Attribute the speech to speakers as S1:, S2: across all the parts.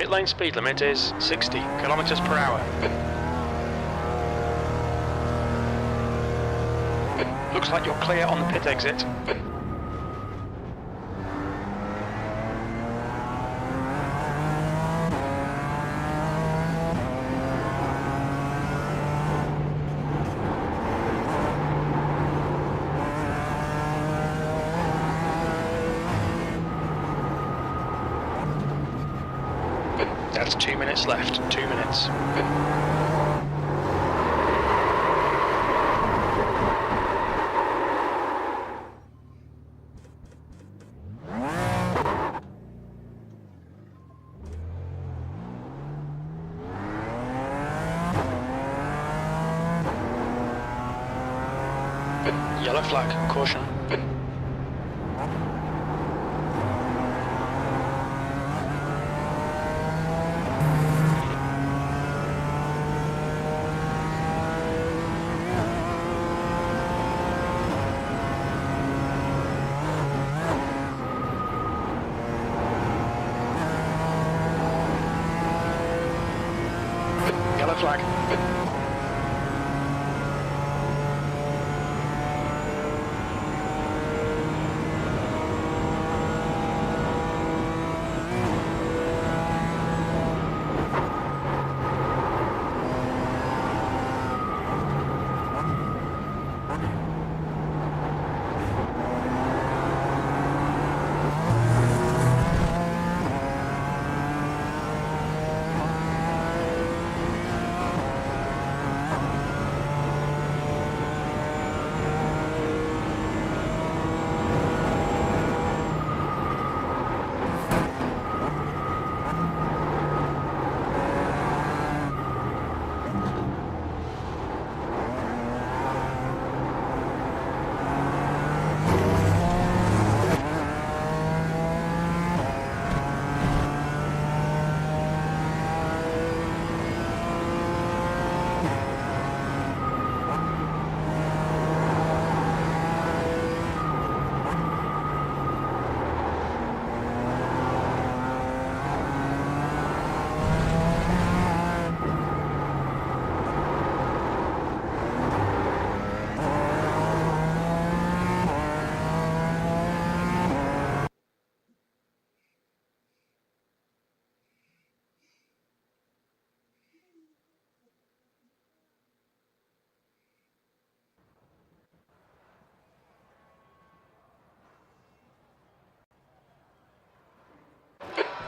S1: pit lane speed limit is 60 kilometers per hour. Looks like you're clear on the pit exit. That's 2 minutes left, 2 minutes. Yellow flag, caution. Yellow flag.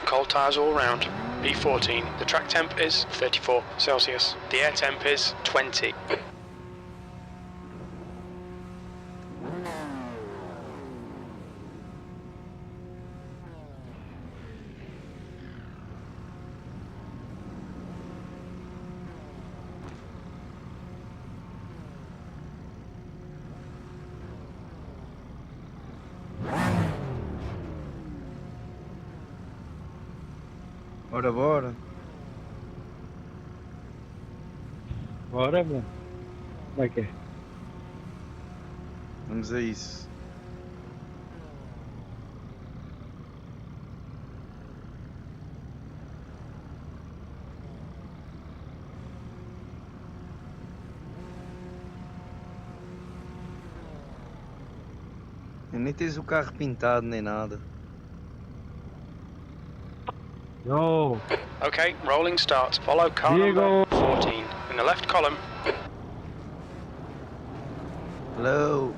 S1: Cold tyres all round. B14. The track temp is 34 Celsius. The air temp is 20.
S2: Bora, bora.
S3: Bora, mano. Como é que é?
S2: Vamos a isso. E nem tens o carro pintado nem nada.
S3: Yo!
S1: Okay, rolling start. Follow car number 14 in the left column.
S2: Hello.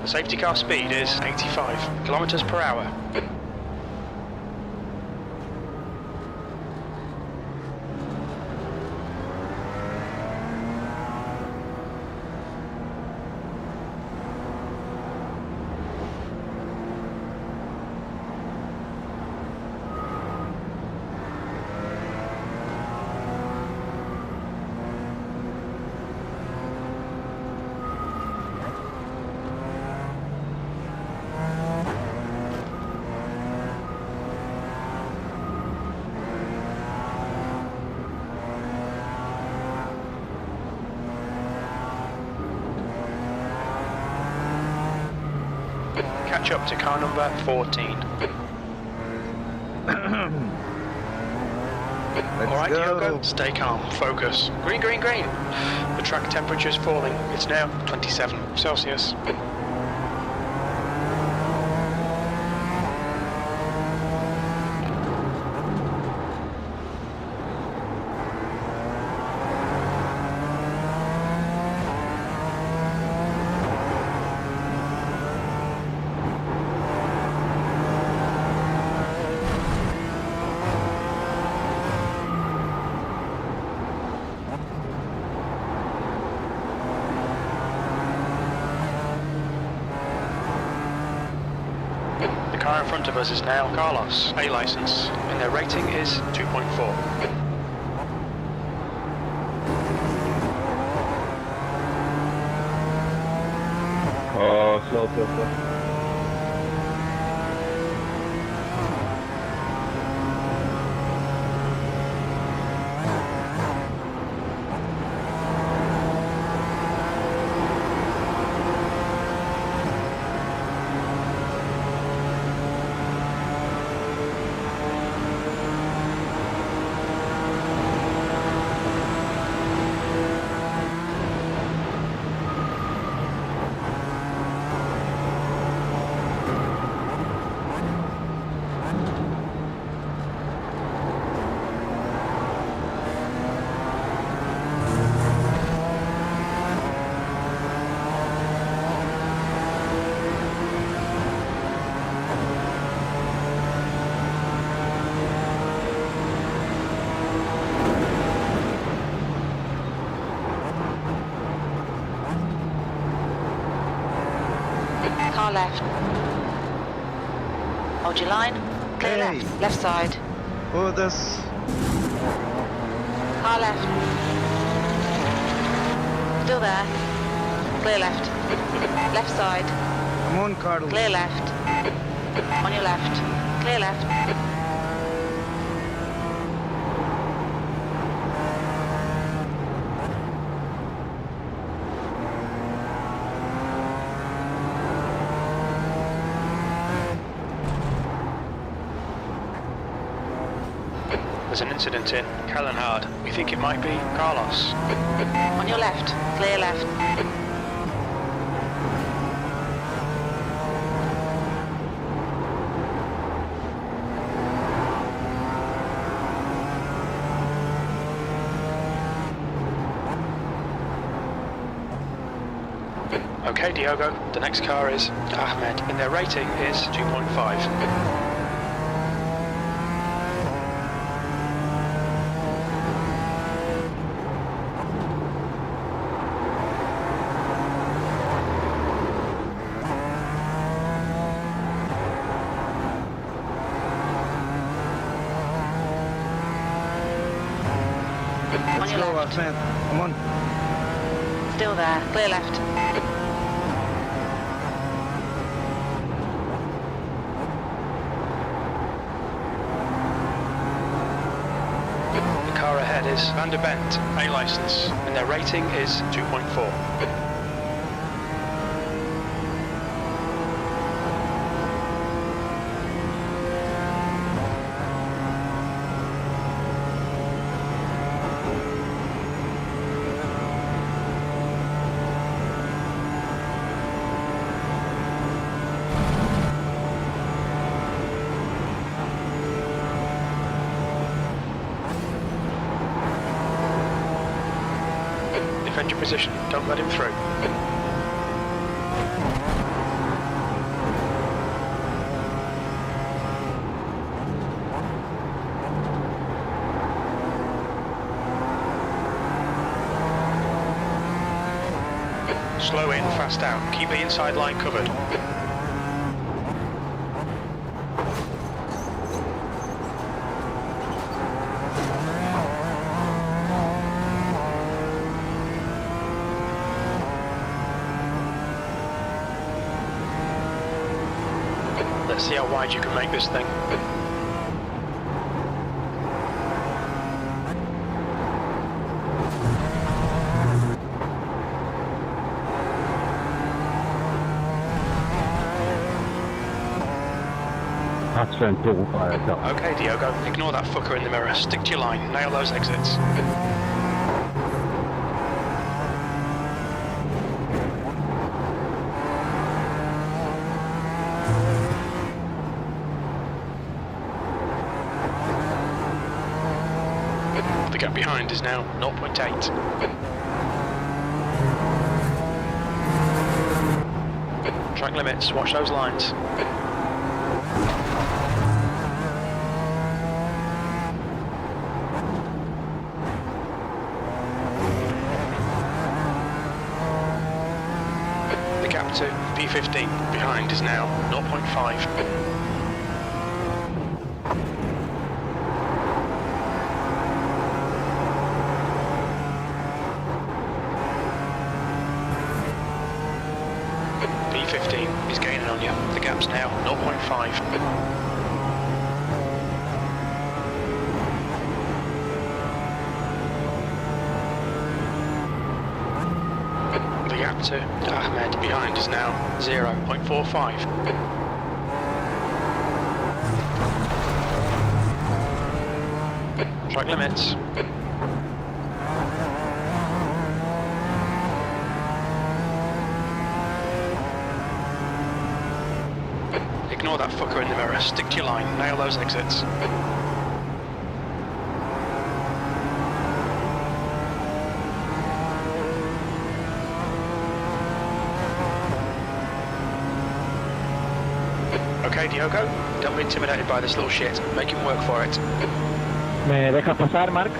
S1: The safety car speed is 85 kilometers per hour. catch up to car number 14. Alright, Diogo, stay calm, focus. Green, green, green. The track temperature is falling. It's now 27 Celsius. The car in front of us is now Carlos, A license, and their rating is 2.4.
S3: Oh, slow.
S4: Car left. Hold your line. Clear left. Left side.
S2: Foda-se.
S4: Car left. Still there. Clear left. Left side.
S2: Come on, Carlos.
S4: Clear left. On your left. Clear left.
S1: There's an incident in Callanhard. We think it might be Carlos.
S4: On your left. Clear left.
S1: Okay, Diogo, the next car is Ahmed, and their rating is 2.5.
S2: Let's go, Ahmed. Come on.
S4: Still there. Clear left.
S1: The car ahead is Van der Bent, A license, and their rating is 2.4. Defend your position, don't let him through. Slow in, fast out, keep the inside line covered. Let's see how wide you can make this thing. Okay, Diogo, ignore that fucker in the mirror. Stick to your line. Nail those exits. The gap behind is now 0.8. Track limits, watch those lines. The gap to P15 behind is now 0.5. P15 is gaining on you. The gap's now 0.5. The gap to Ahmed behind is now 0.45. Track limits. Ignore that fucker in the mirror. Stick to your line. Nail those exits. Okay, Diogo, don't be intimidated by this little shit. Make him work for it.
S3: ¿Me dejas pasar, Mark?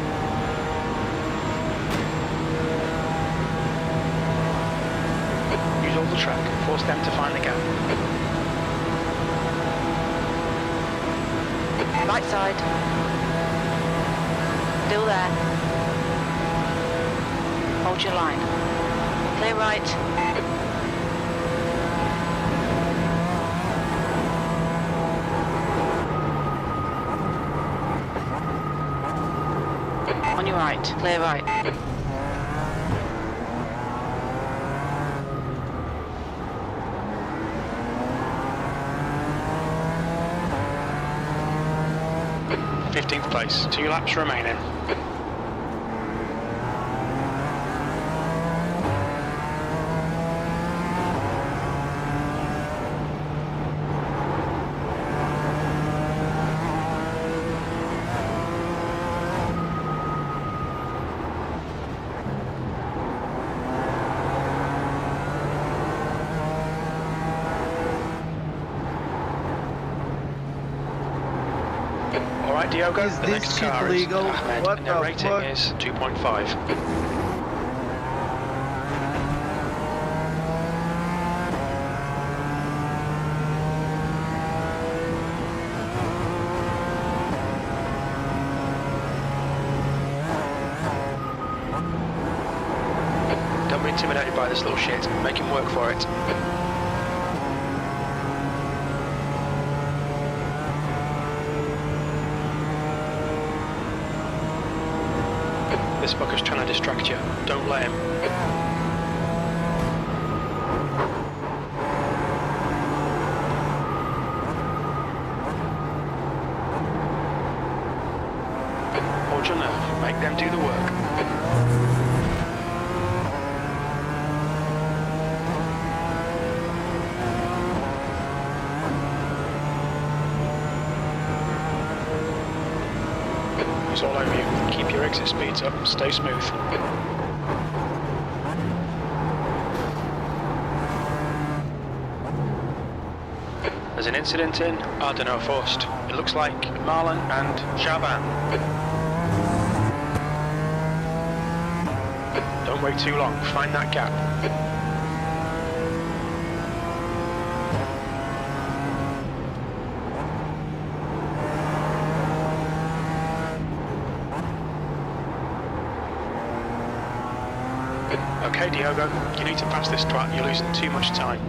S1: Use all the track. Force them to find the gap.
S4: Right side. Still there. Hold your line. Clear right. On your right. Clear right.
S1: th place. 2 laps remaining. Alright, Diogo,
S2: Is
S1: the
S2: this
S1: next
S2: shit
S1: car
S2: legal?
S1: is Ahmed,
S2: What
S1: and their
S2: the
S1: rating
S2: fuck?
S1: is 2.5. Don't be intimidated by this little shit. Make him work for it. This fucker's trying to distract you. Don't let him. Hold your nerve. Make them do the work. It's all over you. Keep your exit speeds up and stay smooth. There's an incident in Ardeno Forst. It looks like Marlon and Shaban. Don't wait too long. Find that gap. Okay, Diogo, you need to pass this twat. You're losing too much time.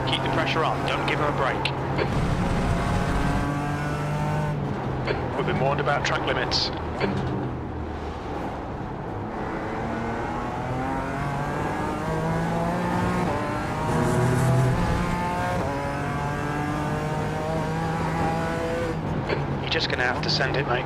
S1: Keep the pressure on. Don't give him a break. We've been warned about track limits. You're just gonna have to send it, mate.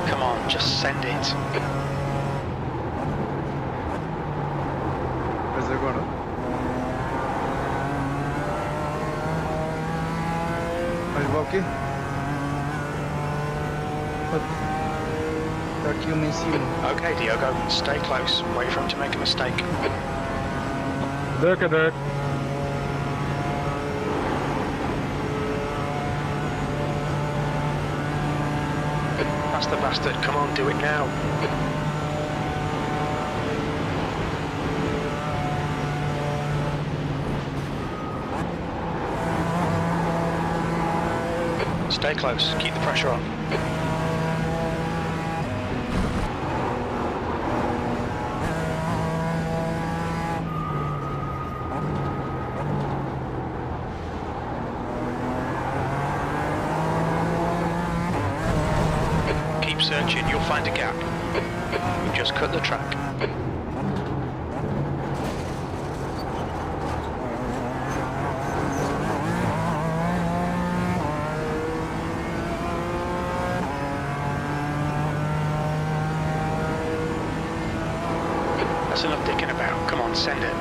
S1: Come on, just send it.
S2: Mas agora. Vais levar o quê? Está aqui uma em cima.
S1: Okay, Diogo, stay close. Wait for him to make a mistake.
S3: Druk, druk.
S1: That's the bastard. Come on, do it now. Stay close. Keep the pressure on. Keep searching. You'll find a gap. We've just cut the track. That's enough dicking about. Come on, send it.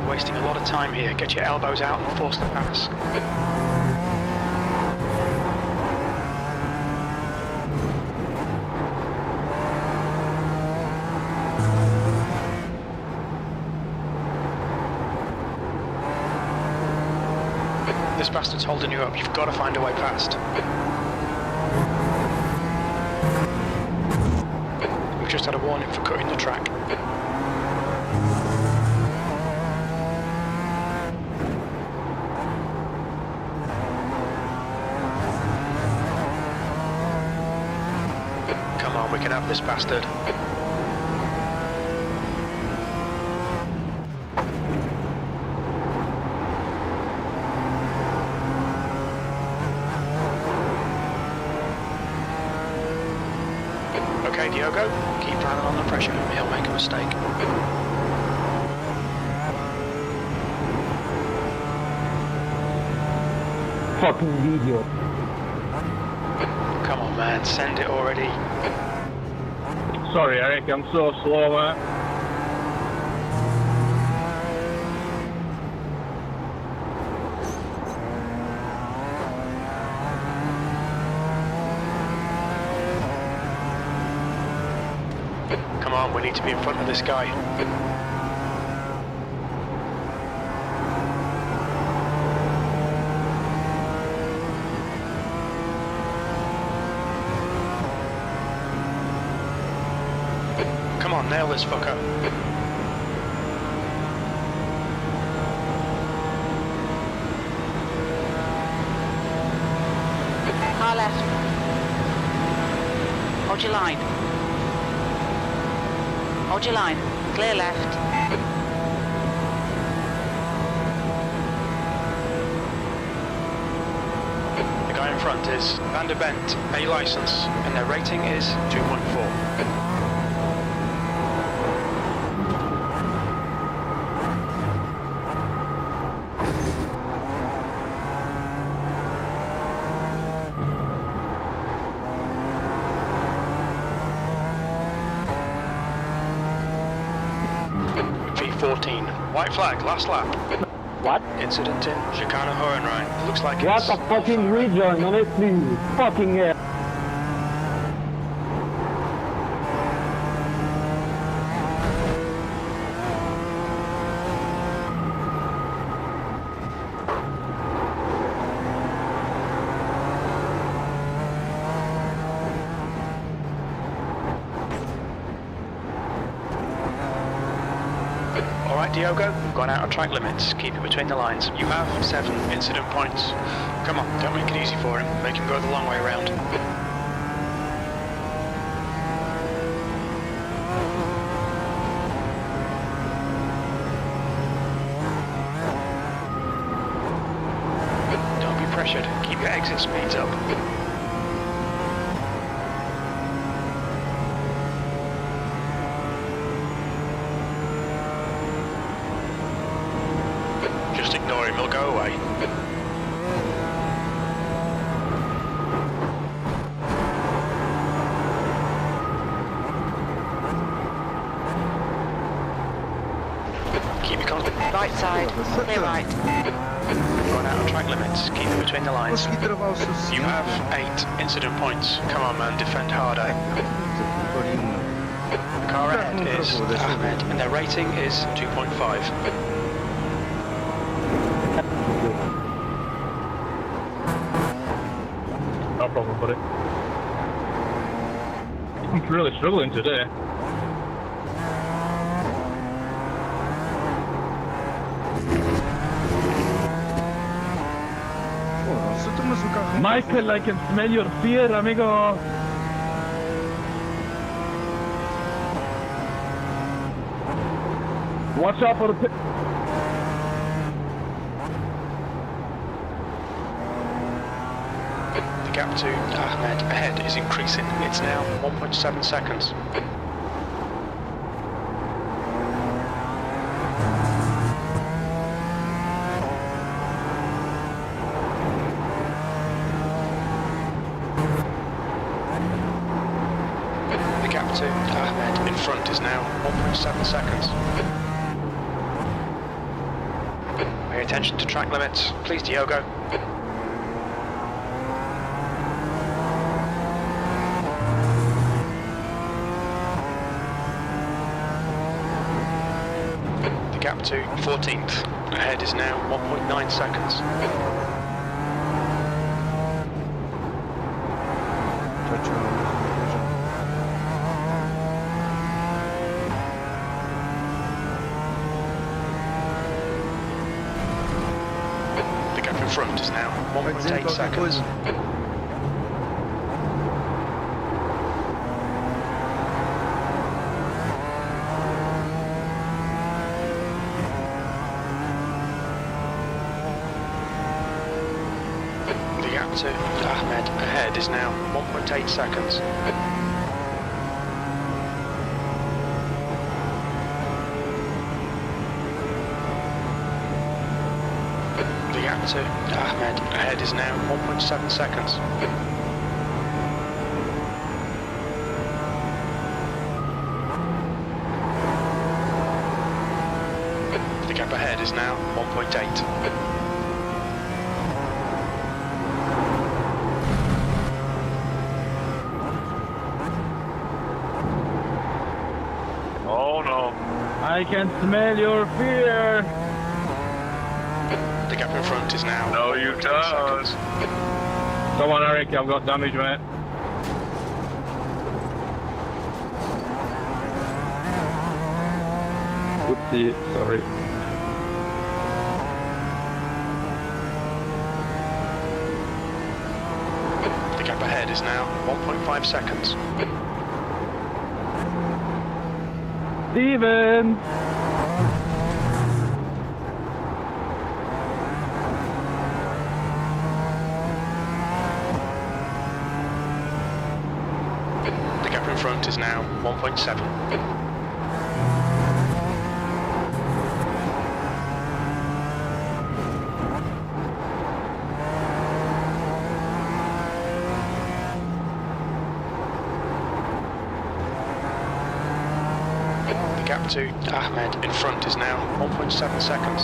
S1: Wasting a lot of time here. Get your elbows out and force the pass. This bastard's holding you up. You've got to find a way past. We've just had a warning for cutting the track. Come on, we can have this bastard. Okay, Diogo, keep running on the pressure. He'll make a mistake.
S3: Fucking idiot.
S1: Come on, man, send it already.
S3: Sorry, Eric, I'm so slow, man.
S1: Come on, we need to be in front of this guy. Come on, nail this fucker.
S4: Car left. Hold your line. Hold your line. Clear left.
S1: The guy in front is Van der Bent, A license, and their rating is 214. V14. White flag, last lap.
S3: What?
S1: Incident in Chicana Hohenrhein. Looks like
S3: What
S1: it's...
S3: a fucking rejoin, honestly. Fucking hell.
S1: Alright, Diogo, we've gone out of track limits. Keep it between the lines. You have 7 incident points. Come on, don't make it easy for him. Make him go the long way round. Don't be pressured. Keep your exit speeds up. Just ignore him, he'll go away. Keep your constant.
S4: Right side. Clear right.
S1: Going out of track limits. Keep it between the lines.
S2: Consegui travar o
S1: You
S2: suficiente.
S1: have 8 incident points. Come on, man, defend harder. The car ahead is Ahmed, and their rating is 2.5.
S3: No problem, buddy. I'm really struggling today.
S2: Pô, se tomas o carro...
S3: Michael, I can smell your fear, amigo. Watch out for the...
S1: The gap to Ahmed ahead is increasing. It's now 1.7 seconds. The gap to Ahmed in front is now 1.7 seconds. Pay attention to track limits. Please, Diogo. The gap to 14th ahead is now 1.9 seconds.
S2: Tchau, tchau.
S1: The gap in front is now
S2: Vai dizer
S1: 1.8
S2: qualquer
S1: seconds.
S2: coisa.
S1: The gap to Ahmed ahead is now 1.8 seconds. The gap to Ahmed ahead is now 1.7 seconds. The gap ahead is now 1.8.
S3: Oh no. I can smell your fear.
S1: The gap in front is now.
S3: No, you
S1: 1.8
S3: don't.
S1: seconds.
S3: Come on, Eric, I've got damage, mate. Oopsie, sorry.
S1: The gap ahead is now 1.5 seconds.
S3: Steven!
S1: The gap in front is now 1.7. The gap to Ahmed in front is now 1.7 seconds.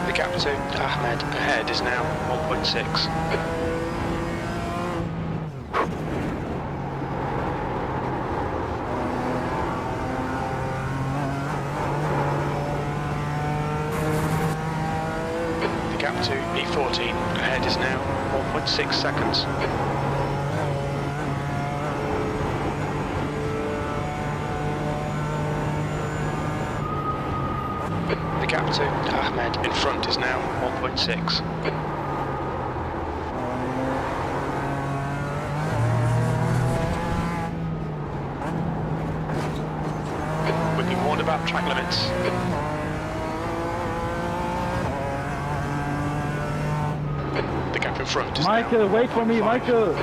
S1: The gap to Ahmed ahead is now 1.6. gap to E14 ahead is now 1.6 seconds. The gap to Ahmed in front is now 1.6. We've been warned about track limits. The gap in front is
S3: Michael, wait for me, Michael!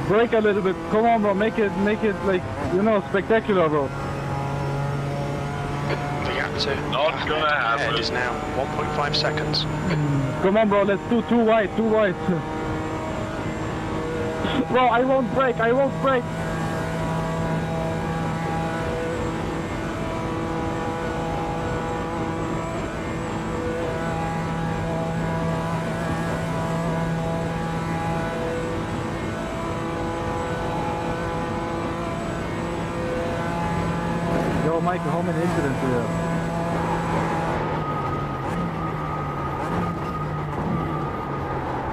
S3: Brake a little bit, come on bro, make it like, you know, spectacular bro.
S1: The gap to
S5: Not
S1: Ahmed
S5: gonna happen.
S1: ahead is now 1.5 seconds.
S3: Come on bro, let's do too wide. Bro, I won't brake. Yo Michael, how many incidents do you have?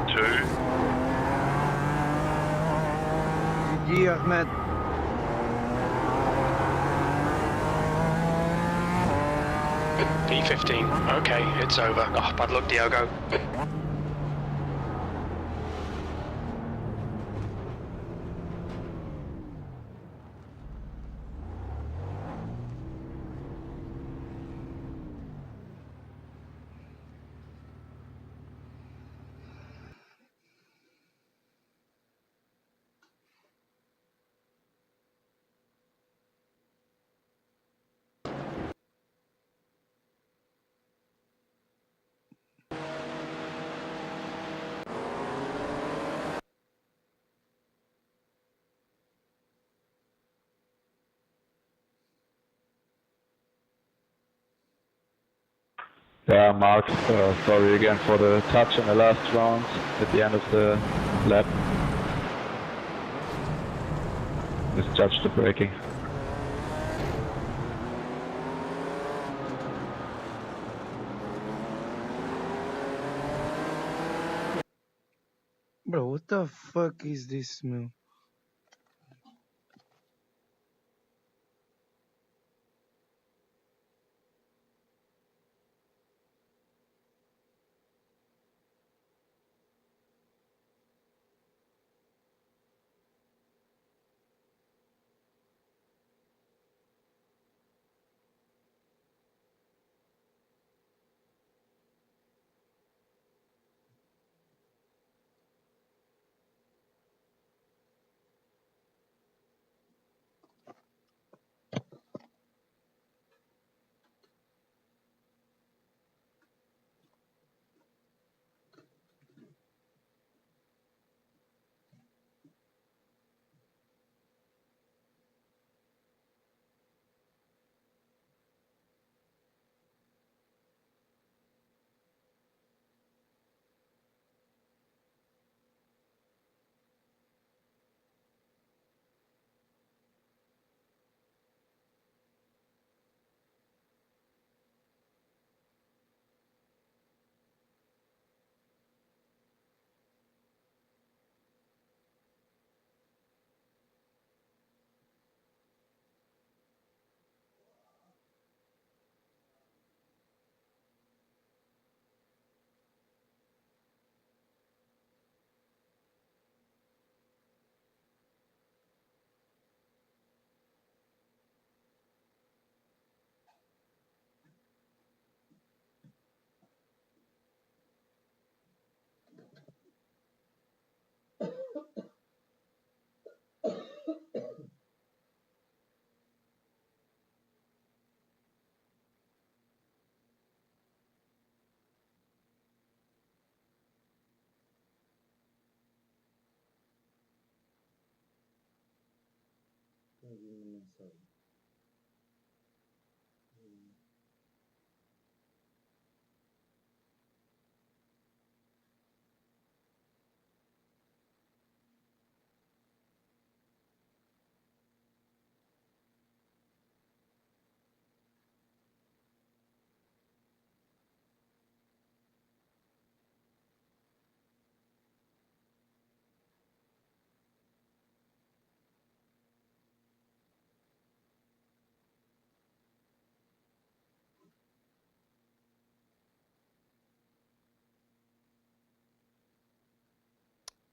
S5: Two.
S2: GG Ahmed.
S1: P15. Okay, it's over. Oh, bad luck, Diogo.
S6: Yeah, Mark, sorry again for the touch in the last round at the end of the lap. Misjudged the braking.
S2: Bro, what the fuck is this, man?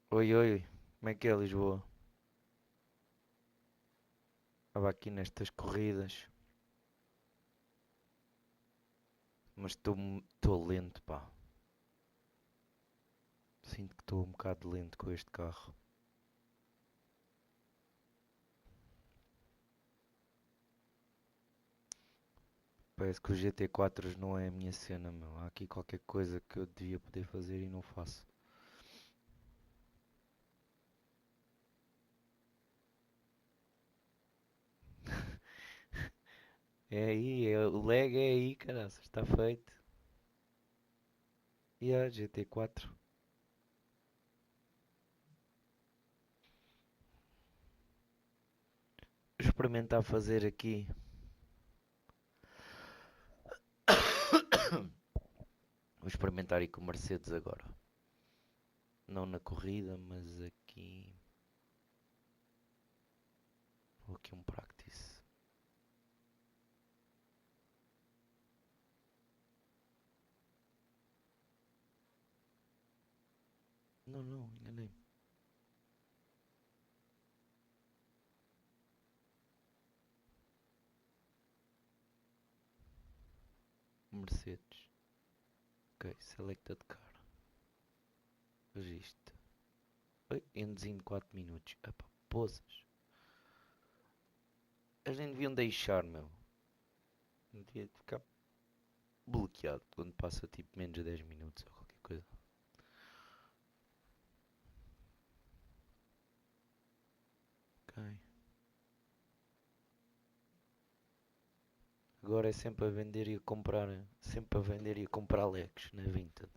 S5: Oi, oi, como é que é Lisboa? Estava aqui nestas corridas, mas estou lento, pá. Sinto que estou um bocado lento com este carro. Parece que o GT4 não é a minha cena, meu. Há aqui qualquer coisa que eu devia poder fazer e não faço. É aí, o lag é aí, caraças, está feito. E a GT4. Vou experimentar fazer aqui. Vou experimentar ir com o Mercedes agora. Não na corrida, mas aqui. Vou aqui um practice. Não, não, enganei-me. Mercedes. Ok, selected car. Registro. Oi, endezinho de 4 minutos. Epá, poças. Eles nem deviam deixar, meu. Não devia ficar bloqueado quando passa tipo menos de 10 minutos ou qualquer coisa. Ok. Agora é sempre a vender e a comprar. Sempre a vender e a comprar leques na Vinted.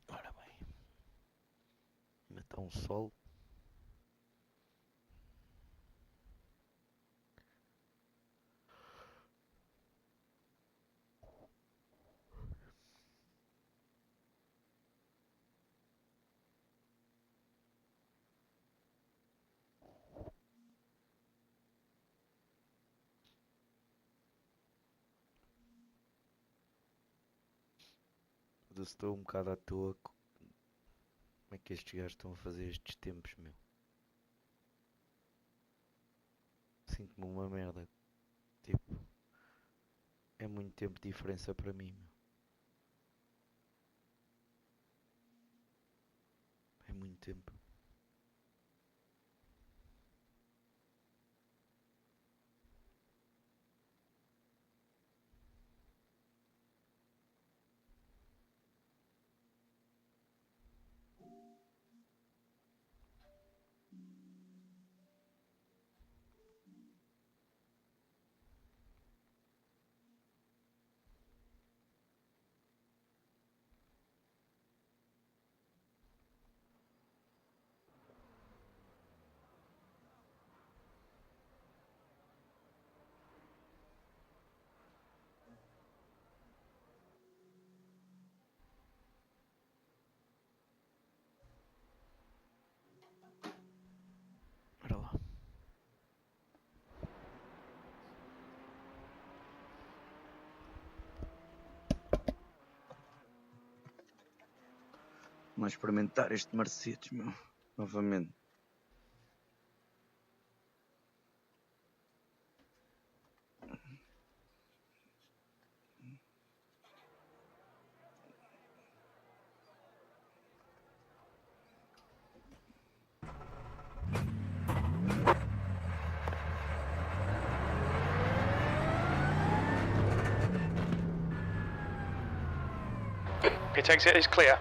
S5: Ora bem. Ainda está um sol. Eu estou um bocado à toa. Como é que estes gajos estão a fazer estes tempos, meu? Sinto-me uma merda. Tipo, é muito tempo de diferença para mim, meu. É muito tempo. Ora lá.
S2: Vamos experimentar este Mercedes, meu. Novamente.
S1: Pit exit is clear.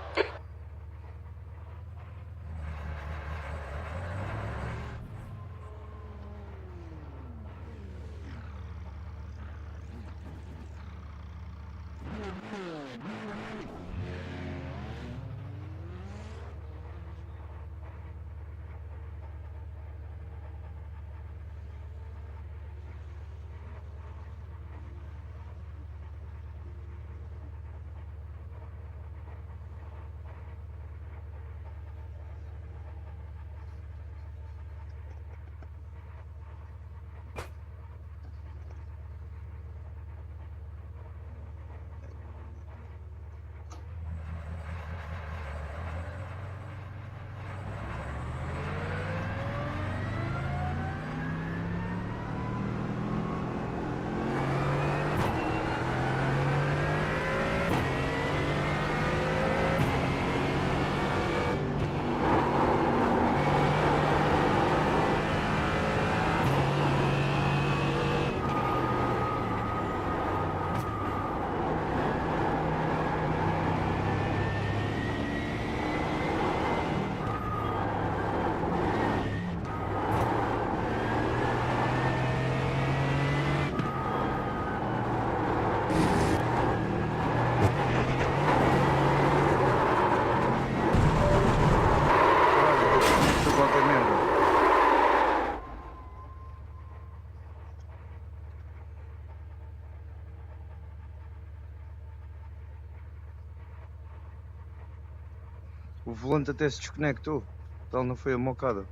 S2: O volante até se desconectou. Tal não foi a mocada.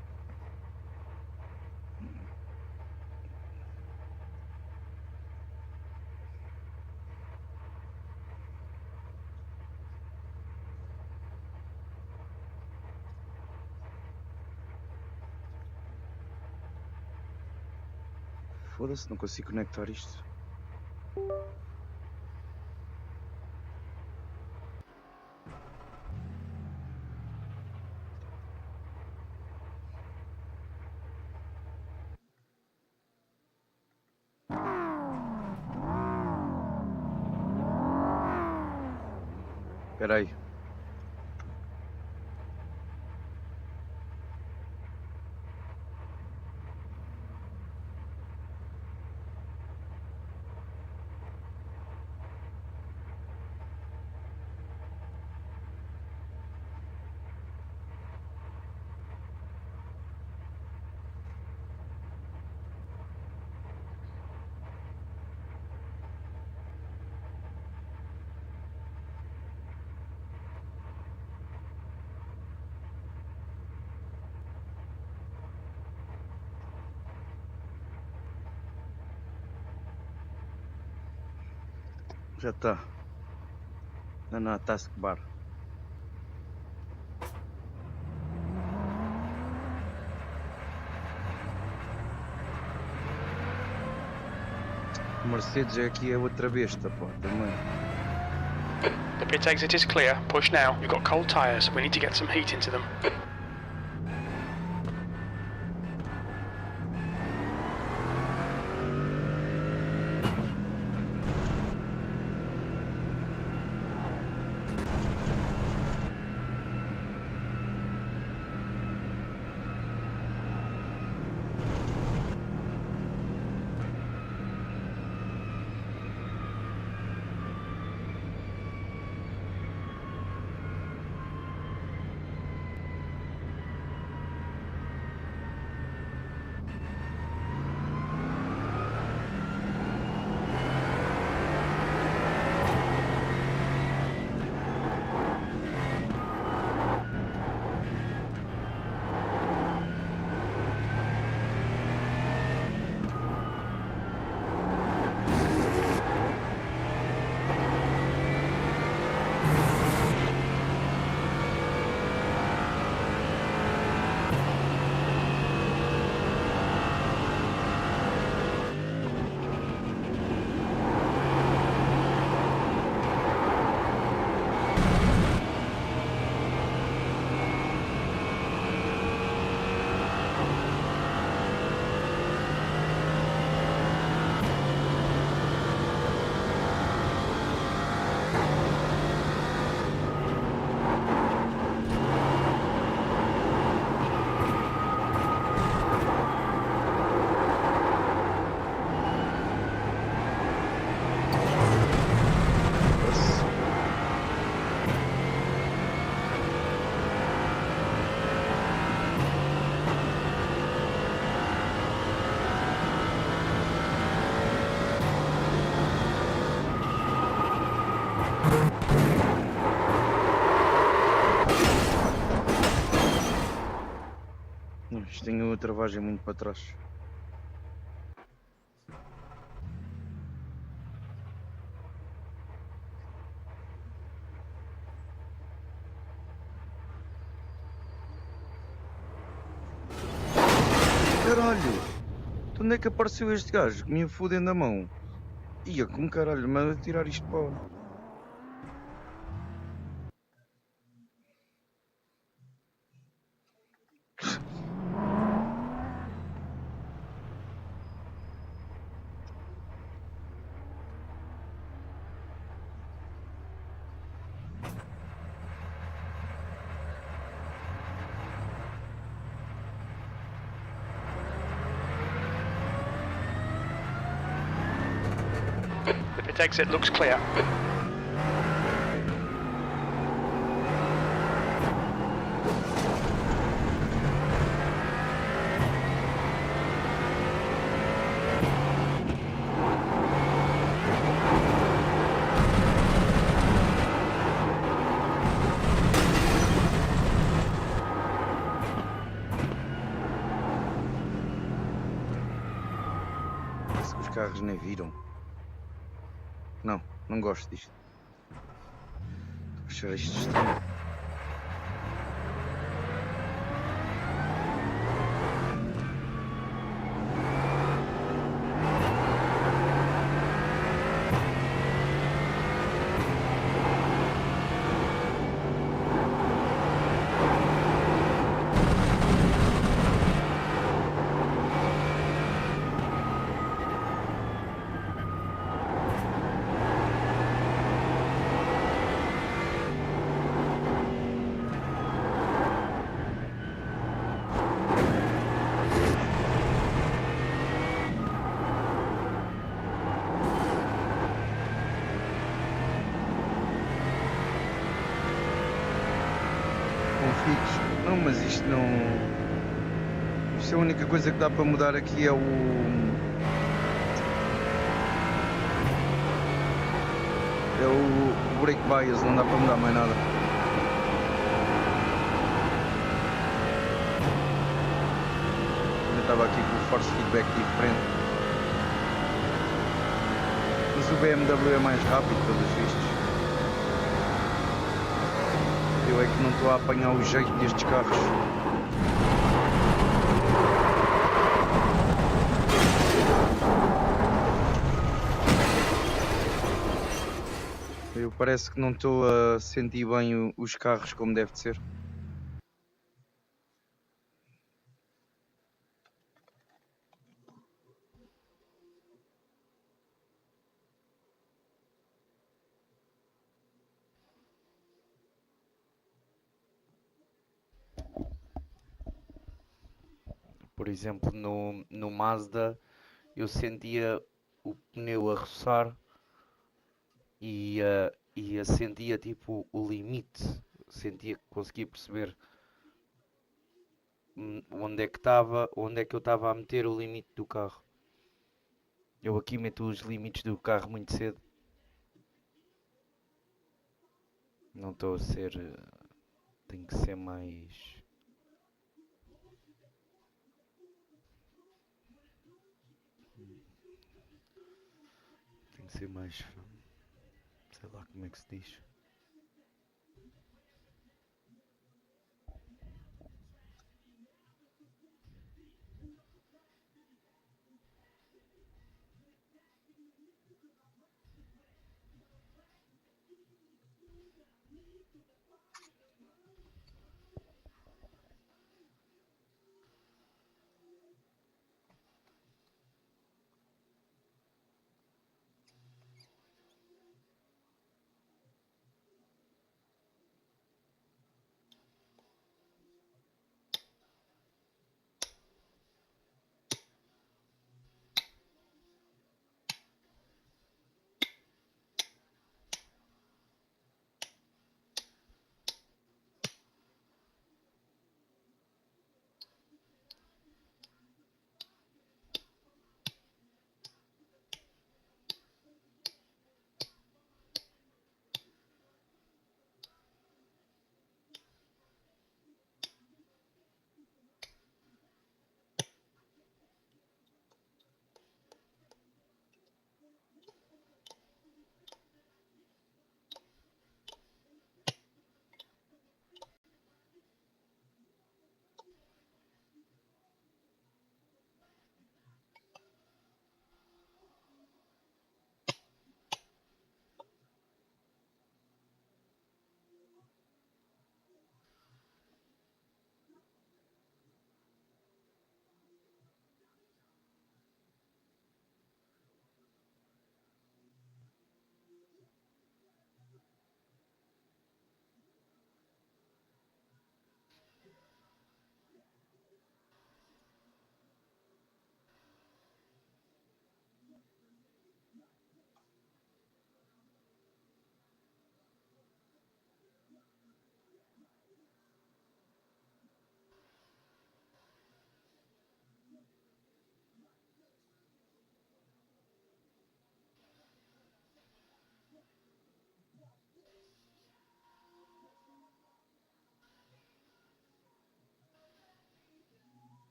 S2: Foda-se, não consigo conectar isto. Espera aí. Já está. Na taskbar. Mercedes aqui é outra besta, pá, também.
S1: The pit exit is clear. Push now. You've got cold tyres. We need to get some heat into them.
S2: Isto tem uma travagem muito para trás. Caralho! De onde é que apareceu este gajo que me ia foder na mão? Ia com caralho, manda tirar isto para...
S1: The pit exit looks clear.
S2: Parece que os carros nem viram. Não, não gosto disto. Estou a achar isto estranho. Não, mas isto não. Isto é a única coisa que dá para mudar aqui é o. É o brake bias, não dá para mudar mais nada. Eu estava aqui com o force feedback diferente. Mas o BMW é mais rápido, pelos vistos. Eu é que não estou a apanhar o jeito destes carros. Eu parece que não estou a sentir bem os carros como deve de ser.
S5: Por exemplo, no Mazda eu sentia o pneu a roçar e sentia tipo o limite, sentia que conseguia perceber onde é que eu estava a meter o limite do carro. Eu aqui meto os limites do carro muito cedo. Não estou a ser. Tem que ser mais. Tem que ser mais. Sei lá como é que se diz.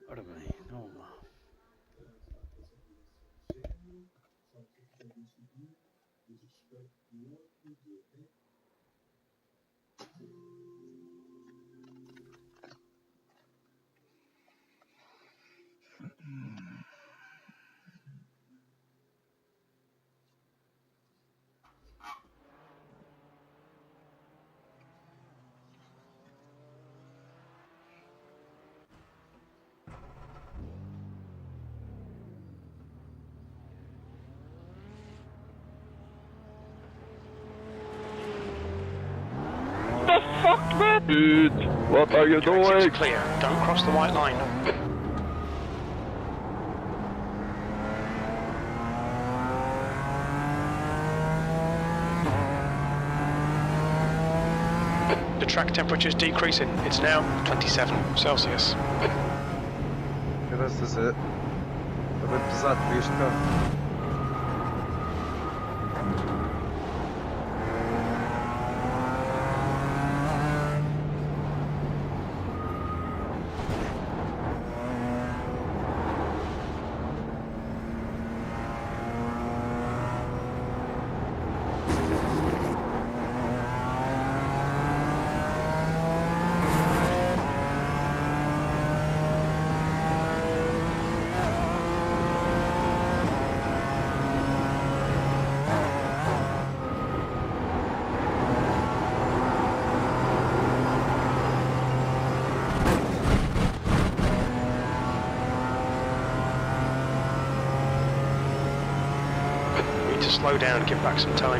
S5: Ora bem, vamos lá.
S6: Dude, what are you
S1: Your exit's
S6: doing?
S1: clear. Don't cross the white line. The track temperature's decreasing. It's now 27 Celsius.
S2: Graças a... Está bem pesado para este carro.
S1: Slow down and give back some time.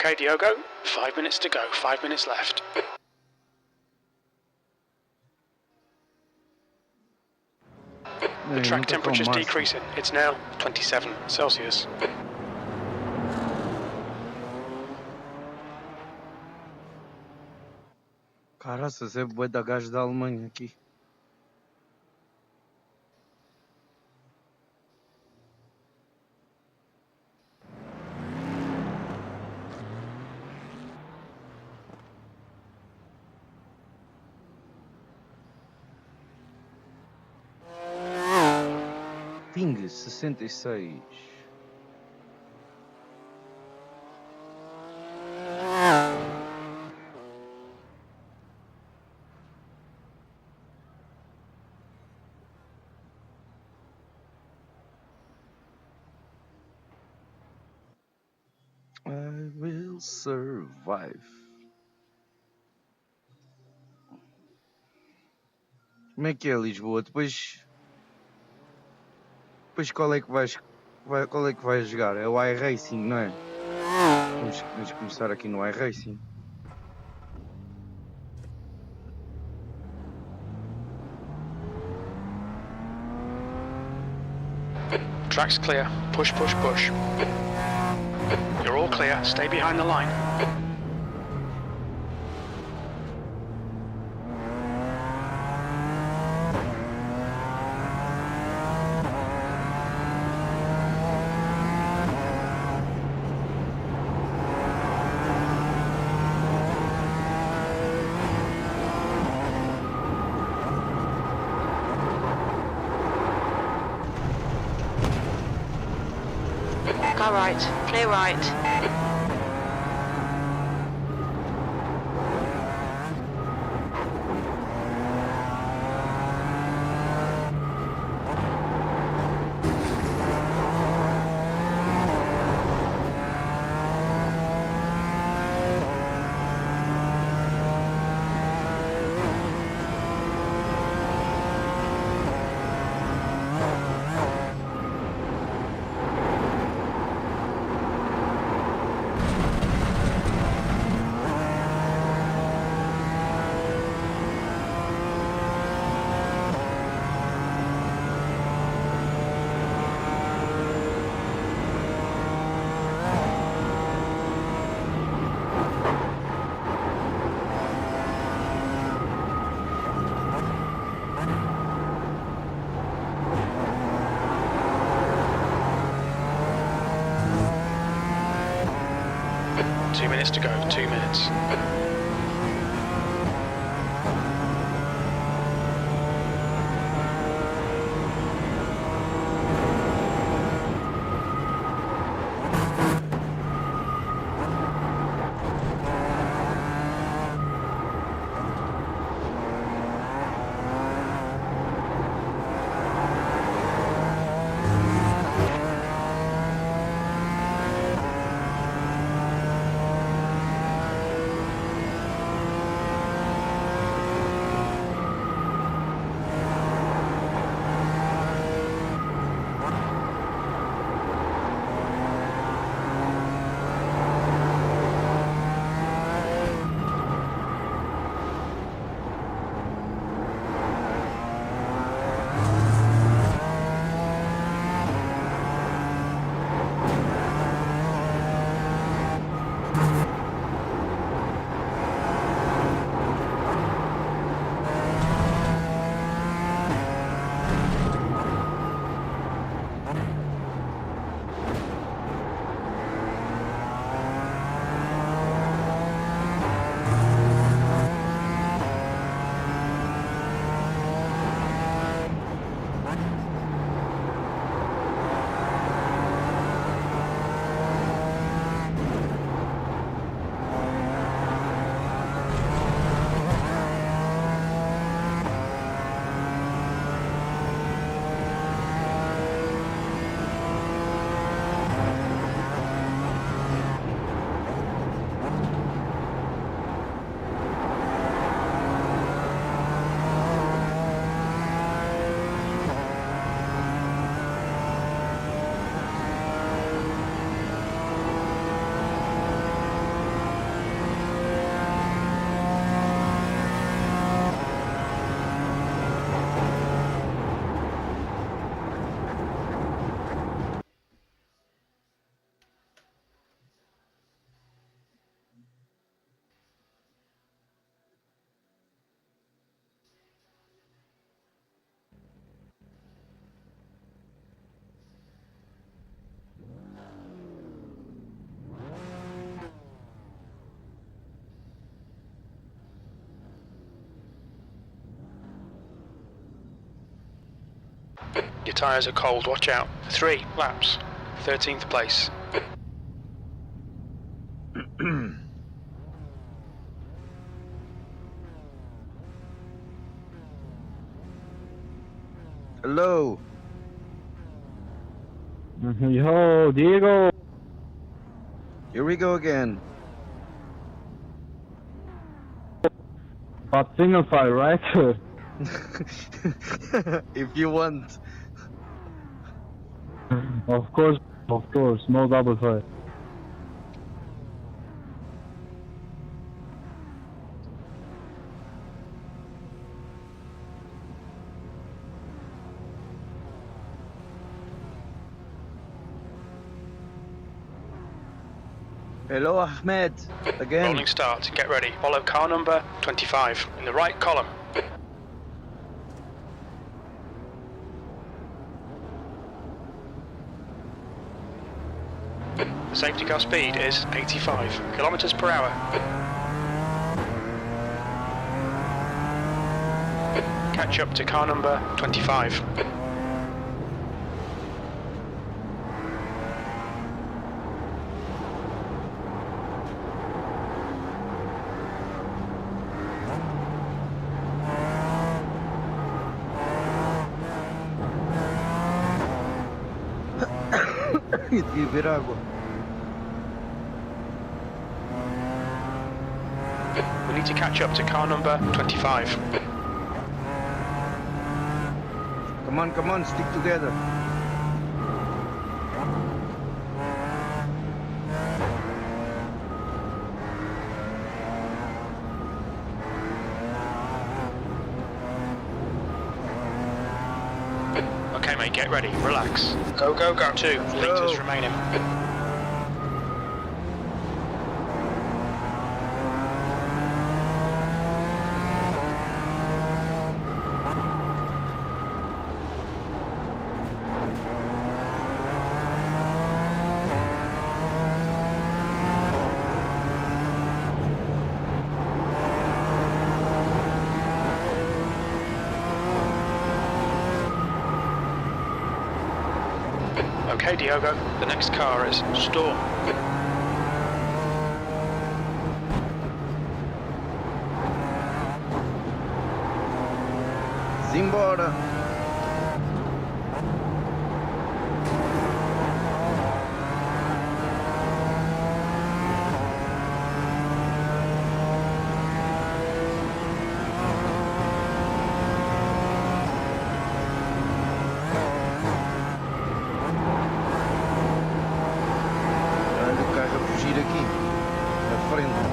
S1: Okay, Diogo, 5 minutes to go, 5 minutes left. The track temperature is decreasing. It's now 27 Celsius.
S2: Caraças, é bué da gajo da Alemanha aqui. Ping 66. I will survive. Como é que é Lisboa? Depois qual é que qual é que vais jogar? É o iRacing, não é? Vamos começar aqui no iRacing.
S1: Track's clear. Push, push, push. You're all clear. Stay behind the line.
S4: Car right, clear right. Two minutes to go, 2 minutes.
S1: Your tyres are cold, watch out. 3 laps, 13th place.
S2: Hello.
S3: Yo, Diego.
S2: Here we go again.
S3: But single file, right?
S2: If you want.
S3: Of course, no double file.
S2: Hello, Ahmed. Again.
S1: Rolling start, get ready. Follow car number 25 in the right column. The safety car speed is 85 kilometers per hour. Catch up to car number 25.
S2: Devia beber água.
S1: We need to catch up to car number 25.
S2: Come on, stick together.
S1: Okay mate, get ready, relax. Go, go, go. 2 litres remaining. Okay, Diogo, the next car is Storm.
S2: Simbora. Olha o carro a fugir aqui, na frente.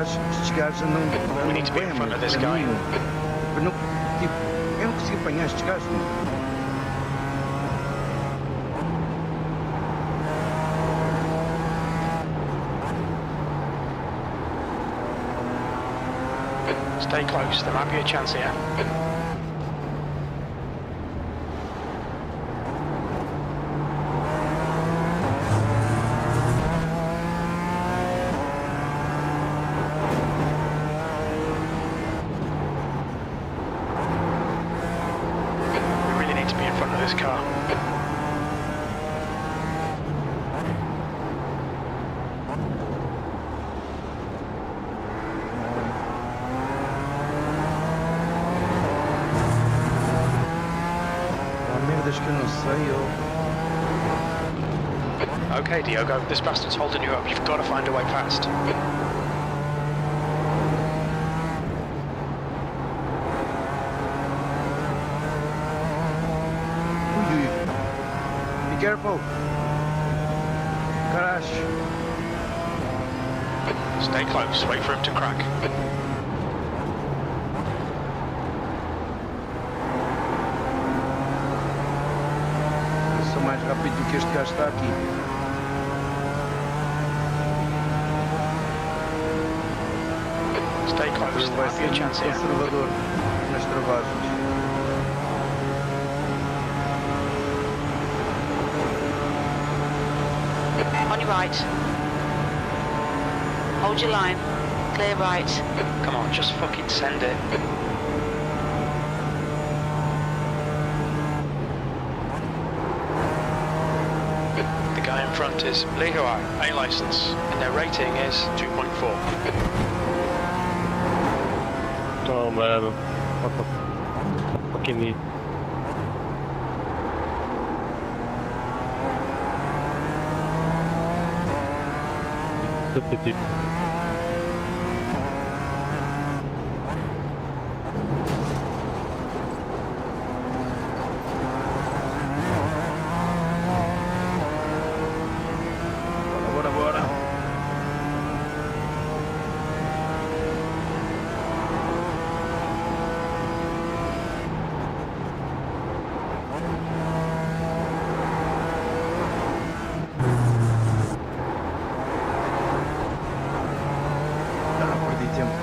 S2: Estes gajos andam
S1: We need to be in front of this guy.
S2: Eu não consigo apanhar estes gajos.
S1: Stay close, there might be a chance here. We really need to be in front of this car.
S2: Há merdas que eu não sei.
S1: Okay, Diogo, this bastard's holding you up. You've got to find a way past.
S2: Ui. Be careful. Crash.
S1: Stay close, wait for him to crack.
S2: Eu sou mais rápido do que este gajo está aqui.
S1: Stay close,
S2: Ele
S1: there
S2: vai
S1: might be
S2: ser
S1: a chance here.
S2: conservador nas travagens.
S4: On your right. Hold your line. Clear right.
S1: Come on, just fucking send it. The guy in front is Lehua, A license, and their rating is 2.4.
S3: Oh man, what the fucking need. The pity.
S2: Bora. Perdi tempo.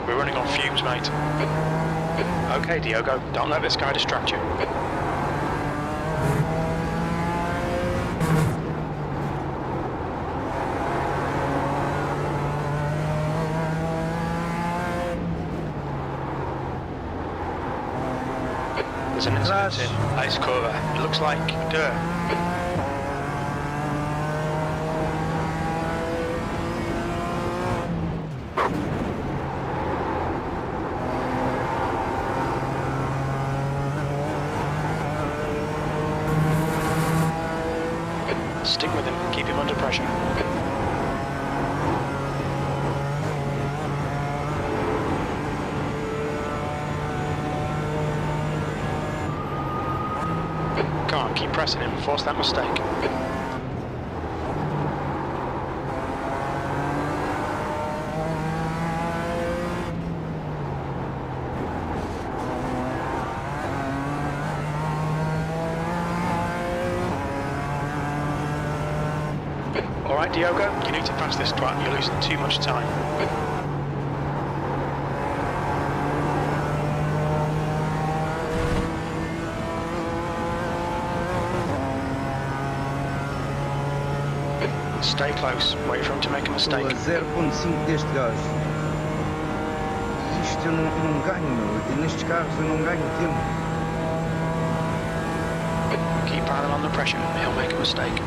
S1: We're running on fumes, mate. Okay, Diogo, don't let this guy distract you. There's an incident in Ice Curva. It looks like dirt. Stick with him, keep him under pressure. Come on, keep pressing him, force that mistake. Alright, Diogo, you need to pass this twat, you're losing too much time. Stay close, wait for him to make a mistake.
S2: Estou a 0.5 deste gajo. Isto eu não ganho, meu. Nestes carros eu não ganho tempo.
S1: Keep piling on the pressure, he'll make a mistake.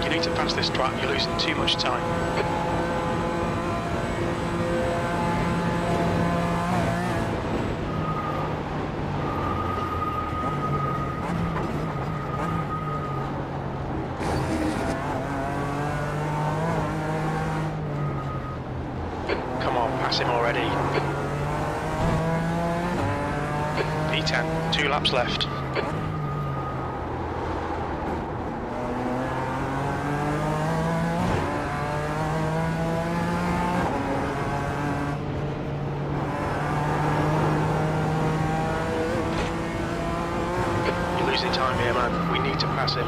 S1: You need to pass this twat, you're losing too much time. Come on, pass him already. P10, 2 laps left. You're losing time here, man. We need to pass him.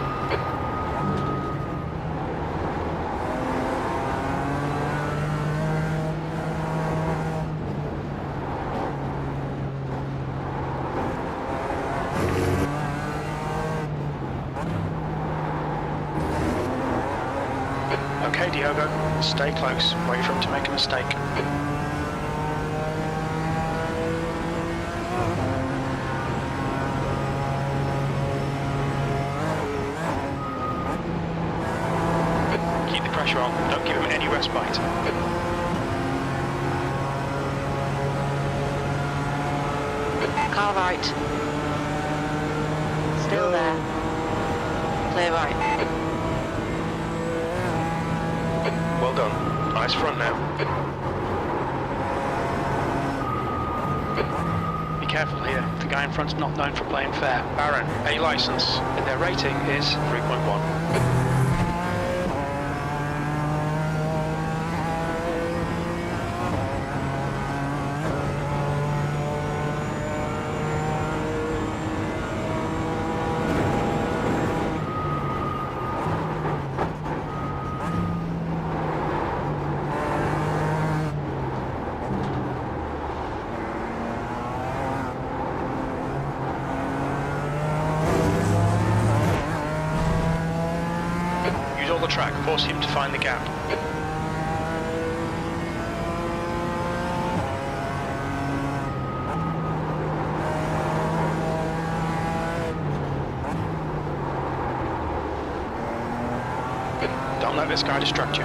S1: Okay, Diogo. Stay close. Wait for him to make a mistake. Keep the pressure on. Don't give him any respite.
S4: Car right. Still there. Clear right.
S1: Well done. Nice front now. Be careful here. The guy in front's not known for playing fair. Baron, A licence, and their rating is 3.1. The track, force him to find the gap. Don't let this guy distract you.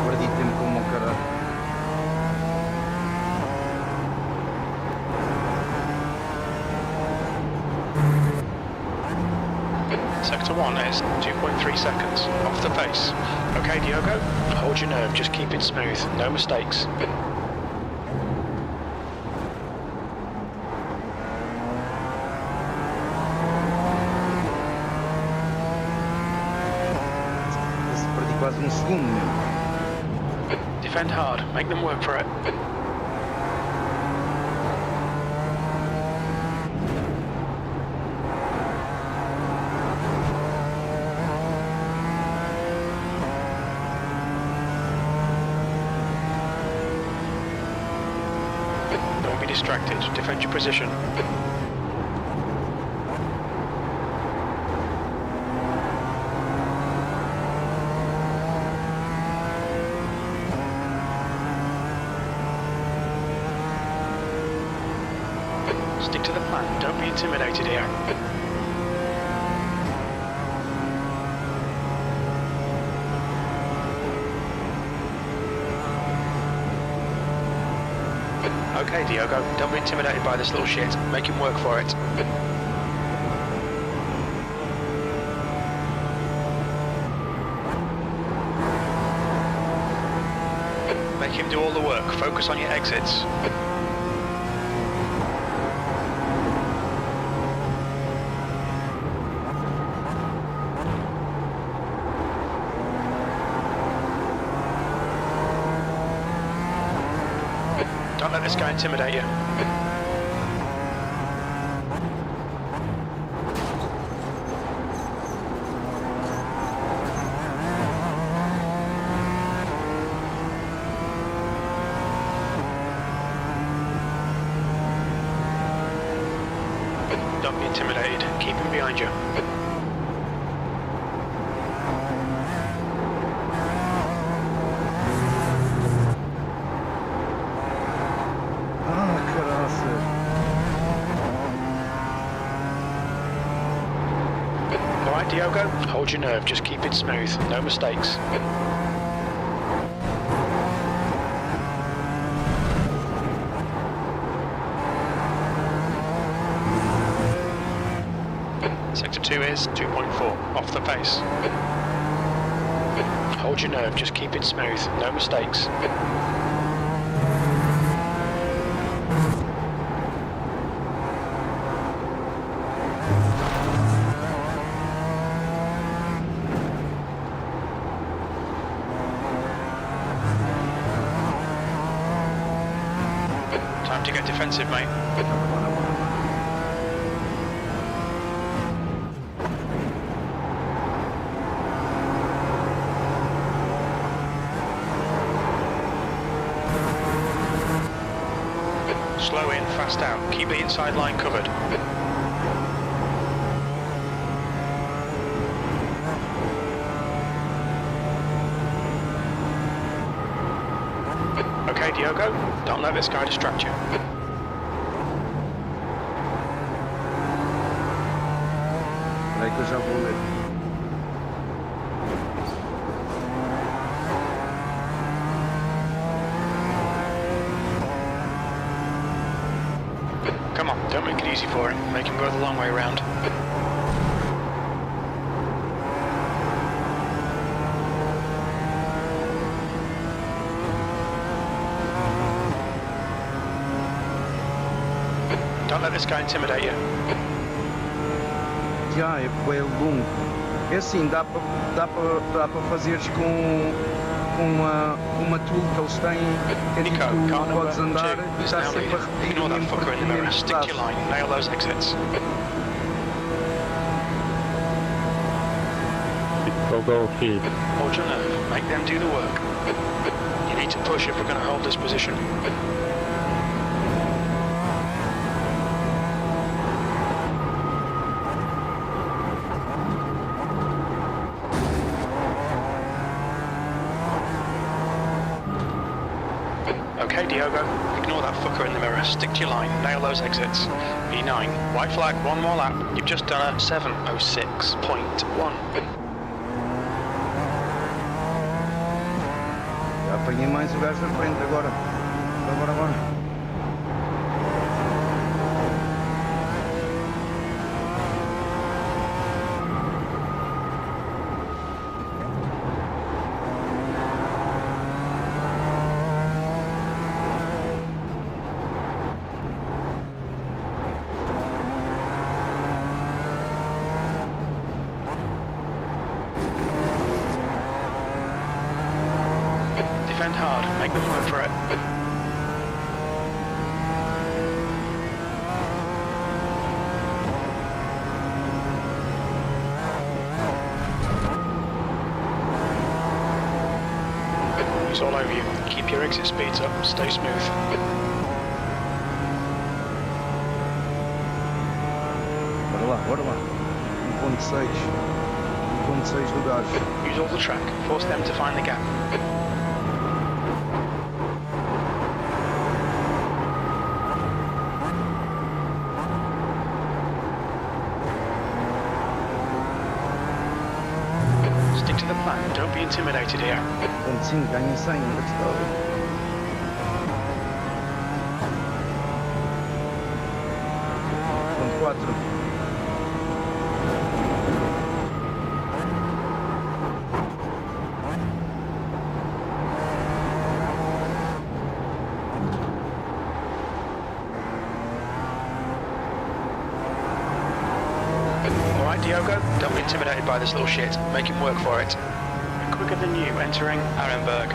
S2: Perdi tempo como um caralho.
S1: Sector 1 is 2.3 seconds. Off the pace. Okay, Diogo, hold your nerve, just keep it smooth. No mistakes.
S2: Perdi quase segundo, meu.
S1: Defend hard, make them work for it. Don't be distracted, defend your position. Stick to the plan, don't be intimidated here. Okay, Diogo, don't be intimidated by this little shit. Make him work for it. Make him do all the work. Focus on your exits. Don't let this guy intimidate you. Don't be intimidated. Keep him behind you. Alright, Diogo, hold your nerve, just keep it smooth, no mistakes. Sector 2 is 2.4, off the pace. Hold your nerve, just keep it smooth, no mistakes. Time to get defensive, mate. Slow in, fast out. Keep the inside line covered. Okay, Diogo, don't let this guy distract you.
S2: Espera aí que eu já vou ler.
S1: Come on, don't make it easy for him. Make him go the long way around. Don't let this guy intimidate you.
S2: Já é bué longo. É assim, dá para fazeres com uma tool que eles têm, que é tipo,
S1: Nico, car
S2: tu podes
S1: number
S2: andar
S1: 2
S2: e
S1: is
S2: está
S1: now
S2: sempre a
S1: leave.
S2: repetir o
S1: Ignore that
S2: mesmo
S1: fucker in the mirror. Stick to your
S2: pedaço.
S1: line. Nail those exits.
S3: Go feed.
S1: Hold your nerve. Make them do the work. You need to push if we're going to hold this position. Okay, Diogo. Ignore that fucker in the mirror. Stick to your line. Nail those exits. E9. White flag. One more lap. You've just done a 7:06.1.
S2: Já apanhei mais o gajo da frente agora. Agora.
S1: Defend hard. Make them work for it. He's all over you. Keep your exit speeds up. Stay smooth.
S2: Bora lá. 1.6. 1.6 do gajo.
S1: Use all the track. Force them to find the gap. Stick to the plan. Don't be intimidated here.
S2: 1.5, ganha 100. Let's go. Ponto 4.
S1: Alright, Diogo, don't be intimidated by this little shit. Make him work for it. Quicker than you entering Arenberg.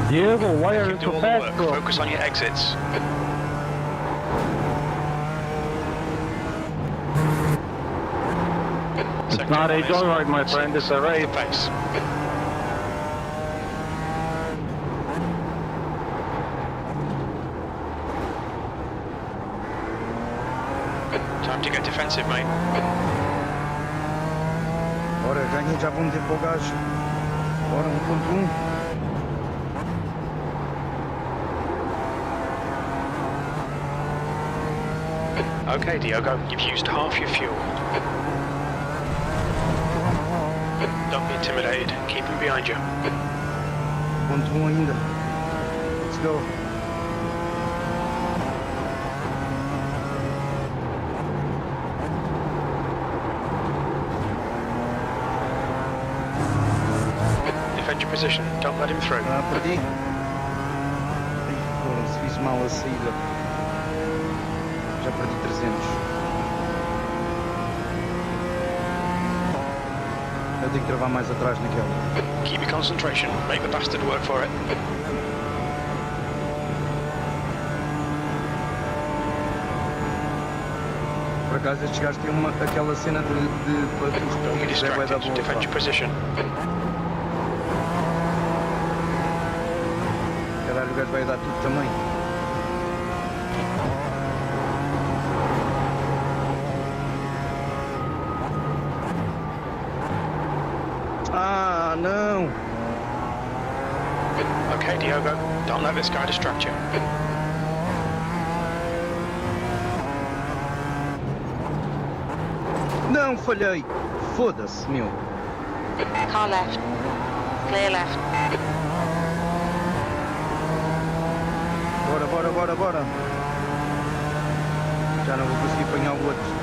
S3: Diego, why are you
S1: Do
S3: so
S1: all the
S3: fast,
S1: work.
S3: bro?
S1: Focus on your exits.
S3: It's not a joyride, my friend, it's a race.
S1: The pace. Time to get defensive, mate.
S2: Bora, ganhei já bom tempo ao gajo. Bora, 1.1.
S1: Okay, Diogo, you've used half your fuel. Don't be intimidated. Keep him behind you.
S2: 1.1 ainda. Let's go.
S1: Defend your position. Don't let him through.
S2: Perdi. Ai, foda-se, fiz mal a saída. Já perdi 300. Eu tenho que travar mais atrás naquela.
S1: Keep your concentration. Make the bastard work for it.
S2: Por acaso estes gajos têm aquela cena de
S1: Don't be distracted. Defend your position.
S2: Caralho, o gajo vai dar tudo também. Ah, não!
S1: Okay, Diogo. Don't let this guy distract you.
S2: Não, falhei! Foda-se, meu!
S4: Car left. Clear left.
S2: Bora, bora, bora, bora! Já não vou conseguir apanhar o outro.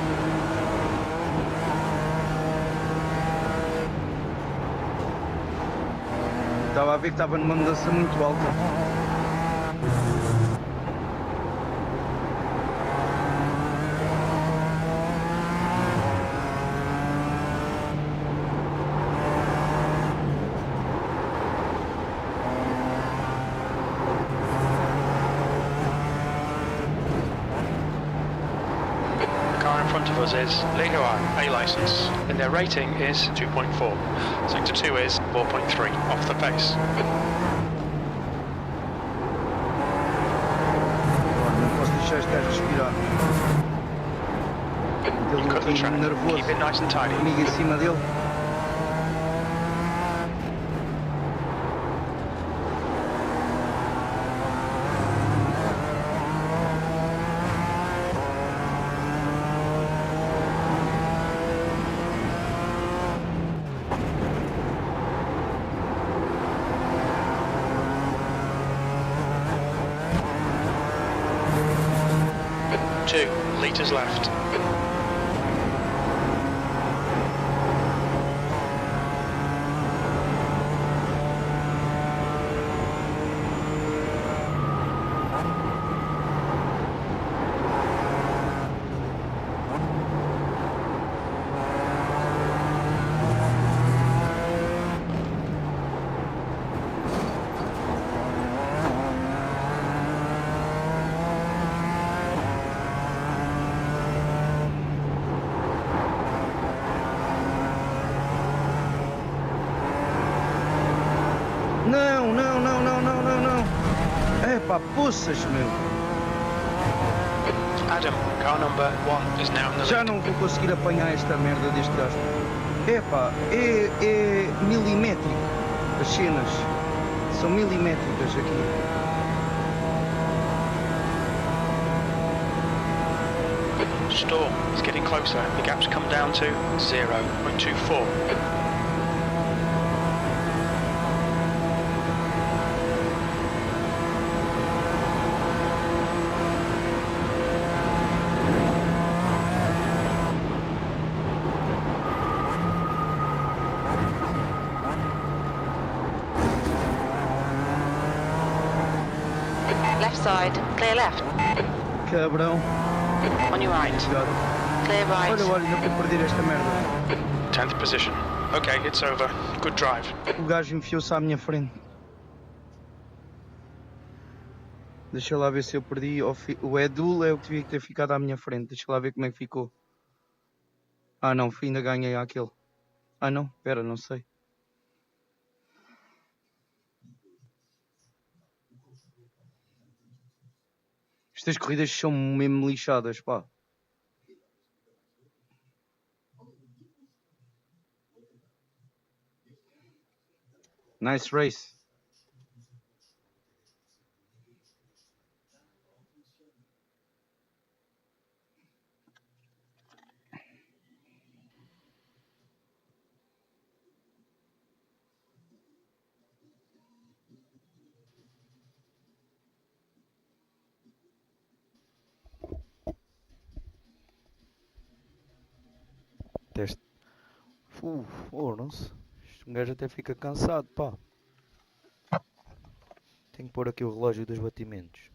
S2: Estava a ver que estava numa mudança muito alta.
S1: Of us is Liga A license, and their rating is 2.4. Sector 2 is 4.3, off the pace.
S2: Não posso deixar este gajo respirar.
S1: You've cut the
S2: Ele
S1: track.
S2: nervoso.
S1: Keep it nice and tidy.
S2: Comigo em cima dele.
S1: Litres left.
S2: Não, não, não, não, não, não, não. É pá, poças, meu.
S1: Adam, car number 1 is now in the
S2: Já
S1: lead.
S2: não vou conseguir apanhar esta merda deste gajo. É pá, é milimétrico. As cenas são milimétricas aqui.
S1: Storm is getting closer. The gap's come down to 0.24.
S4: Left side. Clear left.
S2: Cabrão.
S4: On your right.
S2: Obrigado.
S4: Clear right.
S2: Olha, olha, ainda vou perder esta merda.
S1: 10th position. Okay, it's over. Good drive.
S2: O gajo enfiou-se à minha frente. Deixa lá ver se eu perdi. O Edul é o que devia ter ficado à minha frente. Deixa lá ver como é que ficou. Ah não, ainda ganhei aquele. Ah não, espera, não sei. Estas corridas são mesmo lixadas, pá. Nice race.
S5: Teste. Foram-se. Um gajo até fica cansado, pá. Tenho que pôr aqui o relógio dos batimentos.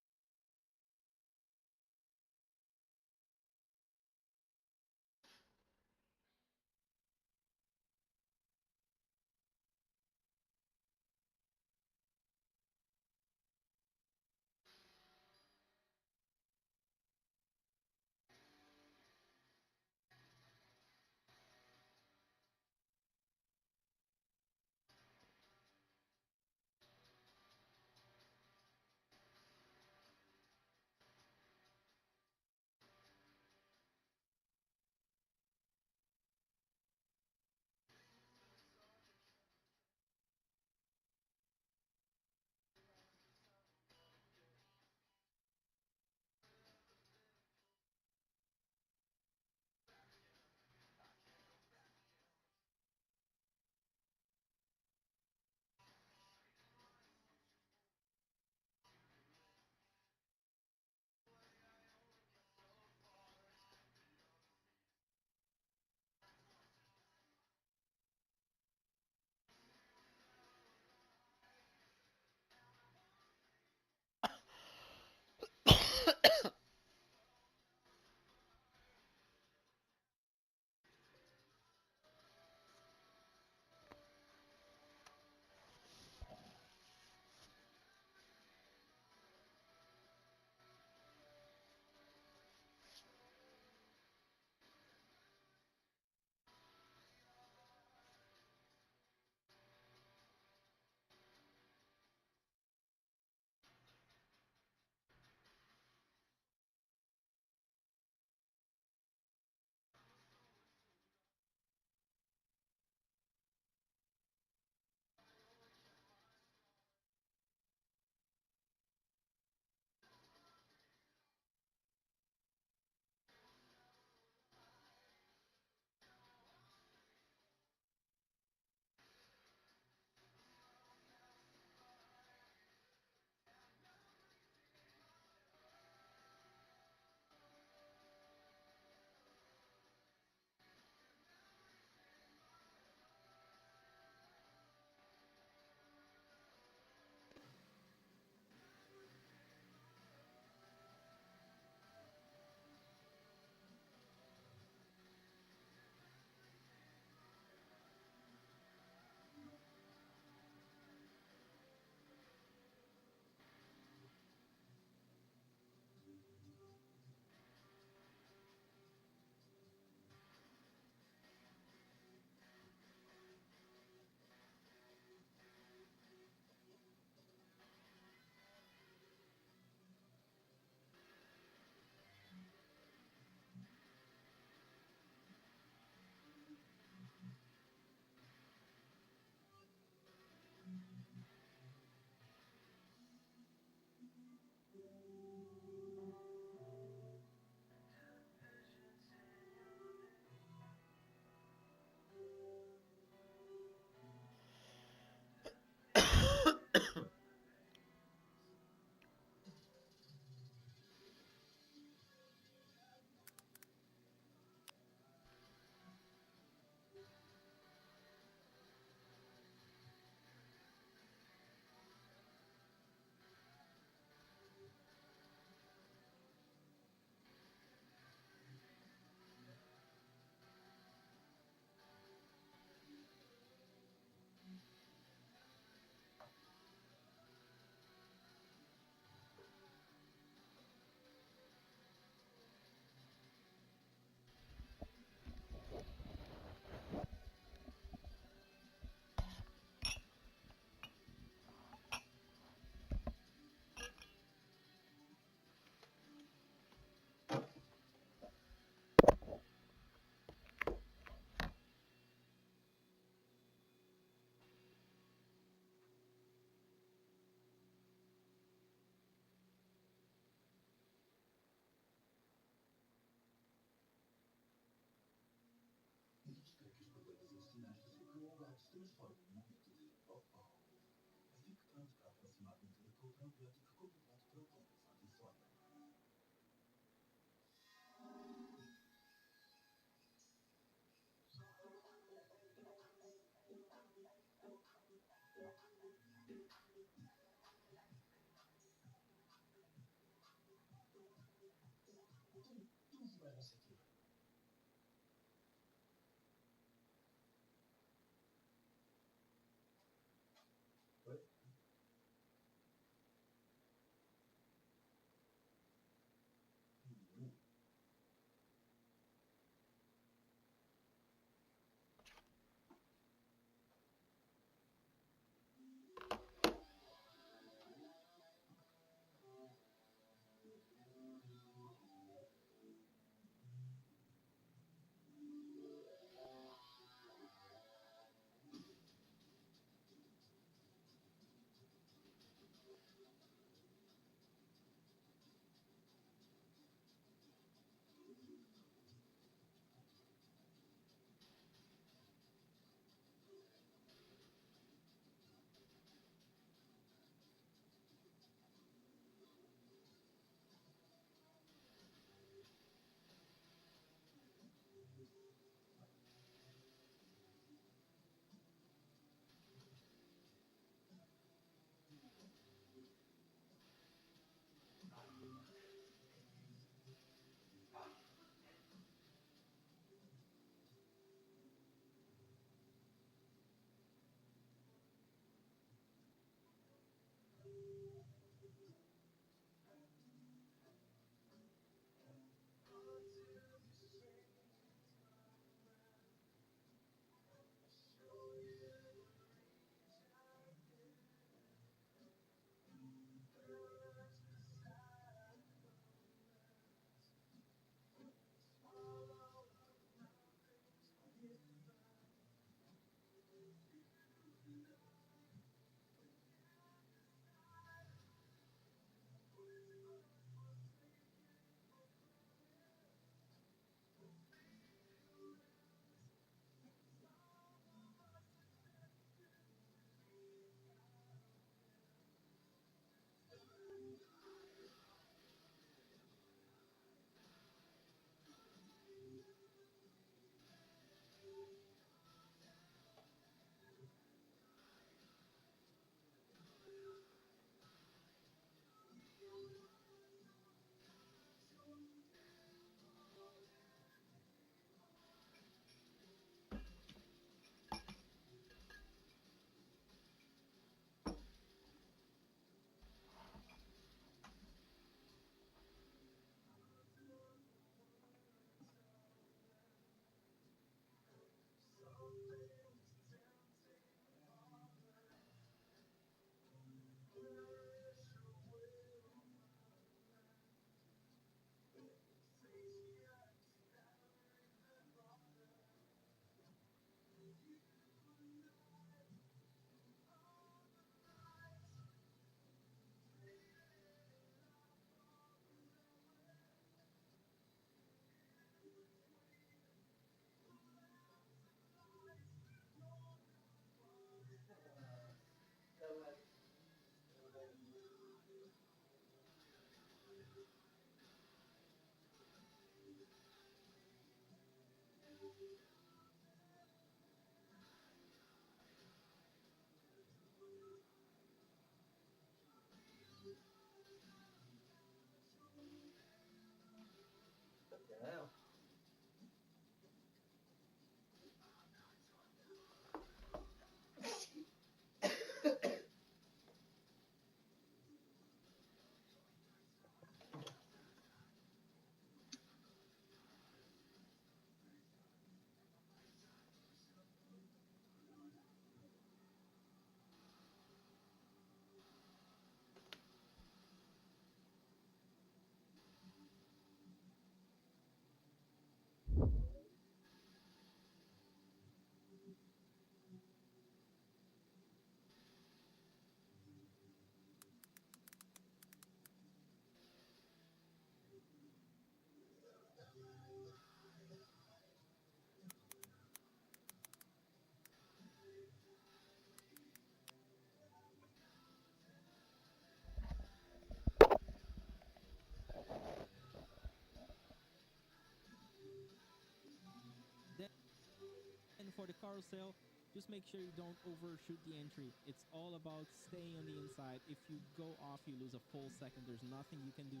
S7: for the carousel, just make sure you don't overshoot the entry. It's all about staying on the inside. If you go off, you lose a full second. There's nothing you can do.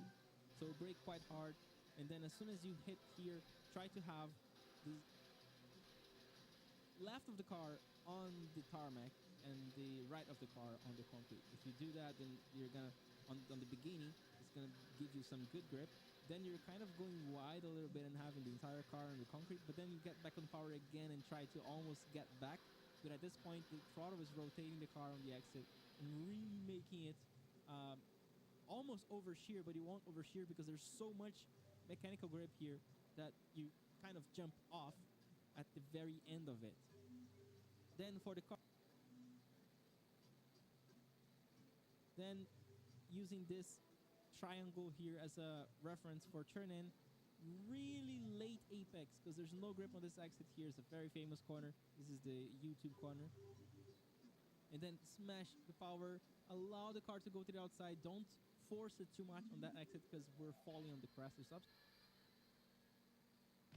S7: So brake quite hard, and then as soon as you hit here, try to have the left of the car on the tarmac and the right of the car on the concrete. If you do that, then you're gonna, on the beginning, it's gonna give you some good grip. Then you're kind of going wide a little bit and having the entire car on the concrete, but then you get back on power again and try to almost get back. But at this point, the throttle is rotating the car on the exit and really making it almost over shear, but you won't over shear because there's so much mechanical grip here that you kind of jump off at the very end of it. Then for the car, then using this triangle here as a reference for turn in, really late apex because there's no grip on this exit here. It's a very famous corner. This is the YouTube corner. And then smash the power, allow the car to go to the outside. Don't force it too much on that exit because we're falling on the crest.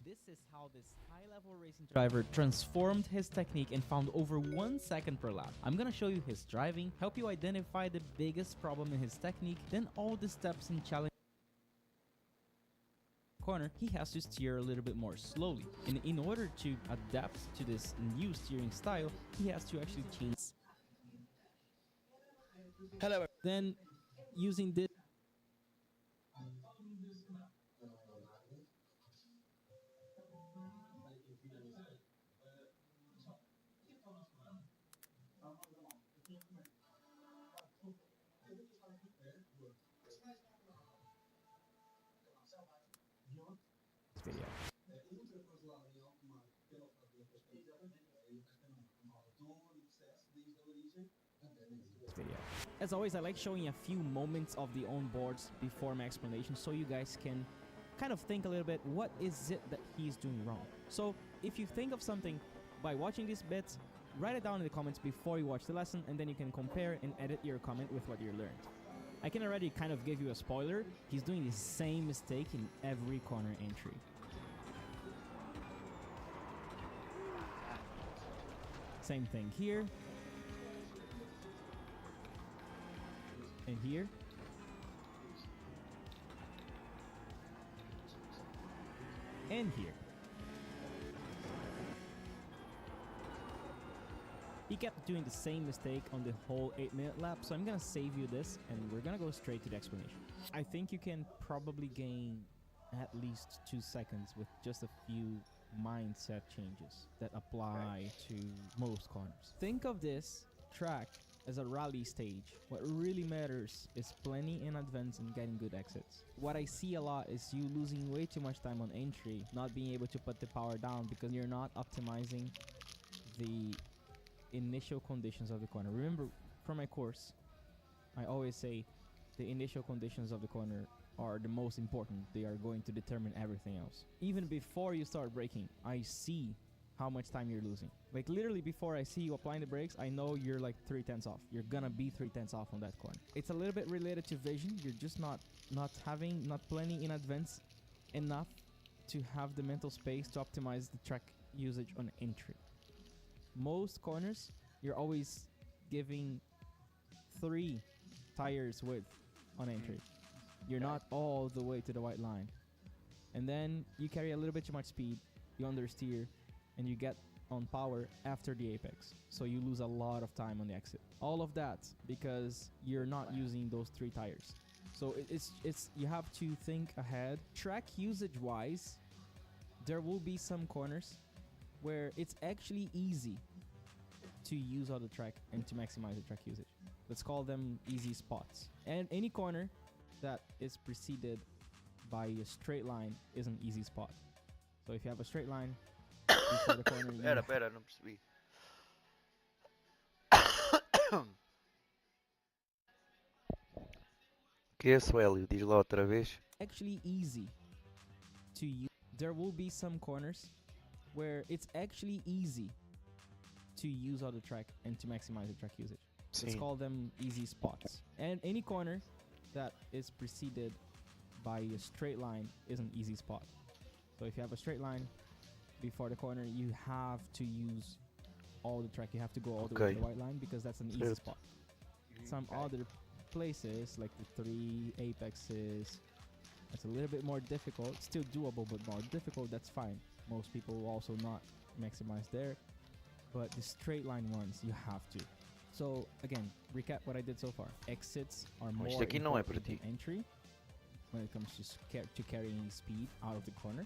S7: This is how this high-level racing driver transformed his technique and found over 1 second per lap. I'm gonna show you his driving, help you identify the biggest problem in his technique, then all the steps in challenge corner, he has to steer a little bit more slowly. And in order to adapt to this new steering style, he has to actually change. Hello. Then using this video. As always, I like showing a few moments of the onboards before my explanation so you guys can kind of think a little bit, what is it that he's doing wrong? So if you think of something by watching these bits, write it down in the comments before you watch the lesson, and then you can compare and edit your comment with what you learned. I can already kind of give you a spoiler. He's doing the same mistake in every corner entry. Same thing here. And here. And here. He kept doing the same mistake on the whole 8-minute lap, so I'm gonna save you this and we're gonna go straight to the explanation. I think you can probably gain at least 2 seconds with just a few mindset changes that apply to most corners. Think of this track as a rally stage. What really matters is planning in advance and getting good exits. What I see a lot is you losing way too much time on entry, not being able to put the power down because you're not optimizing the initial conditions of the corner. Remember, from my course, I always say the initial conditions of the corner are the most important. They are going to determine everything else. Even before you start braking, I see how much time you're losing. Like literally before I see you applying the brakes, I know you're like 3/10 off. You're gonna be 3/10 off on that corner. It's a little bit related to vision. You're just not planning in advance enough to have the mental space to optimize the track usage on entry. Most corners, you're always giving 3 tires width on entry. You're not all the way to the white line. And then you carry a little bit too much speed, you understeer, and you get on power after the apex. So you lose a lot of time on the exit. All of that because you're not using those 3 tires. So it's you have to think ahead. Track usage wise, there will be some corners where it's actually easy to use all the track and to maximize the track usage. Let's call them easy spots. And any corner that is preceded by a straight line is an easy spot. So if you have a straight line before the corner,
S5: Pera, não percebi. Que é esse, Hélio? Diz lá outra vez.
S7: Actually easy to use. There will be some corners where it's actually easy to use all the track and to maximize the track usage. Let's call them easy spots. And any corner that is preceded by a straight line is an easy spot. So if you have a straight line before the corner, you have to use all the track. You have to go all the way
S5: Okay.
S7: to the white line because that's an easy
S5: Certo.
S7: spot. Some other places, like the 3 apexes, it's a little bit more difficult. Still doable, but more difficult. That's fine. Most people will also not maximize there. But the straight line ones, you have to. So again, recap what I did so far. Exits are more
S5: isto aqui não é
S7: important
S5: para
S7: than
S5: ti.
S7: entry when it comes to carrying speed out of the corner.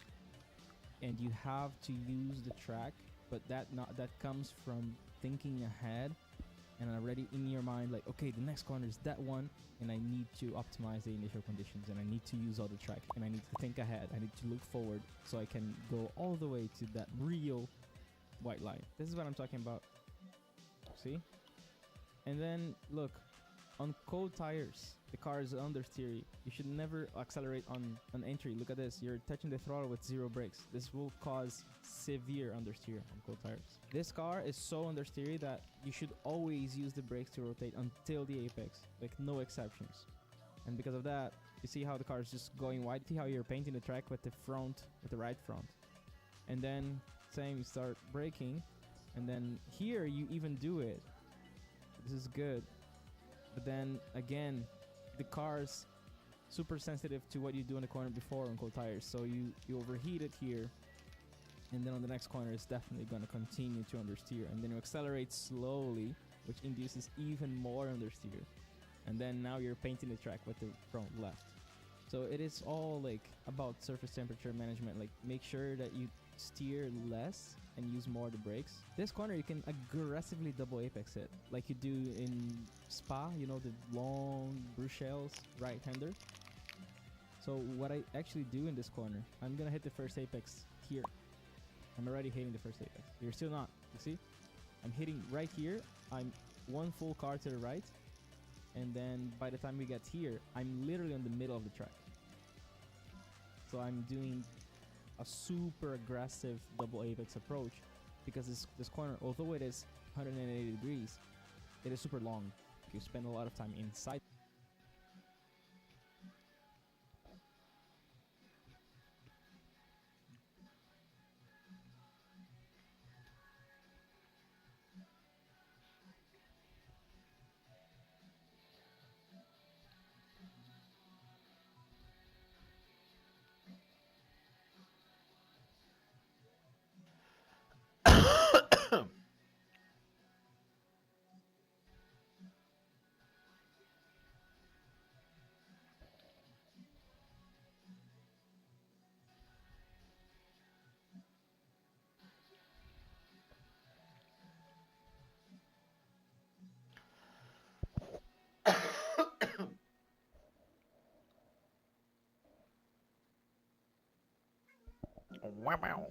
S7: And you have to use the track, but that comes from thinking ahead and already in your mind, like, okay, the next corner is that one, and I need to optimize the initial conditions, and I need to use all the track, and I need to think ahead. I need to look forward so I can go all the way to that real white line. This is what I'm talking about. See? And then look, on cold tires, the car is understeer. You should never accelerate on entry. Look at this. You're touching the throttle with 0 brakes. This will cause severe understeer on cold tires. This car is so understeery that you should always use the brakes to rotate until the apex, like no exceptions. And because of that, you see how the car is just going wide. See how you're painting the track with the front, with the right front. And then same, you start braking, and then here you even do it. This is good. But then again, the car's super sensitive to what you do in the corner before on cold tires. So you overheat it here, and then on the next corner it's definitely going to continue to understeer. And then you accelerate slowly, which induces even more understeer. And then now you're painting the track with the front left. So it is all like about surface temperature management. Like make sure that you steer less and use more the brakes. This corner you can aggressively double apex it, like you do in Spa, you know, the long Bruxelles right-hander. So what I actually do in this corner, I'm gonna hit the first apex here. I'm already hitting the first apex. You're still not, you see? I'm hitting right here. I'm one full car to the right. And then by the time we get here, I'm literally in the middle of the track. So I'm doing a super aggressive double apex approach because this corner, although it is 180 degrees, it is super long. You spend a lot of time inside.
S5: Wow.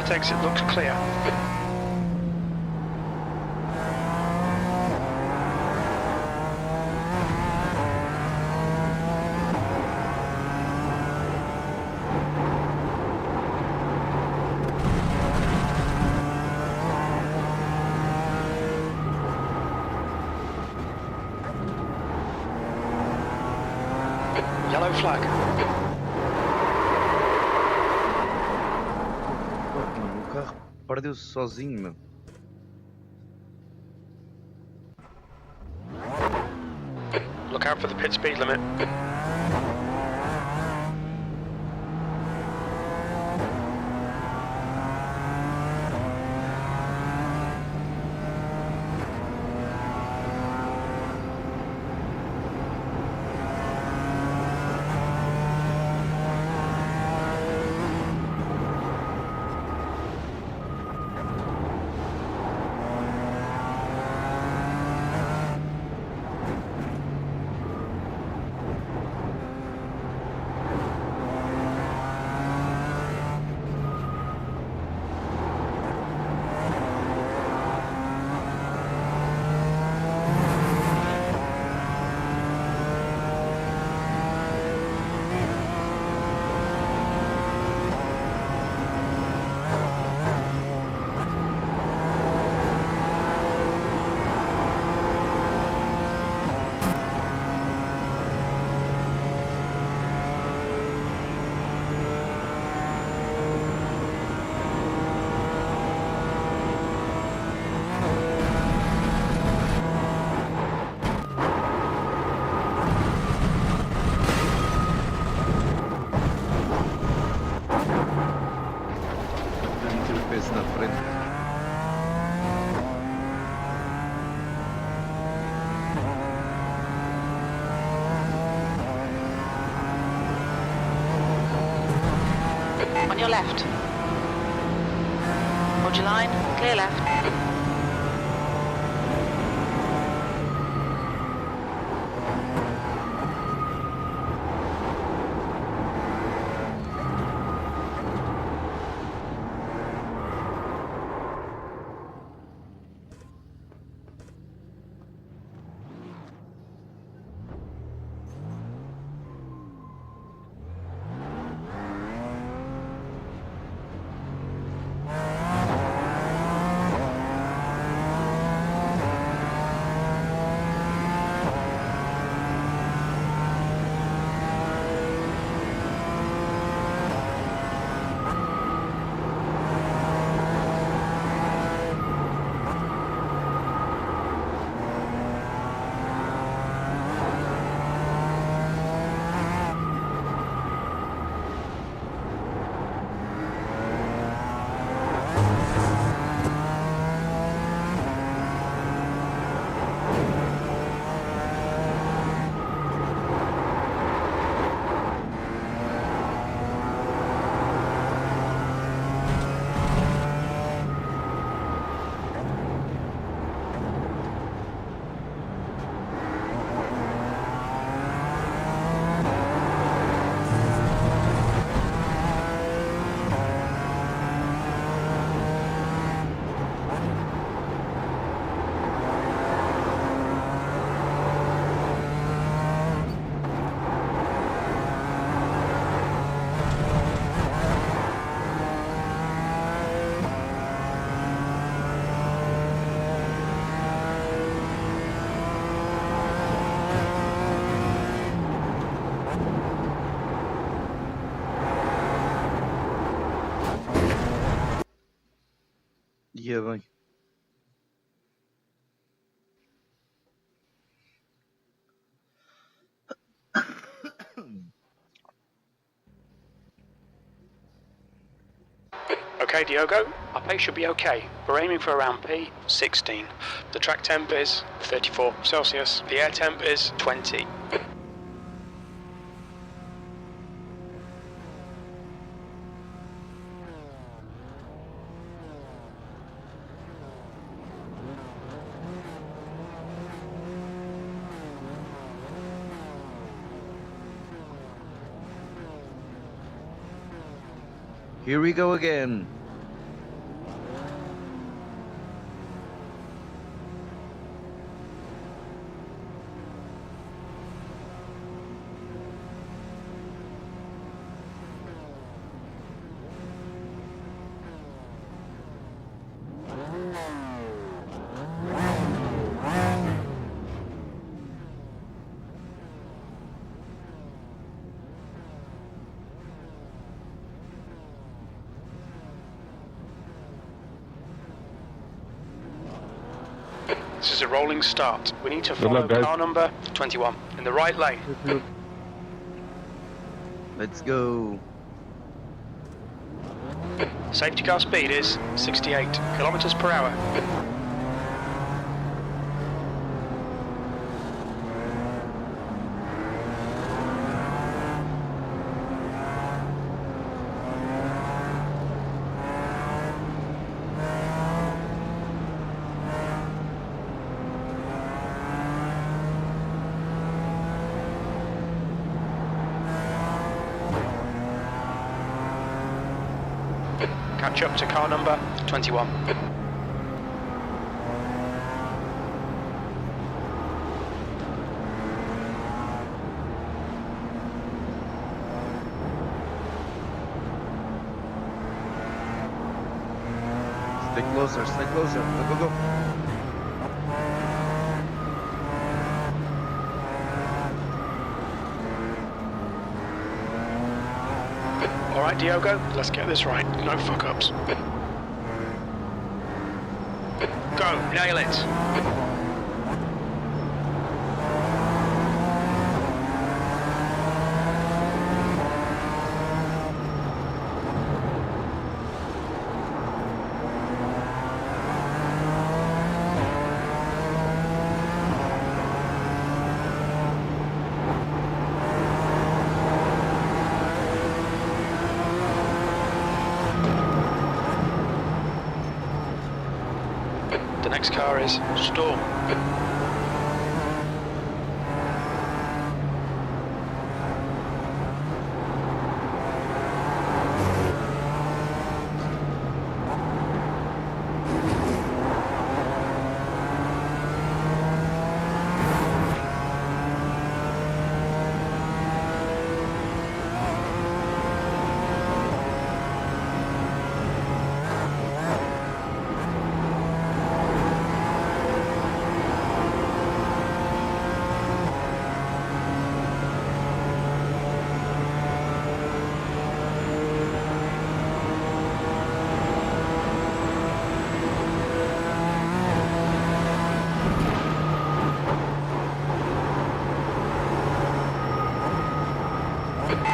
S1: Right exit looks clear. Yellow flag.
S2: Mano, o carro perdeu-se sozinho, meu.
S1: Look out for the pit speed limit.
S2: Meter o peso na frente.
S4: On your left. Hold your line. Clear left.
S2: Ia bem.
S1: Okay, Diogo, our pace should be okay. We're aiming for around P16. The track temp is 34 Celsius. The air temp is 20.
S2: Here we go again.
S1: This is a rolling start. We need to
S3: Good
S1: follow
S3: luck, guys.
S1: car number 21 in the right lane.
S2: Let's go.
S1: Safety car speed is 68 kilometers per hour. Catch up to car number 21.
S2: Stay closer, stay closer. Go, go, go.
S1: Alright, Diogo, let's get this right. No fuck-ups. Go, nail it. The next car is Storm.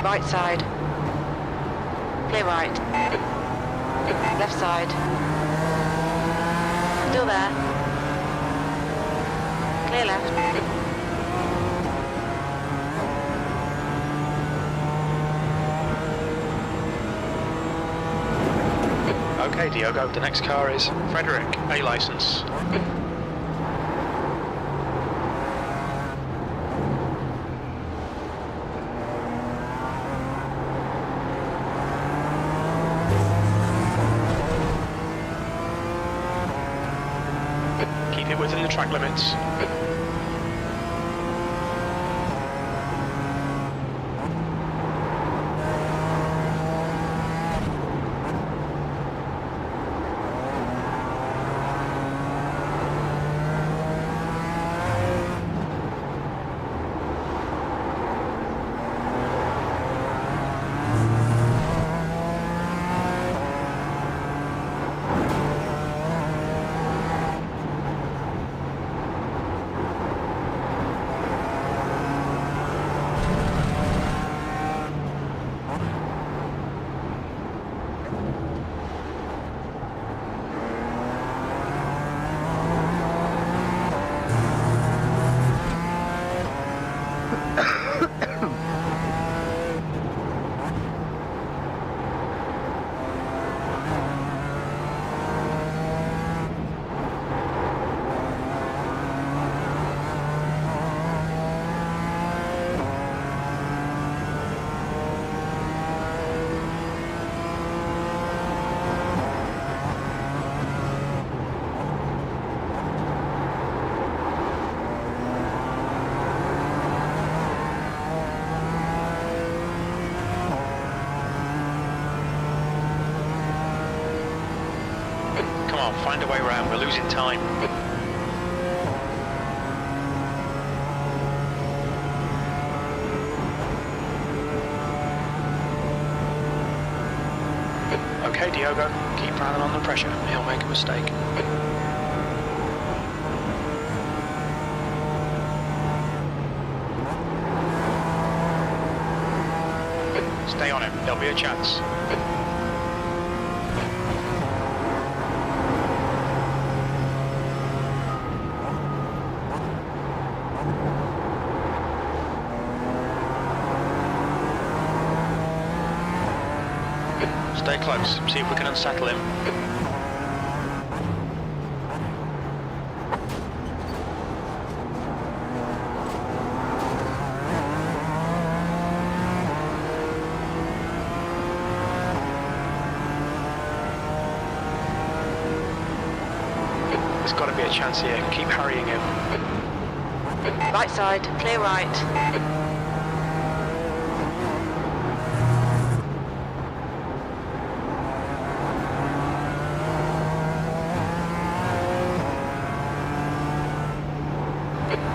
S4: Right side. Clear right. Left side. Still there. Clear left.
S1: Okay, Diogo, the next car is Frederick, A license. Keep it within the track limits. Come on, find a way around, we're losing time. Okay, Diogo, keep running on the pressure, he'll make a mistake. Stay on him, there'll be a chance. Stay close, see if we can unsettle him. There's got to be a chance here, keep harrying him.
S4: Right side, clear right.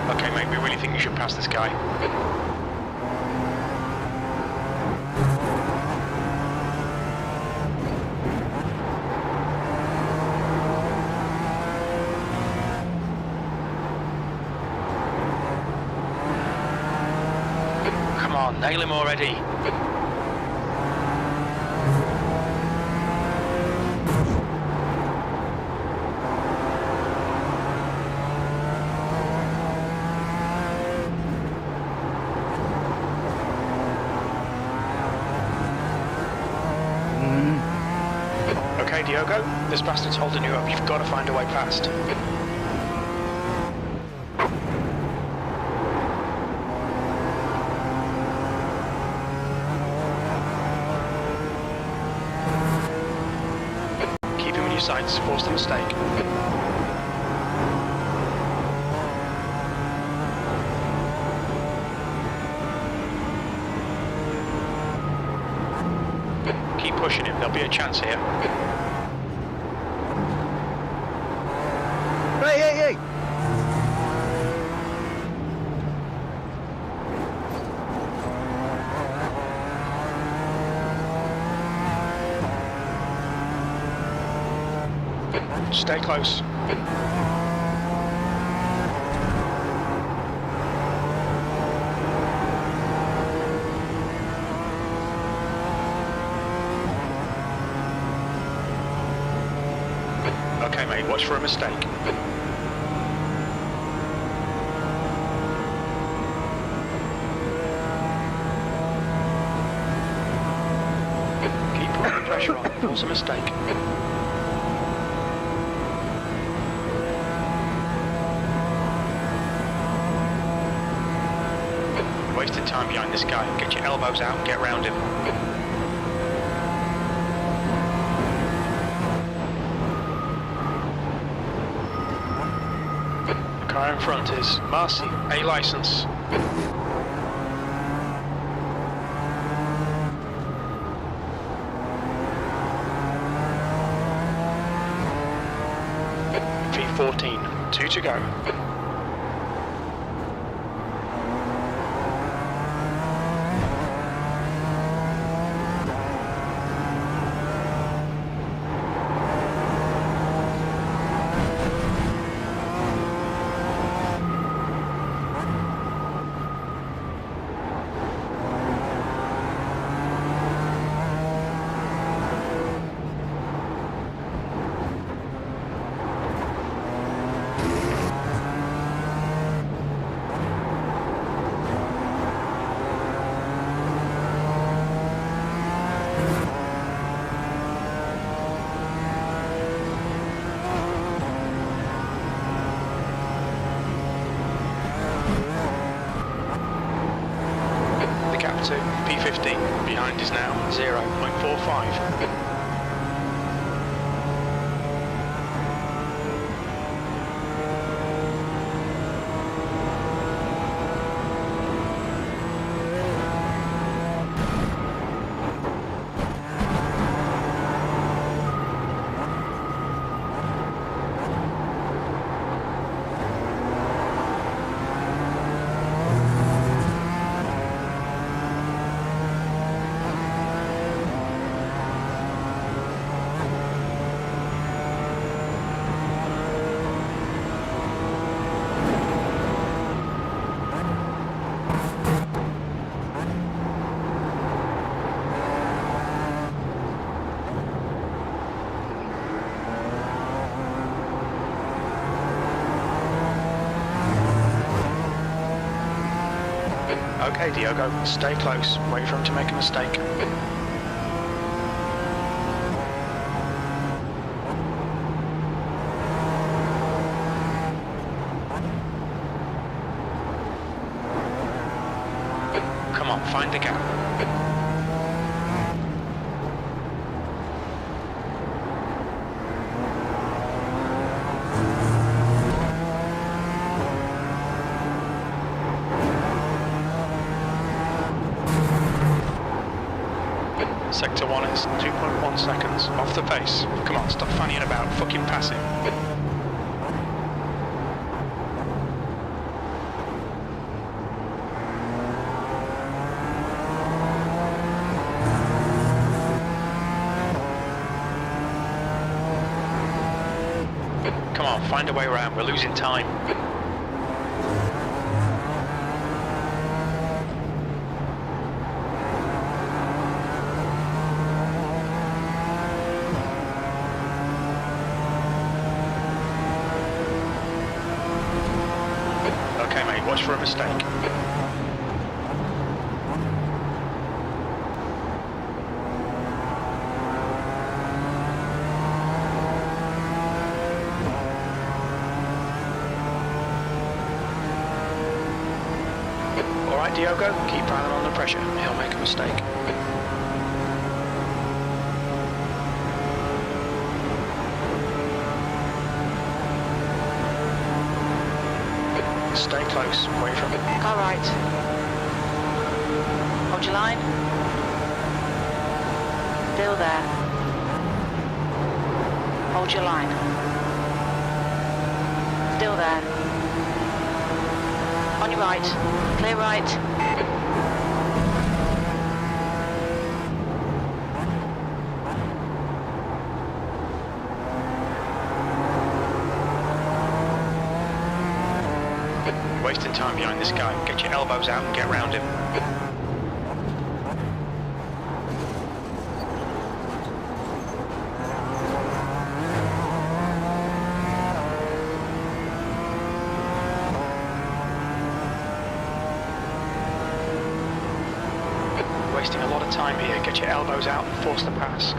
S1: Okay mate, we really think you should pass this guy. Come on, nail him already. Okay, Diogo, this bastard's holding you up. You've got to find a way past. Keep him in your sights. Force the mistake. Keep pushing him. There'll be a chance here.
S2: Hey!
S1: Stay close. Okay mate, watch for a mistake. Keep putting the pressure on, force a mistake. Wasted time behind this guy. Get your elbows out and get round him. The car in front is Marcy, A license. V14, 2 to go. To P15, behind is now 0.45. Okay, Diogo, stay close. Wait for him to make a mistake. Come on, find the gap. Sector 1 is 2.1 seconds off the pace. Come on, stop fannying about, fucking pass him. Come on, find a way around, we're losing time. Okay mate, watch for a mistake. Alright Diogo, keep piling on the pressure, he'll make a mistake. Stay close, away from it.
S4: Car right. Hold your line. Still there. Hold your line. Still there. On your right. Clear right.
S1: Wasting time behind this guy. Get your elbows out and get round him. Wasting a lot of time here. Get your elbows out and force the pass.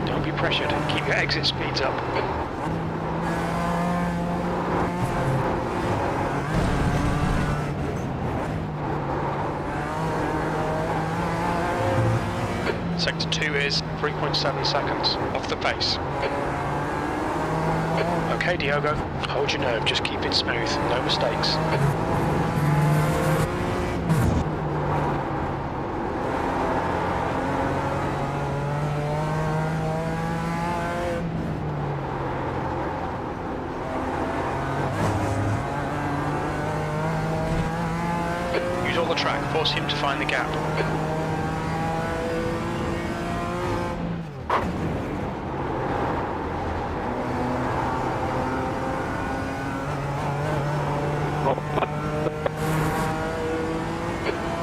S1: Don't be pressured. Keep your exit speeds up. Sector 2 is 3.7 seconds off the pace. Okay, Diogo, hold your nerve, just keep it smooth, no mistakes. Use all the track, force him to find the gap.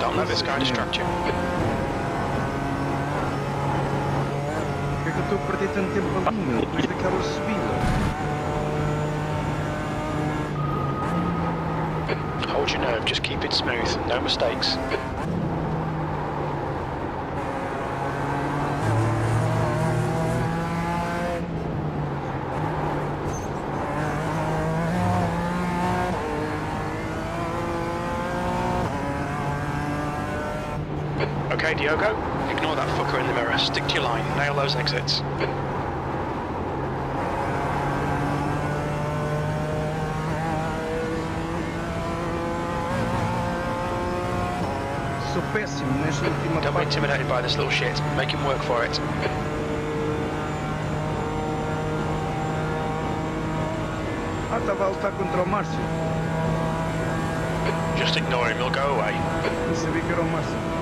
S1: Don't let this guy distract you.
S2: Por que é que eu estou a perder tanto tempo ali, meu? Depois daquela subida.
S1: Hold your nerve, just keep it smooth, no mistakes. Okay, Diogo, ignore that fucker in the mirror. Stick to your line, nail those exits.
S2: Sou péssimo nesta última
S1: Don't be
S2: parte.
S1: intimidated by this little shit. Make him work for it.
S2: Ah, estava a lutar contra o Márcio.
S1: Just ignore him, he'll go away.
S2: Não sabia que era o Márcio.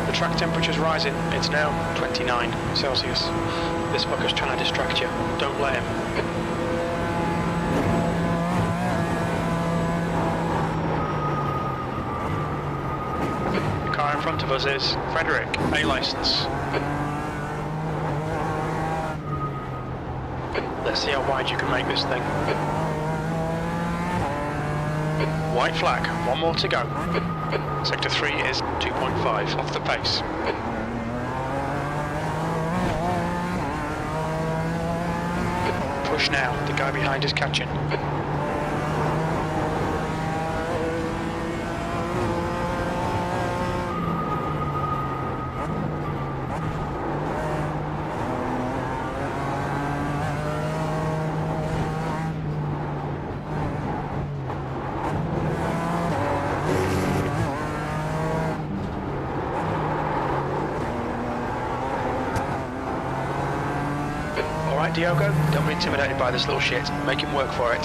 S1: The track temperature's rising. It's now 29 Celsius. This fucker's trying to distract you. Don't let him. car in front of us is Frederick, A license. Let's see how wide you can make this thing. White flag, one more to go. Sector 3 is 2.5, off the pace. Push now, the guy behind is catching. Alright Diogo, don't be intimidated by this little shit, make him work for it.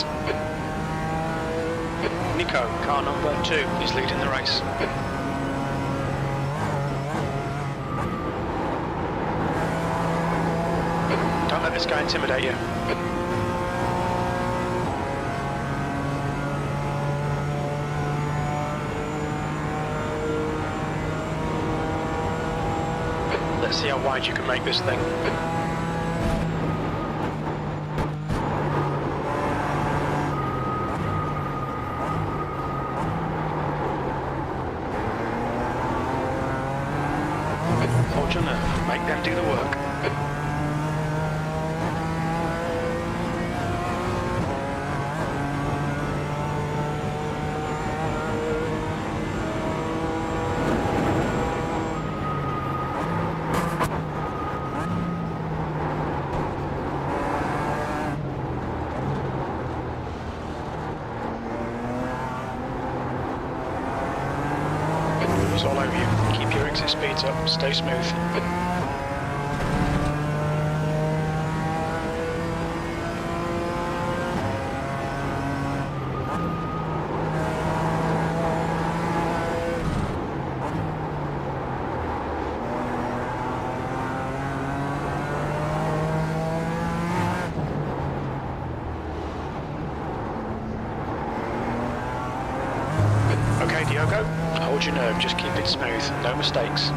S1: Nico, car number 2, is leading the race. Don't let this guy intimidate you. Let's see how wide you can make this thing. Hold your nerve, make them do the work. It's all over you. Keep your exit speeds up, stay smooth. Okay, Diogo, hold your nerve, just keep it smooth, no mistakes.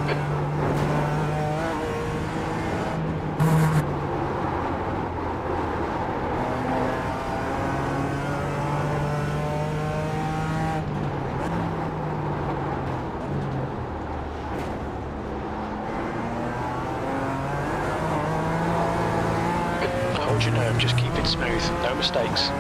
S1: Hold your nerve, just keep it smooth, no mistakes.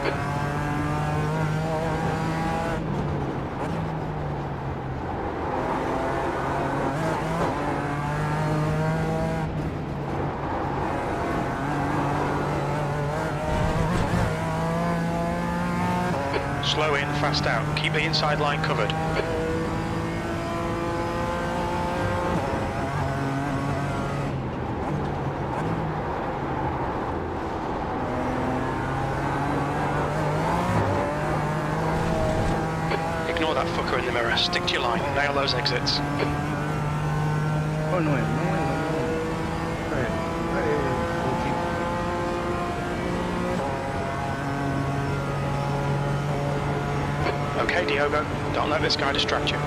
S1: Slow in, fast out. Keep the inside line covered. Ignore that fucker in the mirror. Stick to your line. Nail those exits.
S2: Oh, não é, não é, não é. O tipo.
S1: Okay, Diogo, don't let this guy distract you.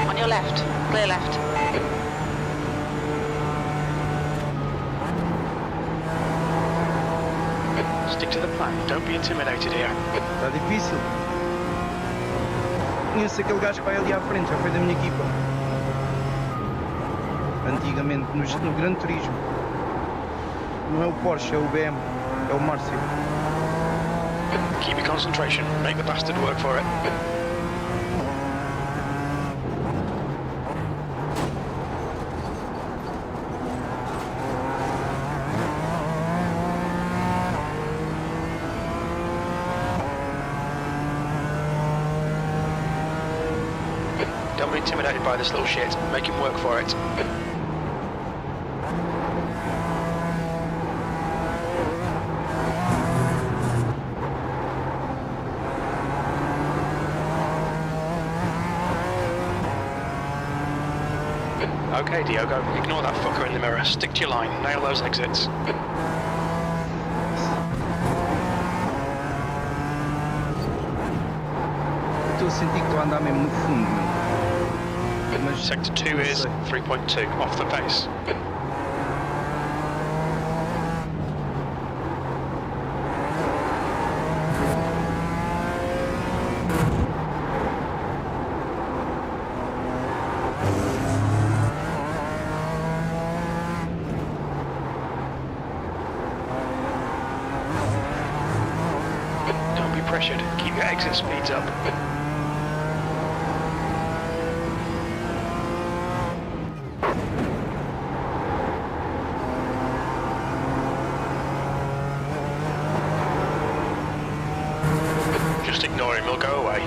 S4: On your left, clear left.
S1: Stick to the plan, don't be intimidated here.
S2: Está difícil. Conheço aquele gajo que vai ali à frente, já foi da minha equipa. Antigamente, no Gran Turismo. Não é o Porsche, é o BM, é o Márcio.
S1: Keep your concentration, make the bastard work for it. Don't be intimidated by this little shit, make him work for it. Okay, Diogo, ignore that fucker in the mirror. Stick to your line, nail those exits.
S2: estou a sentir que estou a andar mesmo no fundo, meu. Mas
S1: Sector 2
S2: não
S1: is
S2: sei.
S1: 3.2, off the pace. Don't be pressured, keep your exit speeds up. Just ignore him, he'll go away.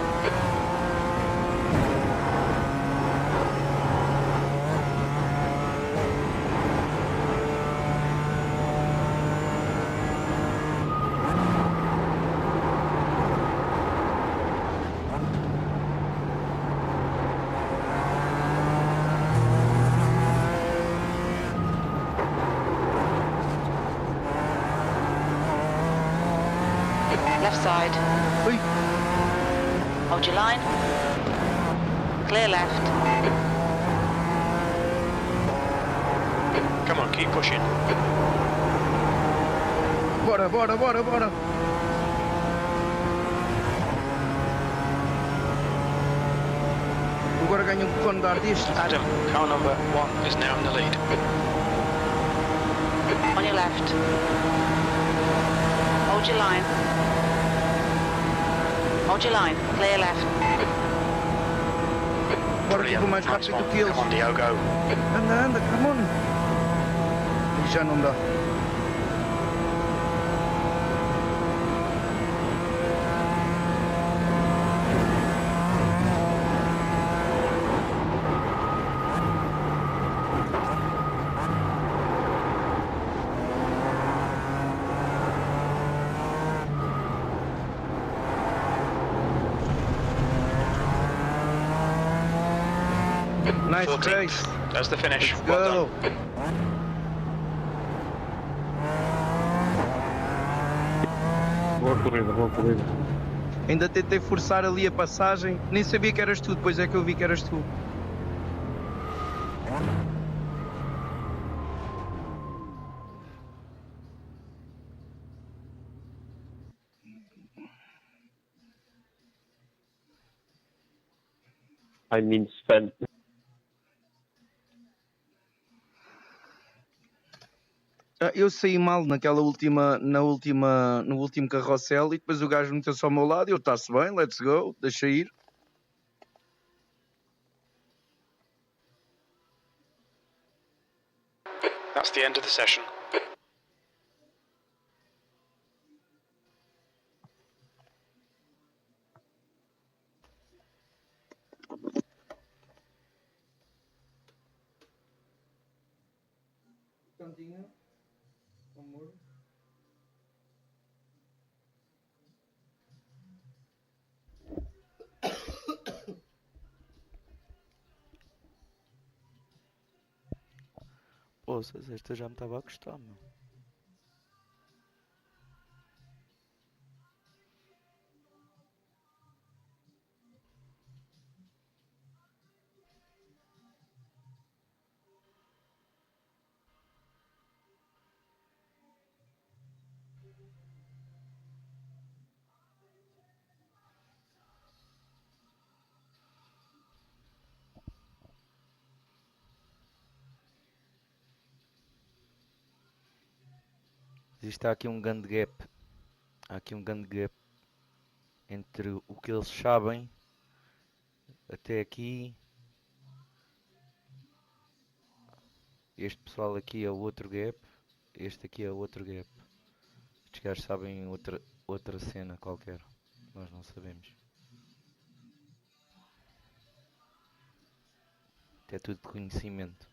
S4: Left side.
S2: Ui,
S4: Hold your line. Clear left.
S1: Come on, keep pushing.
S2: bora, bora, bora, bora. Agora ganho um cone de ar deste.
S1: Adam, car number 1 is now in the lead.
S4: On your left. Hold your line. Hold your line. Clear left.
S2: Bora que eu vou mais
S1: Nice
S2: rápido
S1: one.
S2: que eles.
S1: Come on, Diogo.
S2: Anda, anda, come on. E já não dá. Nice
S1: 14th.
S2: race.
S1: There's the finish.
S2: Let's
S1: Well
S2: go.
S1: done.
S3: Boa corrida, boa corrida.
S2: Ainda tentei forçar ali a passagem. Nem sabia que eras tu, depois é que eu vi que eras tu.
S6: I mean Sven.
S2: Eu saí mal naquela última, no último carrossel e depois o gajo meteu-se ao meu lado e eu, está-se bem, let's go, deixa ir.
S1: That's the end of the session.
S5: Poças, esta já me estava a gostar, meu. Existe aqui um grande gap. Há aqui um grande gap entre o que eles sabem até aqui. Este pessoal aqui é o outro gap. Este aqui é o outro gap. Estes gajos sabem outra cena qualquer. Nós não sabemos. É tudo de conhecimento.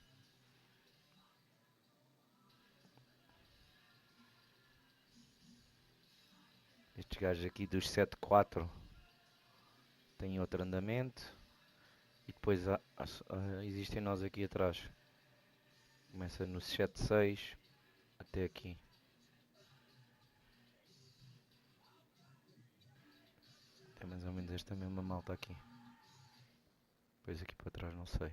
S5: Estes gajos aqui dos 7.4 têm outro andamento. E depois existem nós aqui atrás. Começa no 7.6 até aqui. É mais ou menos esta mesma malta aqui. Depois aqui para trás não sei.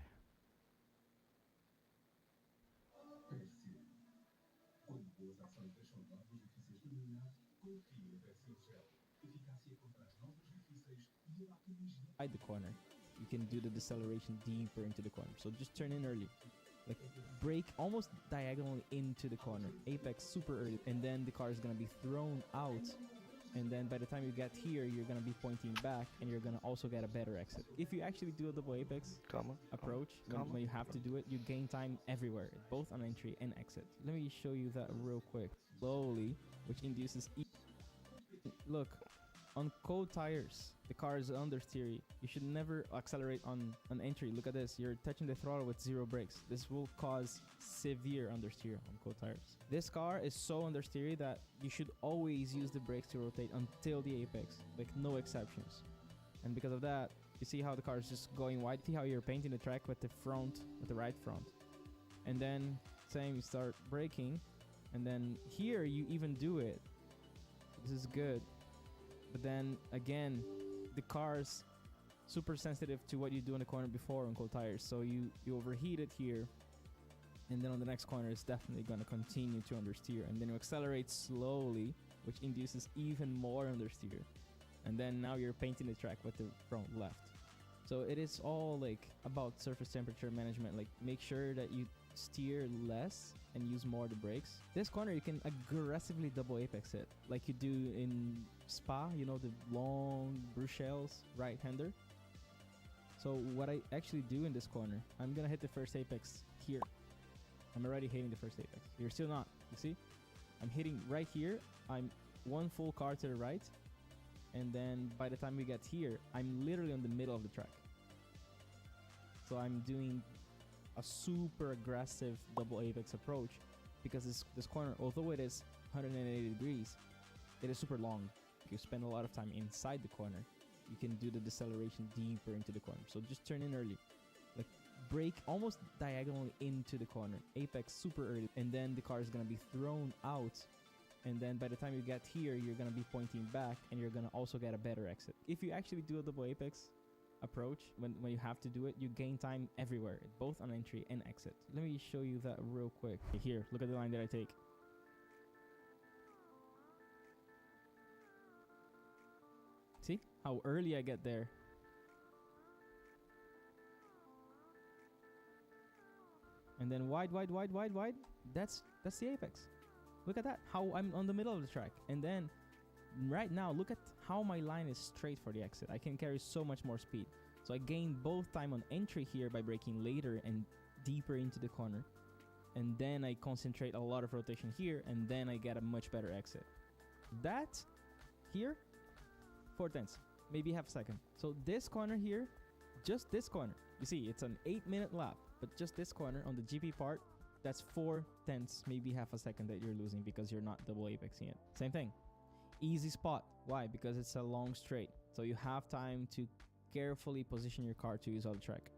S7: Inside the corner, you can do the deceleration deeper into the corner. So just turn in early. Like brake almost diagonally into the corner. Apex super early. And then the car is going to be thrown out. And then by the time you get here, you're going to be pointing back and you're going to also get a better exit. If you actually do a double apex approach, when you have to do it, you gain time everywhere, both on entry and exit. Let me show you that real quick. Slowly, which induces... Look, on cold tires, the car is understeery. You should never accelerate on entry. Look at this. You're touching the throttle with 0 brakes. This will cause severe understeer on cold tires. This car is so understeery that you should always use the brakes to rotate until the apex, like no exceptions. And because of that, you see how the car is just going wide. See how you're painting the track with the front, with the right front. And then same, you start braking. And then here you even do it. This is good. But then again, the car's super sensitive to what you do in the corner before on cold tires. So you overheat it here. And then on the next corner, it's definitely going to continue to understeer. And then you accelerate slowly, which induces even more understeer. And then now you're painting the track with the front left. So it is all like about surface temperature management. Like make sure that you steer less and use more the brakes. This corner you can aggressively double apex it like you do in Spa, you know, the long Bruxelles right-hander. So what I actually do in this corner, I'm gonna hit the first apex here. I'm already hitting the first apex. You're still not, you see? I'm hitting right here. I'm one full car to the right. And then by the time we get here, I'm literally on the middle of the track. So I'm doing a super aggressive double apex approach because this corner, although it is 180 degrees, it is super long. You spend a lot of time inside the corner. You can do the deceleration deeper into the corner. So just turn in early. Like brake almost diagonally into the corner. Apex super early. And then the car is going to be thrown out. And then by the time you get here, you're going to be pointing back and you're going to also get a better exit. If you actually do a double apex approach, when you have to do it, you gain time everywhere, both on entry and exit. Let me show you that real quick. Here, look at the line that I take. See how early I get there. And then wide. That's the apex. Look at that, how I'm on the middle of the track. And then right now, look at how my line is straight for the exit. I can carry so much more speed. So I gain both time on entry here by braking later and deeper into the corner. And then I concentrate a lot of rotation here, and then I get a much better exit. That here, 4/10, maybe half a second. So this corner here, just this corner, you see it's an 8-minute lap, but just this corner on the GP part, that's 4/10, maybe half a second that you're losing because you're not double apexing it. Same thing. Easy spot. Why? Because it's a long straight. So you have time to carefully position your car to use all the track.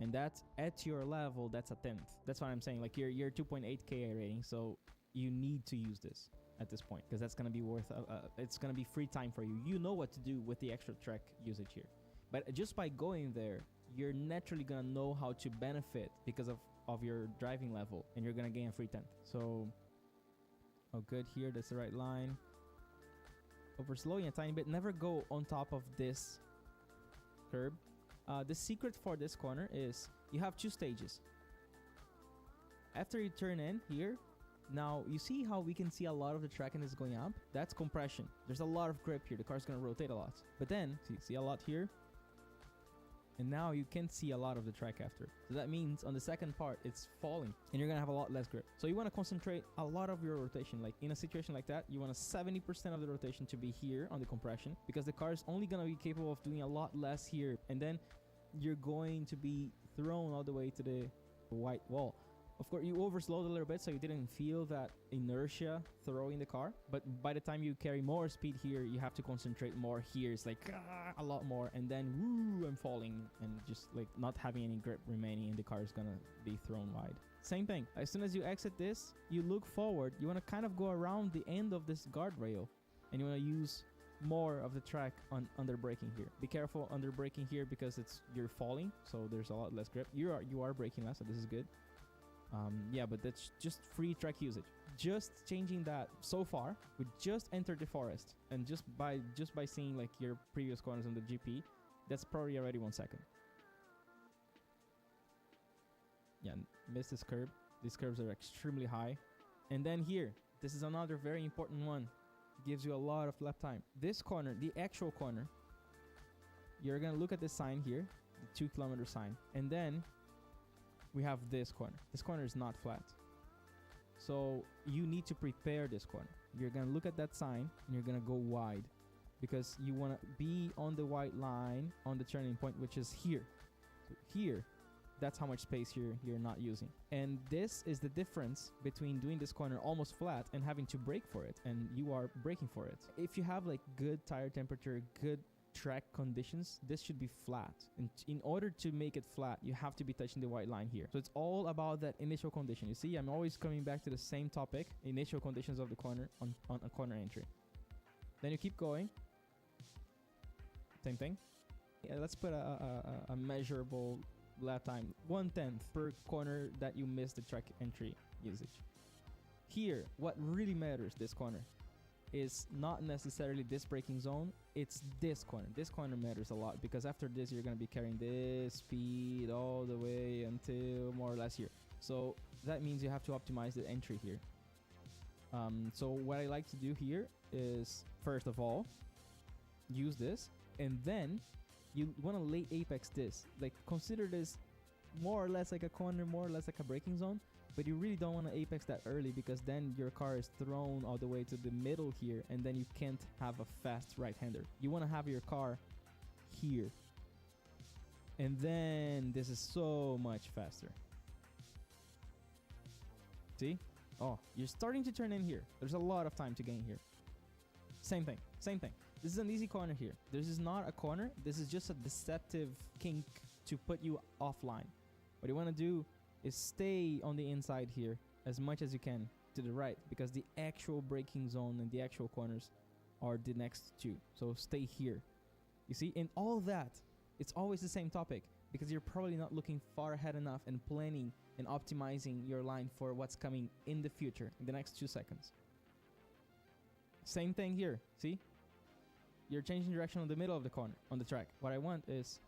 S7: And that's at your level, that's a 10th. That's what I'm saying. Like you're 2.8 KA rating, so you need to use this at this point because that's going to be worth, it's going to be free time for you. You know what to do with the extra track usage here. But just by going there, you're naturally going to know how to benefit because of your driving level, and you're going to gain a free 10th. So, oh good, here, that's the right line. Over slowing a tiny bit, never go on top of this curb. The secret for this corner is you have 2 stages. After you turn in here, now you see how we can see a lot of the track and it's going up? That's compression. There's a lot of grip here. The car's going to rotate a lot. But then, see a lot here? And now you can see a lot of the track after. So that means on the second part, it's falling and you're gonna have a lot less grip. So you wanna concentrate a lot of your rotation. Like in a situation like that, you want 70% of the rotation to be here on the compression because the car is only gonna be capable of doing a lot less here. And then you're going to be thrown all the way to the white wall. Of course, you overslowed a little bit, so you didn't feel that inertia throwing the car. But by the time you carry more speed here, you have to concentrate more here. It's like a lot more. And then, woo, I'm falling and just like not having any grip remaining, and the car is gonna be thrown wide. Same thing. As soon as you exit this, you look forward. You want to kind of go around the end of this guardrail. And you want to use more of the track on under braking here. Be careful under braking here because you're falling, so there's a lot less grip. You are braking less, so this is good. Yeah, but that's just free track usage. Just changing that so far, we just entered the forest, and just by seeing like your previous corners on the GP, that's probably already 1 second. Yeah, missed this curb. These curves are extremely high. And then here, this is another very important one. Gives you a lot of lap time. This corner, the actual corner, you're gonna look at this sign here, the 2 kilometer sign, and then we have this corner. This corner is not flat, so you need to prepare this corner. You're gonna look at that sign and you're gonna go wide because you want to be on the white line on the turning point, which is here. So here, that's how much space you're not using. And this is the difference between doing this corner almost flat and having to brake for it, and you are braking for it. If you have like good tire temperature, good track conditions, this should be flat. And in order to make it flat, you have to be touching the white line here. So it's all about that initial condition. You see, I'm always coming back to the same topic, initial conditions of the corner on a corner entry. Then you keep going. Same thing. Yeah, let's put a measurable lap time, 1/10 per corner that you miss the track entry usage. Here, what really matters this corner is not necessarily this braking zone, it's this corner. This corner matters a lot because after this you're going to be carrying this speed all the way until more or less here. So that means you have to optimize the entry here. So what I like to do here is, first of all, use this, and then you want to late apex this. Like, consider this more or less like a corner, more or less like a braking zone, but you really don't want to apex that early because then your car is thrown all the way to the middle here, and then you can't have a fast right-hander. You want to have your car here, and then this is so much faster. See? Oh, you're starting to turn in here. There's a lot of time to gain here. Same thing, same thing. This is an easy corner here. This is not a corner. This is just a deceptive kink to put you offline. What you want to do is stay on the inside here as much as you can to the right, because the actual braking zone and the actual corners are the next two. So stay here. You see, in all that, it's always the same topic because you're probably not looking far ahead enough and planning and optimizing your line for what's coming in the future, in the next 2 seconds. Same thing here, see? You're changing direction on the middle of the corner, on the track. What I want is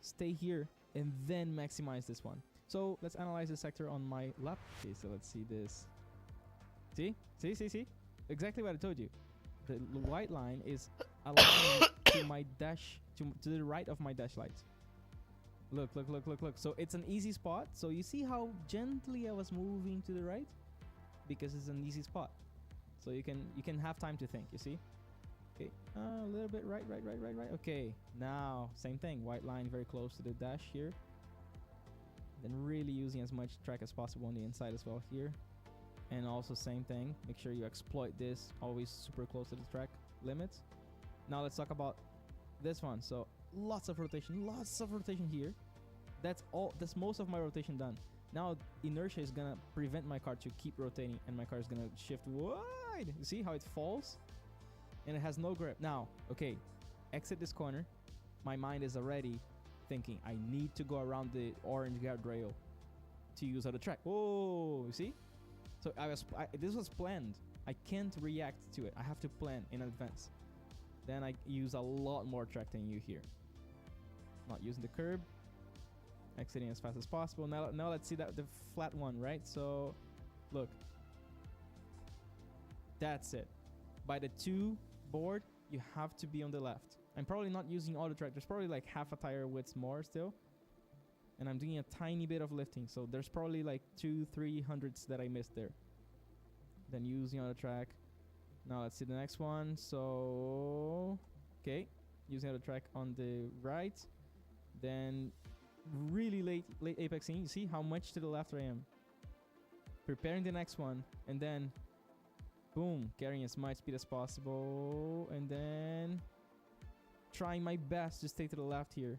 S7: stay here and then maximize this one. So let's analyze the sector on my lap. Okay, so let's see this. See? See? Exactly what I told you. The white line is aligned to my dash, to the right of my dash light. Look. So it's an easy spot. So you see how gently I was moving to the right? Because it's an easy spot. So you can have time to think, you see? Okay, a little bit right. Okay, now same thing. White line very close to the dash here. Then really using as much track as possible on the inside as well here. And also same thing. Make sure you exploit this. Always super close to the track limits. Now let's talk about this one. So lots of rotation here. That's all. That's most of my rotation done. Now inertia is gonna prevent my car to keep rotating, and my car is gonna shift wide. You see how it falls? And it has no grip. Now, okay, exit this corner. My mind is already thinking I need to go around the orange guardrail to use other track. Oh, you see? So this was planned. I can't react to it. I have to plan in advance. Then I use a lot more track than you here. Not using the curb. Exiting as fast as possible. Now let's see that the flat one, right? So, look. That's it. By the 2 board, you have to be on the left. I'm probably not using all the track. There's probably like half a tire width more still. And I'm doing a tiny bit of lifting. So there's probably like 200-300s that I missed there. Then using on the track. Now let's see the next one. So, okay. Using the track on the right. Then really late apexing. You see how much to the left I am. Preparing the next one. And then boom, carrying as much speed as possible, and then trying my best to stay to the left here.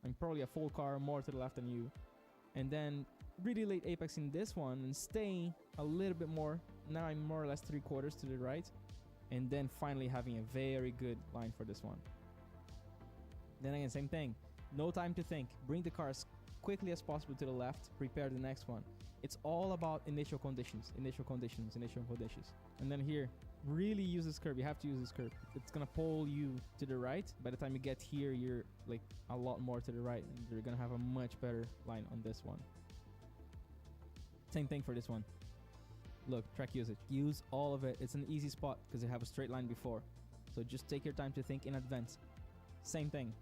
S7: I'm probably a full car more to the left than you. And then really late apexing this one and staying a little bit more. Now I'm more or less 3/4 to the right. and then finally having a very good line for this one. Then again, same thing. No time to think. Bring the car as quickly as possible to the left. Prepare the next one. It's all about initial conditions. And then here, really use this curve. You have to use this curve. It's gonna pull you to the right. By the time you get here, you're like a lot more to the right, and you're gonna have a much better line on this one. Same thing for this one. Look, track usage. Use all of it. It's an easy spot because you have a straight line before. So just take your time to think in advance. Same thing.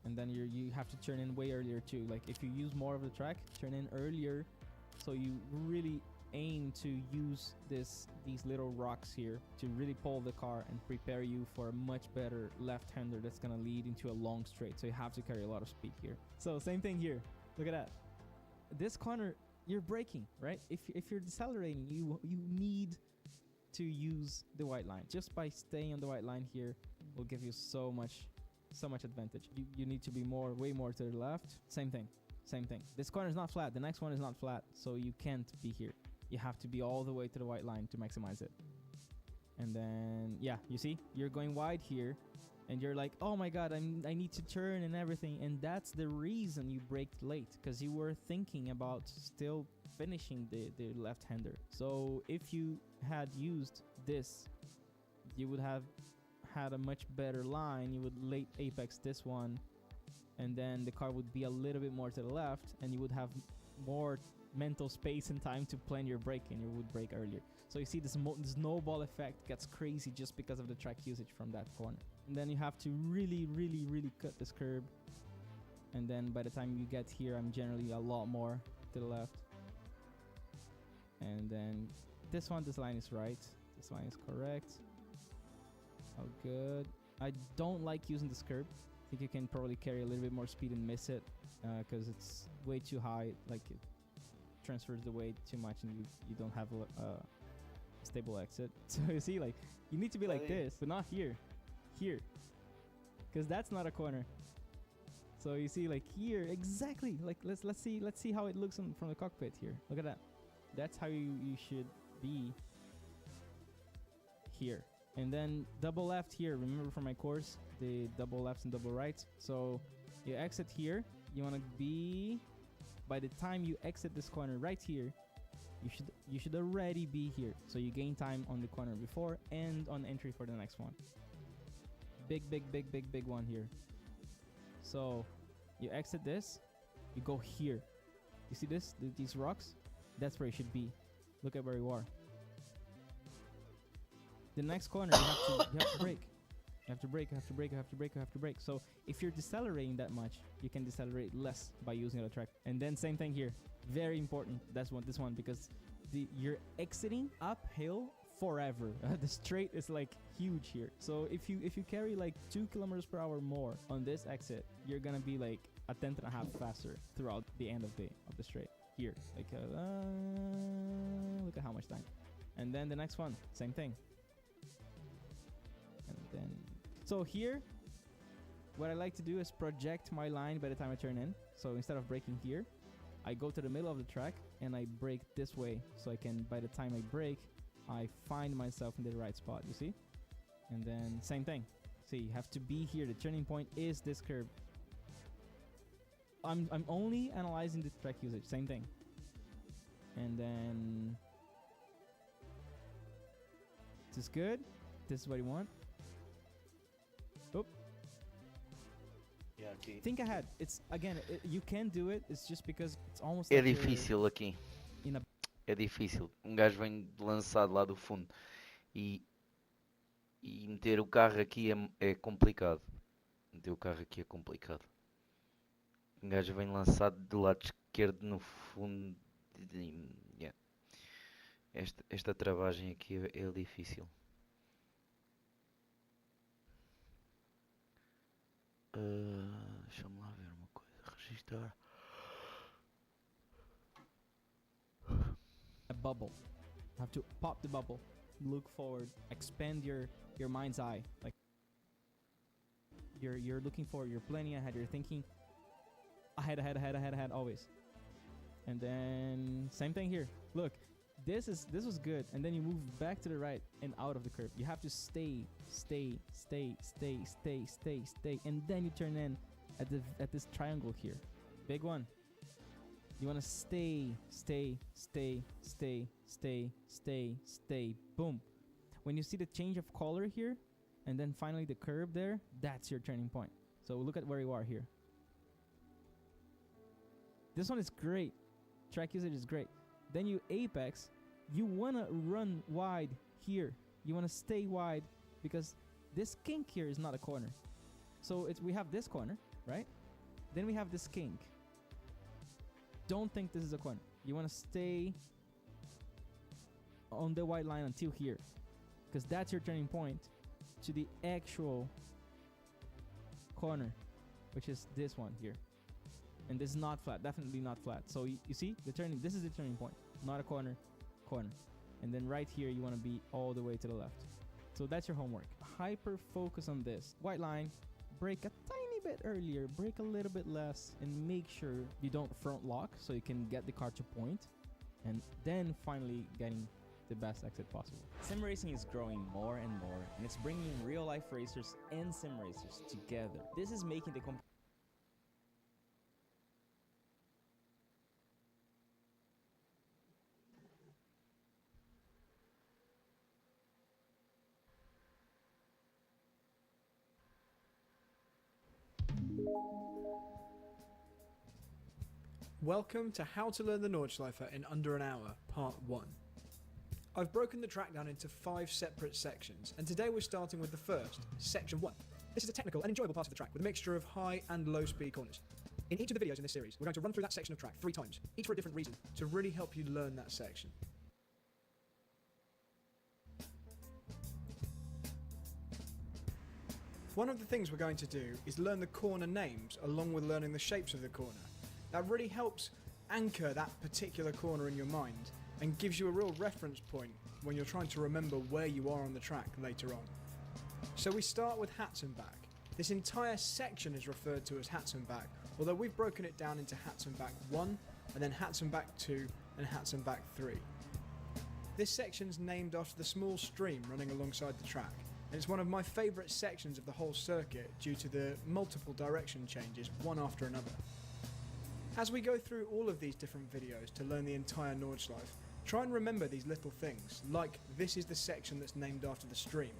S7: And then you have to turn in way earlier too. Like if you use more of the track, turn in earlier, so you really aim to use these little rocks here to really pull the car and prepare you for a much better left-hander that's gonna lead into a long straight. So you have to carry a lot of speed here. So same thing here. Look at that. This corner, you're braking, right? If you're decelerating, you need to use the white line. Just by staying on the white line here will give you so much advantage. You need to be way more to the left. Same thing. This corner is not flat. The next one is not flat, so you can't be here. You have to be all the way to the white line to maximize it. And then, yeah, you see, you're going wide here, and you're like, oh my god, I need to turn and everything. And that's the reason you braked late, because you were thinking about still finishing the left-hander. So if you had used this, you would have had a much better line. You would late apex this one, and then the car would be a little bit more to the left, and you would have more mental space and time to plan your brake, and you would brake earlier. So you see this snowball effect gets crazy just because of the track usage from that corner. And then you have to really cut this curb, and then by the time you get here, I'm generally a lot more to the left. And then this line is right, this line is correct. Oh good. I don't like using this curb. I think you can probably carry a little bit more speed and miss it, because it's way too high. Like it transfers the weight too much, and you don't have a stable exit. So you see, like you need to be like this, but not here, because that's not a corner. So you see, like here, exactly. Like let's see how it looks from the cockpit here. Look at that. That's how you should be here. And then double left here. Remember from my course, the double lefts and double rights. So you exit here. You want to be, by the time you exit this corner right here, you should already be here. So you gain time on the corner before and on entry for the next one. Big one here. So you exit this, you go here. You see this? These rocks? That's where you should be. Look at where you are. The next corner, you have to brake. You have to brake. So if you're decelerating that much, you can decelerate less by using the track. And then same thing here. Very important. That's this one, because you're exiting uphill forever. The straight is like huge here. So if you carry like 2 kilometers per hour more on this exit, you're gonna be like a tenth and a half faster throughout the end of the straight. Here, like look at how much time. And then the next one, same thing. And then, so here, what I like to do is project my line by the time I turn in. So instead of braking here, I go to the middle of the track and I brake this way. So I can, by the time I brake, I find myself in the right spot, you see? And then same thing. See, you have to be here. The turning point is this curve. I'm only analyzing the track usage, same thing. And then this is good. This is what you want. Oh.
S5: Yeah, aqui.
S7: Think ahead. It's again, you can do it. It's just because it's almost.
S5: É
S7: like
S5: difícil aqui. É difícil. Um gajo vem lançado lá do fundo e meter o carro aqui é complicado. Meter o carro aqui é complicado. Um gajo vem lançado do lado esquerdo no fundo. Yeah. Esta travagem aqui é difícil. Deixa-me lá ver uma coisa. Registrar.
S7: A bubble. You have to pop the bubble, look forward, expand your mind's eye. Like you're looking forward, you're planning ahead, you're thinking ahead, always. And then same thing here. Look, this was good, and then you move back to the right and out of the curve. You have to stay, and then you turn in at this triangle here. Big one. You want to stay. Boom. When you see the change of color here, and then finally the curve there, that's your turning point. So look at where you are here. This one is great. Track usage is great. Then you apex. You want to run wide here. You want to stay wide because this kink here is not a corner. So we have this corner, right? Then we have this kink. Don't think this is a corner. You want to stay on the white line until here, because that's your turning point to the actual corner, which is this one here. And this is not flat, definitely not flat. So you see the turning, this is the turning point, not a corner. And then right here you want to be all the way to the left. So that's your homework. Hyper focus on this white line. Brake a tiny bit earlier, brake a little bit less, and make sure you don't front lock so you can get the car to point, and then finally getting the best exit possible.
S8: Sim racing is growing more and more, and it's bringing real life racers and sim racers together. This is making the
S9: Welcome to How to Learn the Nordschleife in Under an Hour, Part 1. I've broken the track down into 5 separate sections, and today we're starting with the first, Section 1. This is a technical and enjoyable part of the track with a mixture of high and low speed corners. In each of the videos in this series, we're going to run through that section of track 3 times, each for a different reason, to really help you learn that section. One of the things we're going to do is learn the corner names along with learning the shapes of the corner. That really helps anchor that particular corner in your mind and gives you a real reference point when you're trying to remember where you are on the track later on. So we start with hats and back. This entire section is referred to as hats and back, although we've broken it down into hats and back 1, and then hats and back 2, and hats and back 3. This section's named after the small stream running alongside the track, and it's one of my favourite sections of the whole circuit due to the multiple direction changes one after another. As we go through all of these different videos to learn the entire Nordschleife, try and remember these little things, like this is the section that's named after the stream,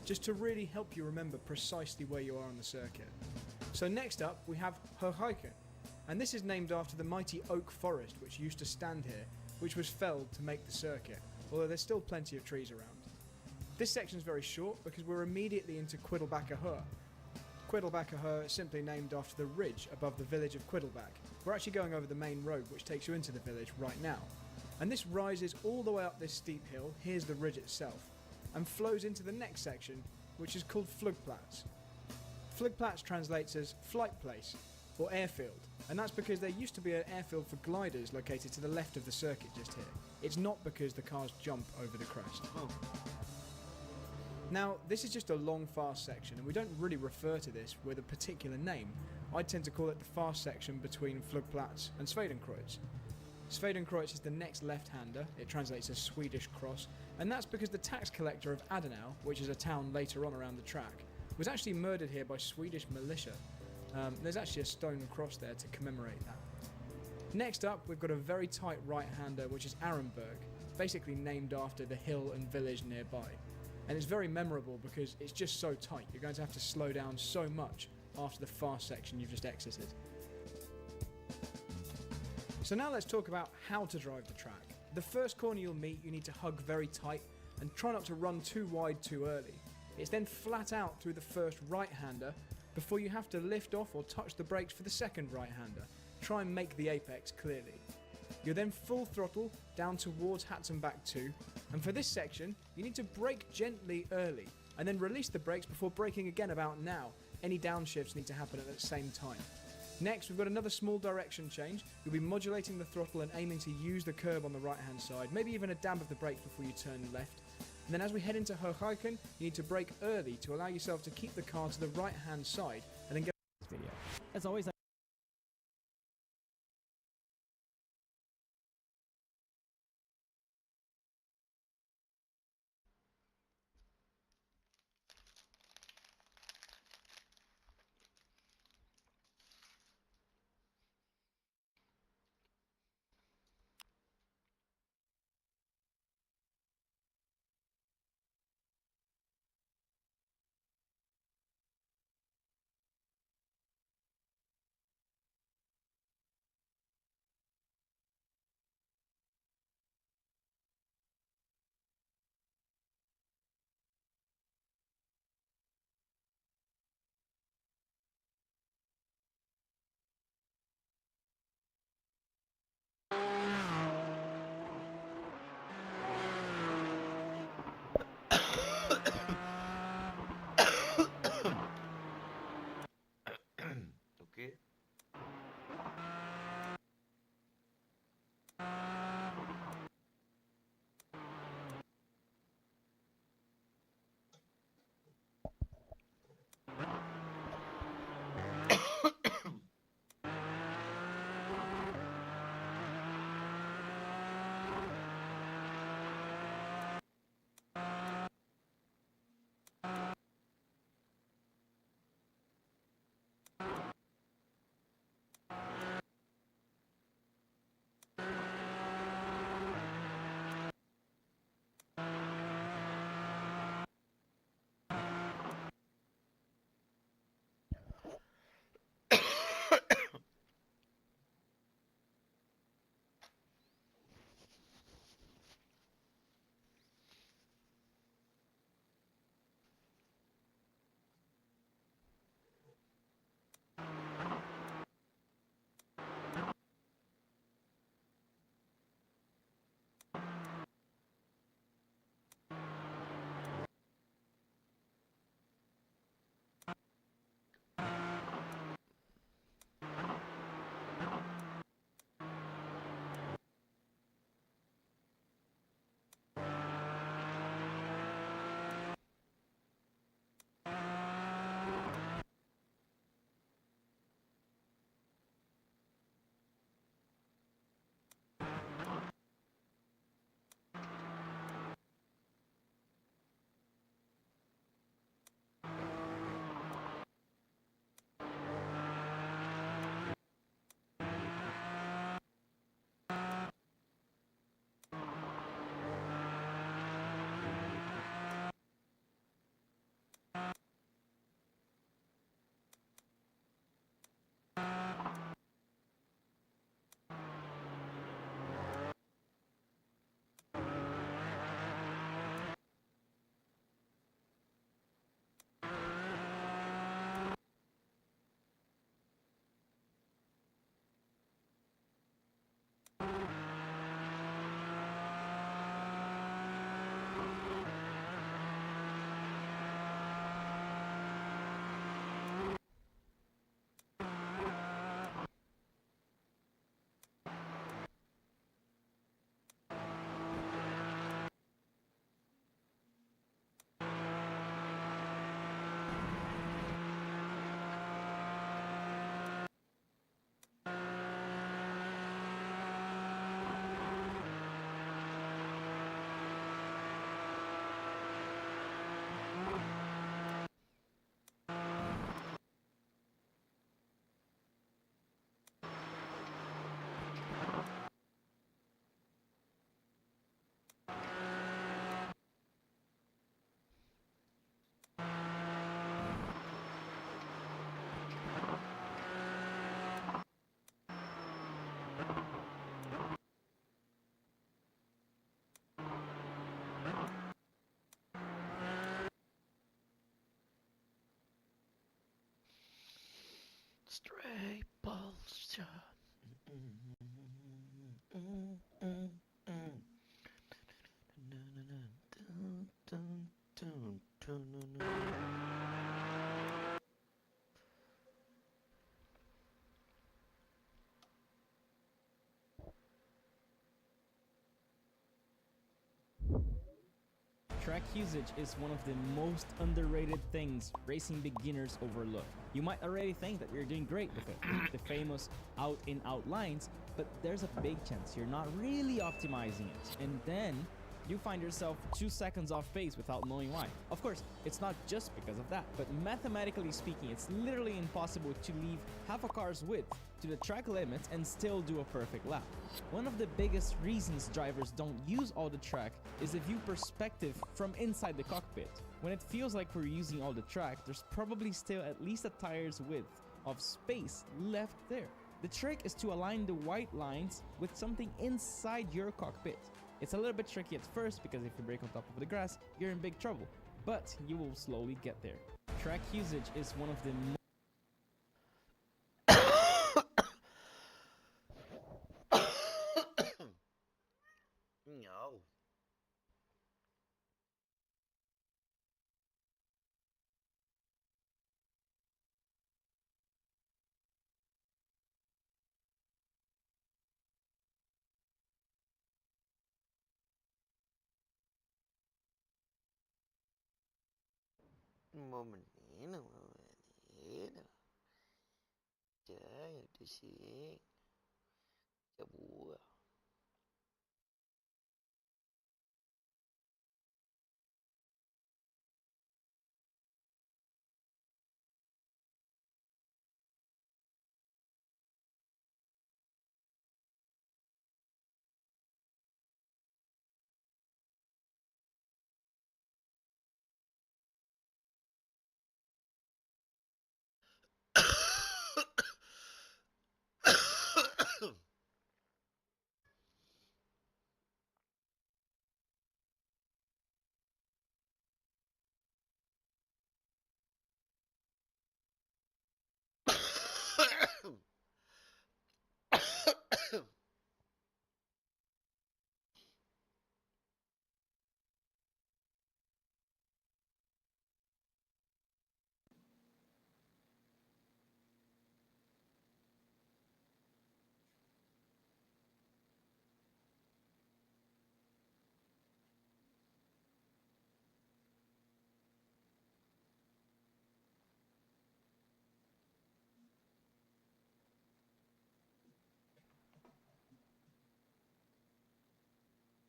S9: just to really help you remember precisely where you are on the circuit. So next up we have Hochheiken, and this is named after the mighty oak forest which used to stand here, which was felled to make the circuit, although there's still plenty of trees around. This section is very short because we're immediately into Quiddelbacher Höhe. Quiddelbacher Höhe is simply named after the ridge above the village of Quiddelbach. We're actually going over the main road which takes you into the village right now. And this rises all the way up this steep hill, here's the ridge itself, and flows into the next section, which is called Flugplatz. Flugplatz translates as flight place, or airfield, and that's because there used to be an airfield for gliders located to the left of the circuit just here. It's not because the cars jump over the crest. Now, this is just a long fast section, and we don't really refer to this with a particular name. I tend to call it the fast section between Flugplatz and Swedenkreuz. Swedenkreuz is the next left-hander, it translates as Swedish cross, and that's because the tax collector of Adenau, which is a town later on around the track, was actually murdered here by Swedish militia. There's actually a stone cross there to commemorate that. Next up, we've got a very tight right-hander, which is Arenberg, basically named after the hill and village nearby. And it's very memorable because it's just so tight. You're going to have to slow down so much after the fast section you've just exited. So now let's talk about how to drive the track. The first corner you'll meet, you need to hug very tight and try not to run too wide too early. It's then flat out through the first right-hander before you have to lift off or touch the brakes for the second right-hander. Try and make the apex clearly. You're then full throttle down towards Hatzenbach 2, and for this section you need to brake gently early and then release the brakes before braking again about now. Any downshifts need to happen at the same time. Next, we've got another small direction change. You'll be modulating the throttle and aiming to use the curb on the right hand side, maybe even a dab of the brakes before you turn left. And then as we head into Hochheiken, you need to brake early to allow yourself to keep the car to the right hand side and then get
S7: This video. As always,
S5: Straight balls shot.
S7: Track usage is one of the most underrated things racing beginners overlook. You might already think that you're doing great with it, the famous out-in-out lines, but there's a big chance you're not really optimizing it. And then you find yourself 2 seconds off pace without knowing why. Of course, it's not just because of that, but mathematically speaking, it's literally impossible to leave half a car's width to the track limit and still do a perfect lap. One of the biggest reasons drivers don't use all the track is the view perspective from inside the cockpit. When it feels like we're using all the track, there's probably still at least a tire's width of space left there. The trick is to align the white lines with something inside your cockpit. It's a little bit tricky at first because if you brake on top of the grass, you're in big trouble, but you will slowly get there. Track usage is one of the
S5: No. Momentinho, momentinho. Já, eu desci. É boa.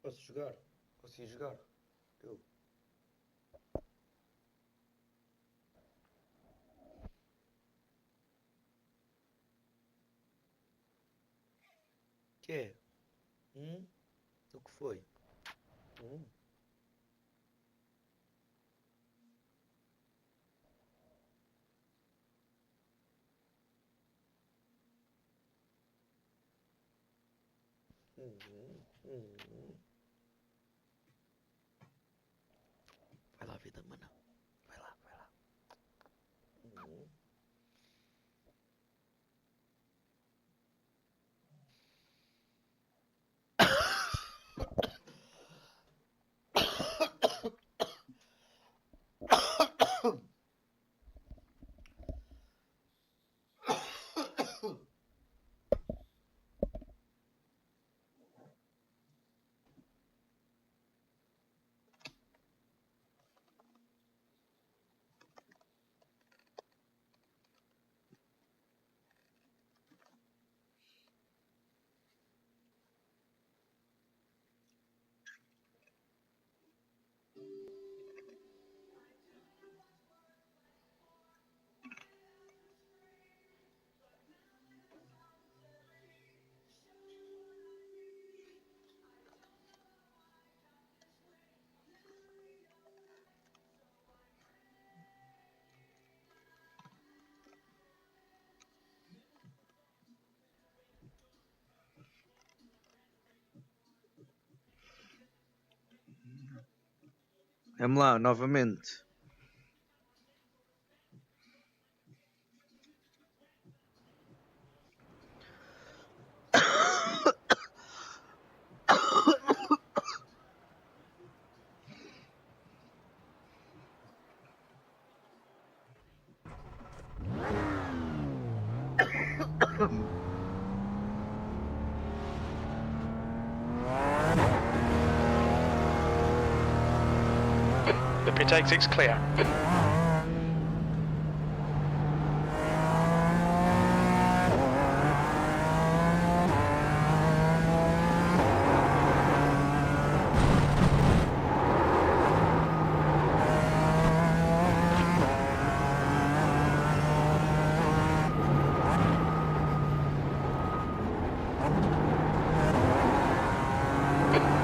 S2: Posso jogar? Posso ir jogar? Eu. Que é? O que foi? Hum.
S5: Vai lá, vida, mano. Vai lá, vai lá.
S2: Vamos lá, novamente.
S1: The pit exit's clear.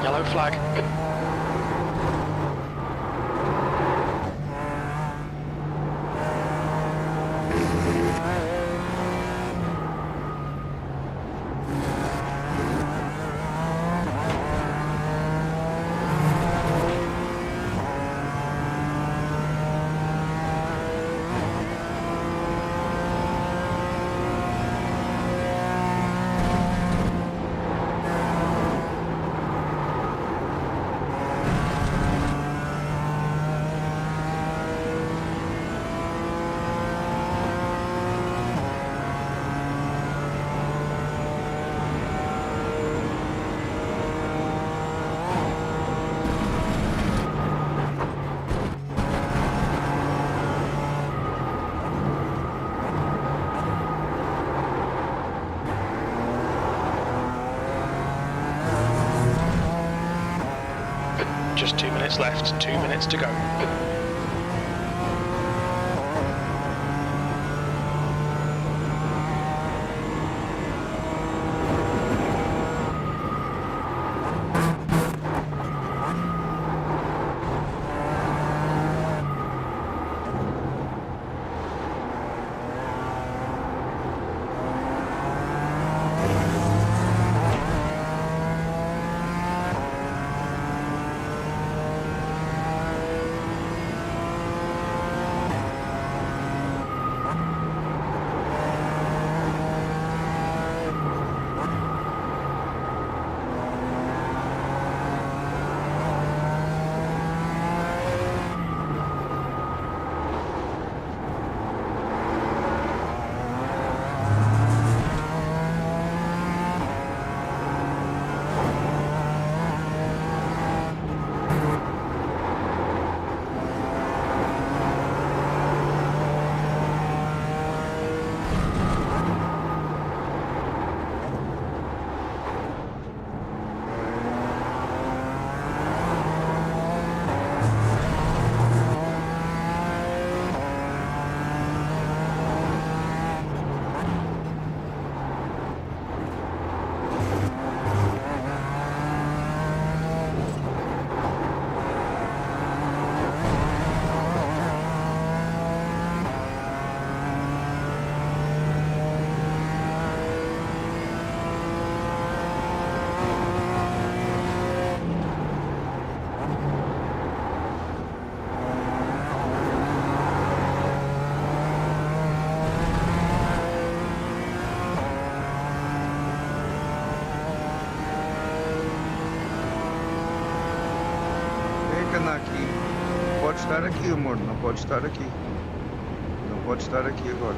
S1: Yellow flag. Just 2 minutes left, 2 minutes to go.
S2: Aqui. Pode estar aqui, amor. Não pode estar aqui. Não pode estar aqui agora.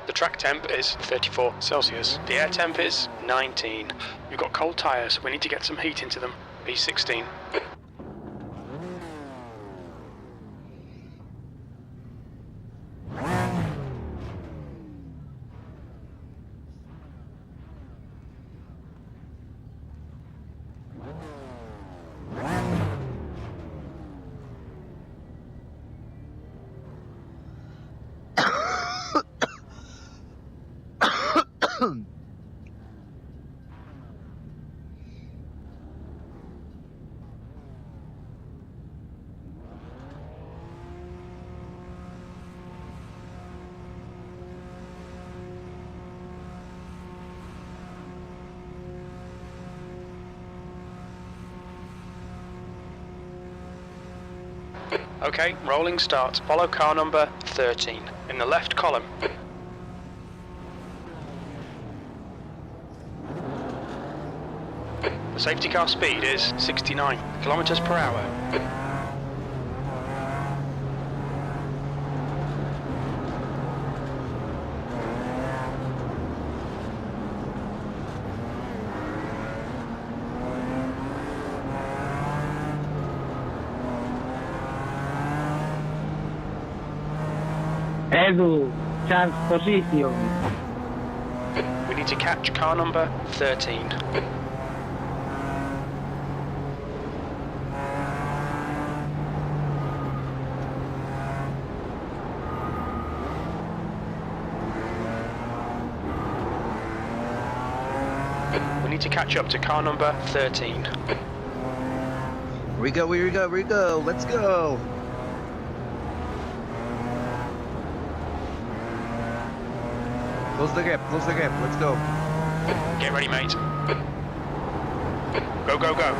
S1: The track temp is 34 Celsius. The air temp is 19. We've got cold tyres, we need to get some heat into them. B16. Okay, rolling start. Follow car number 13 in the left column. The safety car speed is 69 kilometers per hour.
S3: Edu, chance position.
S1: We need to catch car number 13. We need to catch up to car number 13.
S2: Here we go, here we go, here we go. Let's go. Close the gap, let's go.
S1: Get ready, mate. Go, go, go.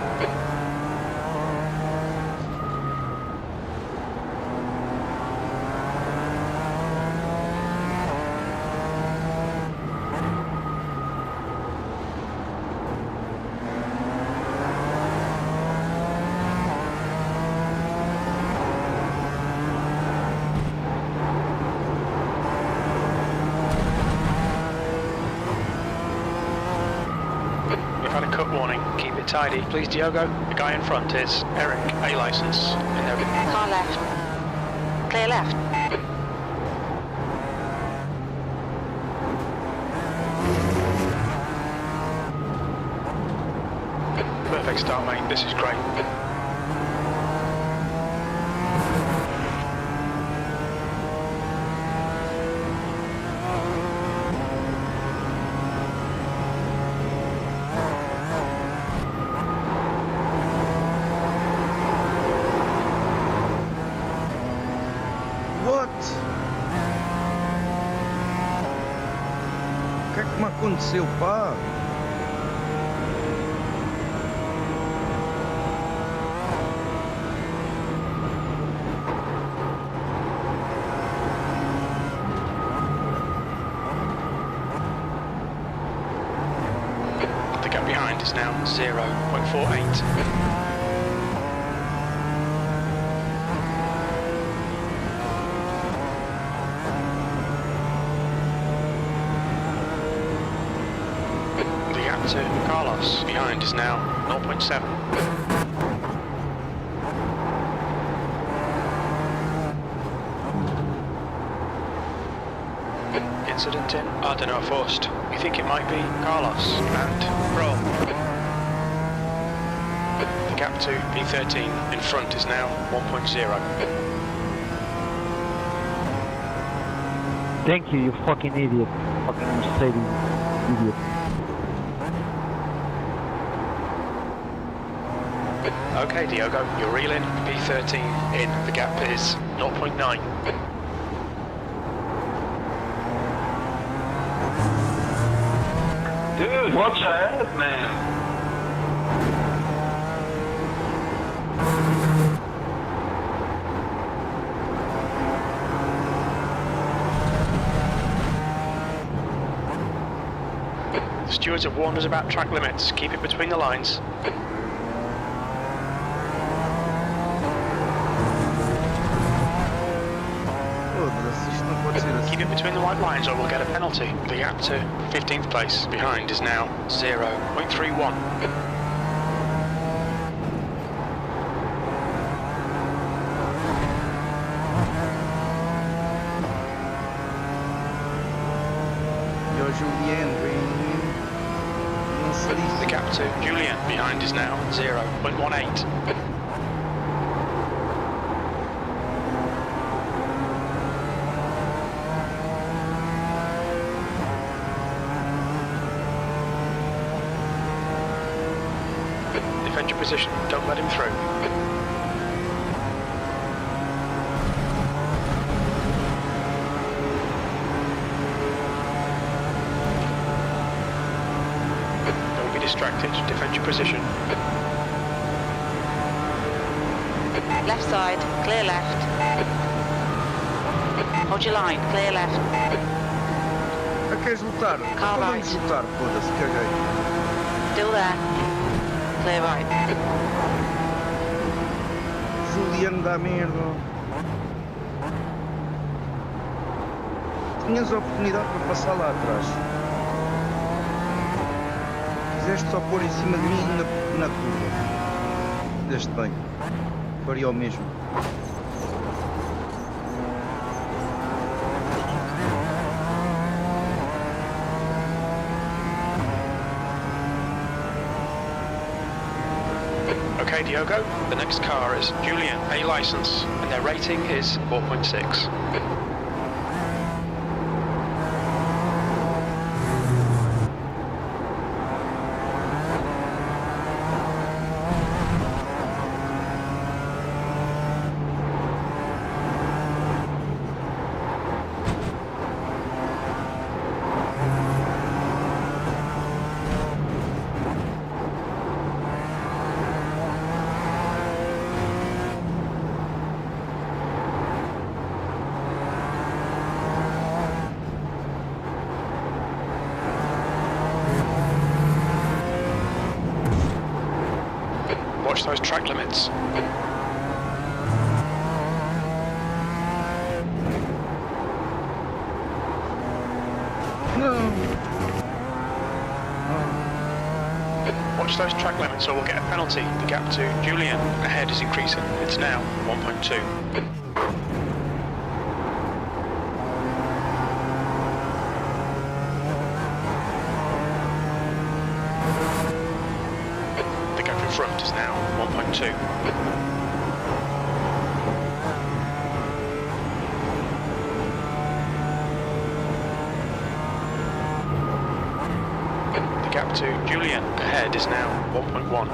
S1: We've had a cut warning. Keep it tidy. Please, Diogo. The guy in front is Eric, A license. In there.
S4: Car left. Clear left.
S1: Perfect start, mate. This is great.
S2: What? O que é que me aconteceu, pá?
S1: The gap behind is now 0.48. The gap to Carlos behind is now 0.7. Incident in Ardeno first. We think it might be Carlos and roll. The gap to P13 in front is now 1.0.
S3: Thank you, you fucking idiot. Fucking Mercedes idiot.
S1: Okay, Diogo, you're reeling. P13 in. The gap is 0.9.
S6: Dude, watch ahead, man.
S1: The stewards have warned us about track limits. Keep it between the lines.
S2: Foda-se, isto não pode ser assim.
S1: Keep it between the white lines or we'll get a penalty. The gap to 15th place behind is now 0.31.
S2: Yo, Julien, vem. Não sei.
S1: The gap to Julian behind is now 0.18. Defend your position, don't let him through. Don't be distracted, defend your position.
S4: Left side, clear left. Hold your line, clear left.
S2: Ah, queres lutar?
S4: Car
S2: Então
S4: right.
S2: vamos lutar, foda-se, caguei.
S4: Still there. Clear right.
S2: Juliano dá merda. Tinhas a oportunidade para passar lá atrás. Quiseste só pôr em cima de mim na curva. Fizeste bem. Faria o mesmo.
S1: Okay, Diogo, the next car is Julian, A license, and their rating is 4.6. Watch those track limits.
S2: Não.
S1: Watch those track limits or we'll get a penalty. The gap to Julian ahead is increasing. It's now 1.2. The gap in front is now 1.2. The gap to Julian ahead is now 1.1.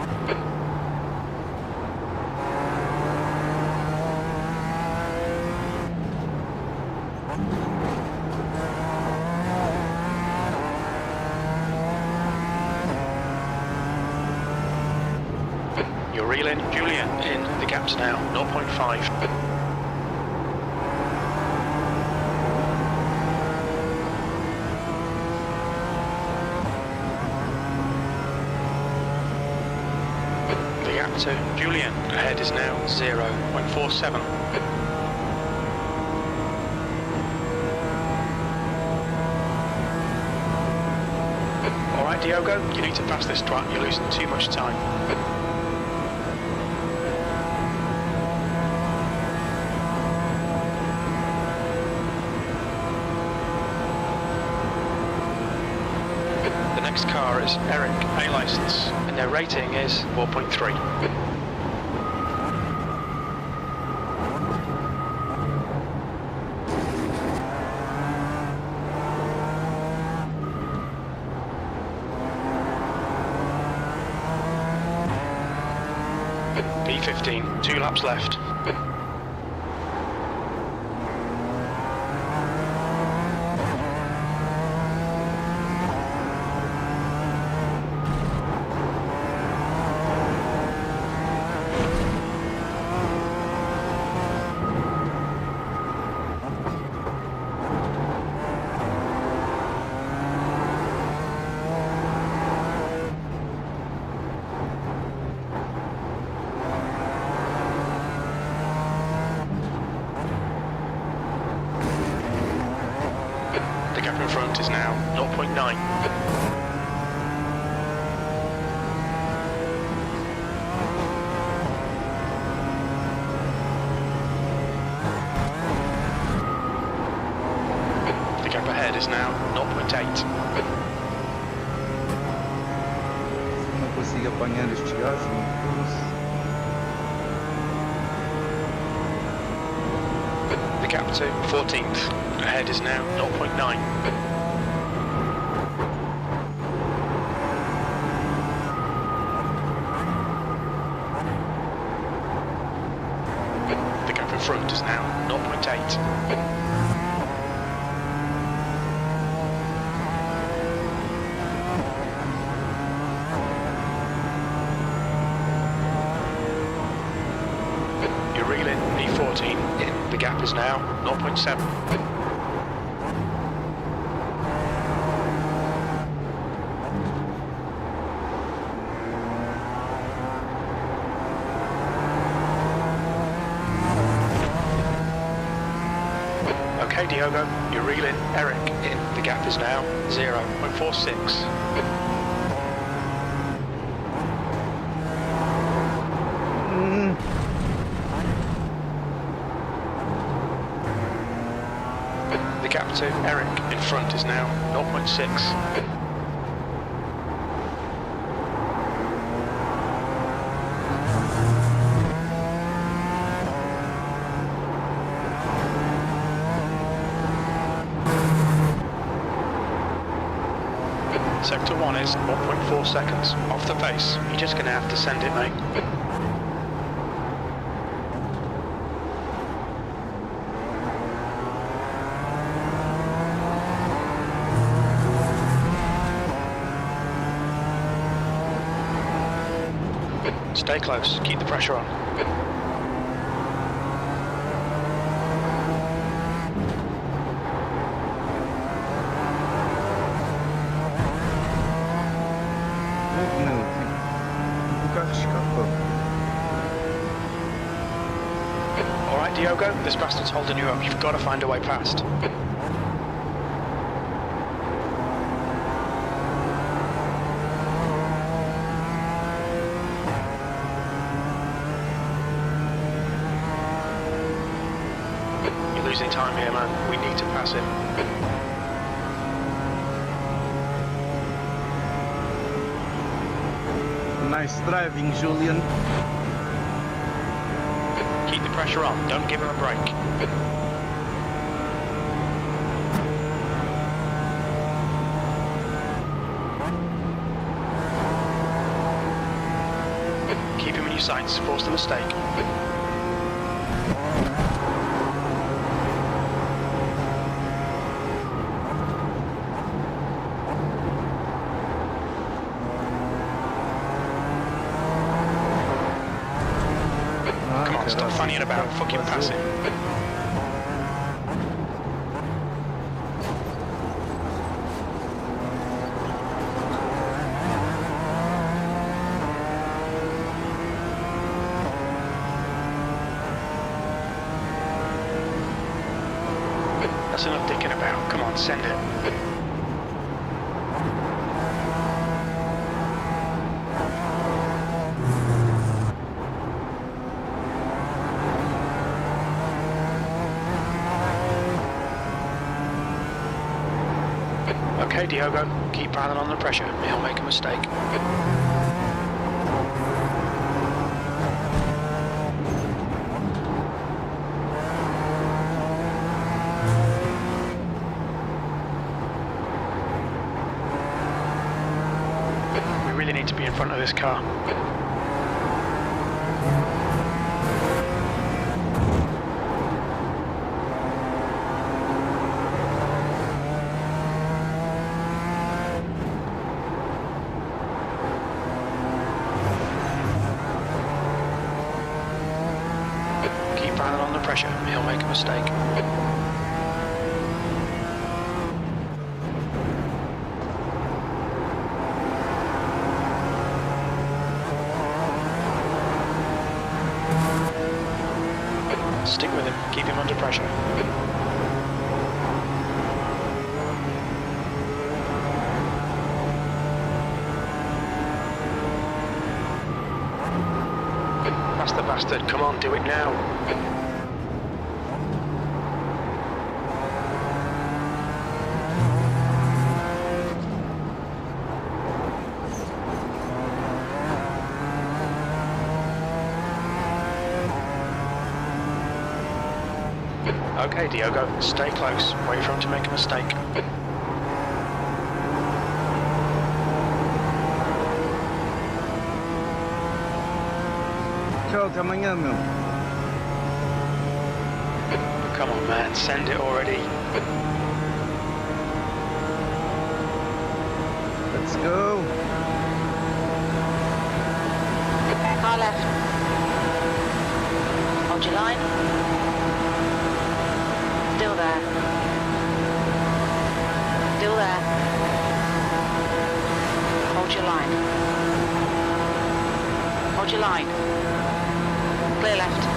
S1: You're reeling Julian in. The gap's now 0.5. The gap to Julian ahead is now 0.47. Alright Diogo, you need to pass this track, you're losing too much time. The next car is Eric, A license, and their rating is 4.3. P15, 2 laps left. The gap in front is now 0.9. The gap ahead is now 0.8.
S2: Não consigo apanhar estes gajos.
S1: The gap to 14th ahead is now 0.9. The gap in front is now 0.8. You're P14 in. The gap is now 0.7. Okay, Diogo, you're reeling. Eric in. The gap is now 0.46. The gap to Eric in front is now 0.6. Sector 1 is 1.4 seconds off the pace. You're just going to have to send it, mate. Stay close, keep the pressure on. Alright, Diogo, this bastard's holding you up. You've got to find a way past. You're losing time here, man. We need to pass him.
S2: Nice driving, Julian.
S1: Keep the pressure on. Don't give him a break. Keep him in your sights. Force the mistake. Come on, stop fannying about. Fucking pass it. That's enough dicking about. Come on, send it. Okay, Diogo, keep piling on the pressure. He'll make a mistake. We really need to be in front of this car. Piling on the pressure, he'll make a mistake. Stick with him, keep him under pressure. That's the bastard, come on, do it now. Okay, Diogo, stay close. Wait for him to make a mistake.
S2: Tchau, até amanhã, meu.
S1: Come on, man, send it already.
S2: Let's go.
S4: Car left. On Hold your line. Still there. Still there. Hold your line. Hold your line. Clear left.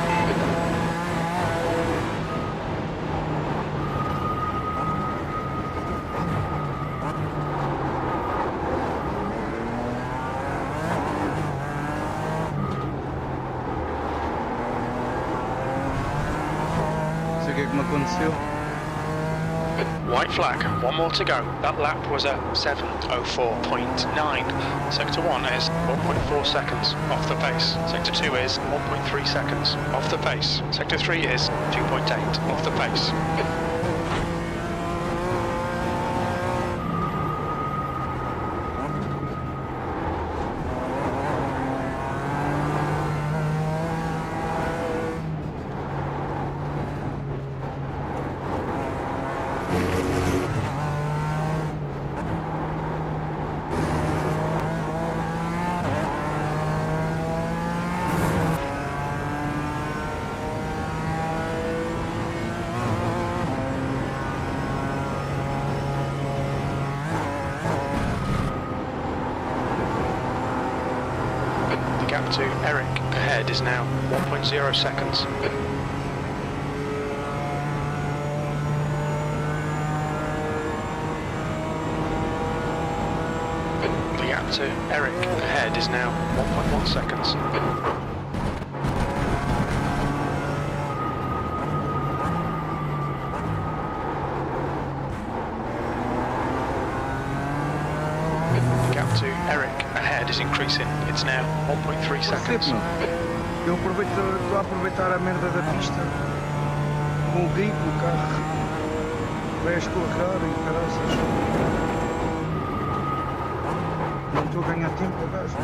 S2: Não sei o que é que me aconteceu.
S1: White flag, one more to go. That lap was a 7:04.9. Sector 1 is 1.4 seconds off the pace. Sector 2 is 1.3 seconds off the pace. Sector 3 is 2.8 off the pace. The gap to Eric ahead is now 1.0 seconds. The gap to Eric ahead is now 1.1 seconds. The gap to Eric ahead is increasing. It's now 1.3 seconds.
S2: Eu estou a aproveitar a merda da pista com o grip no carro. Vai a escorregar e caraças. Não estou a ganhar tempo ao gajo.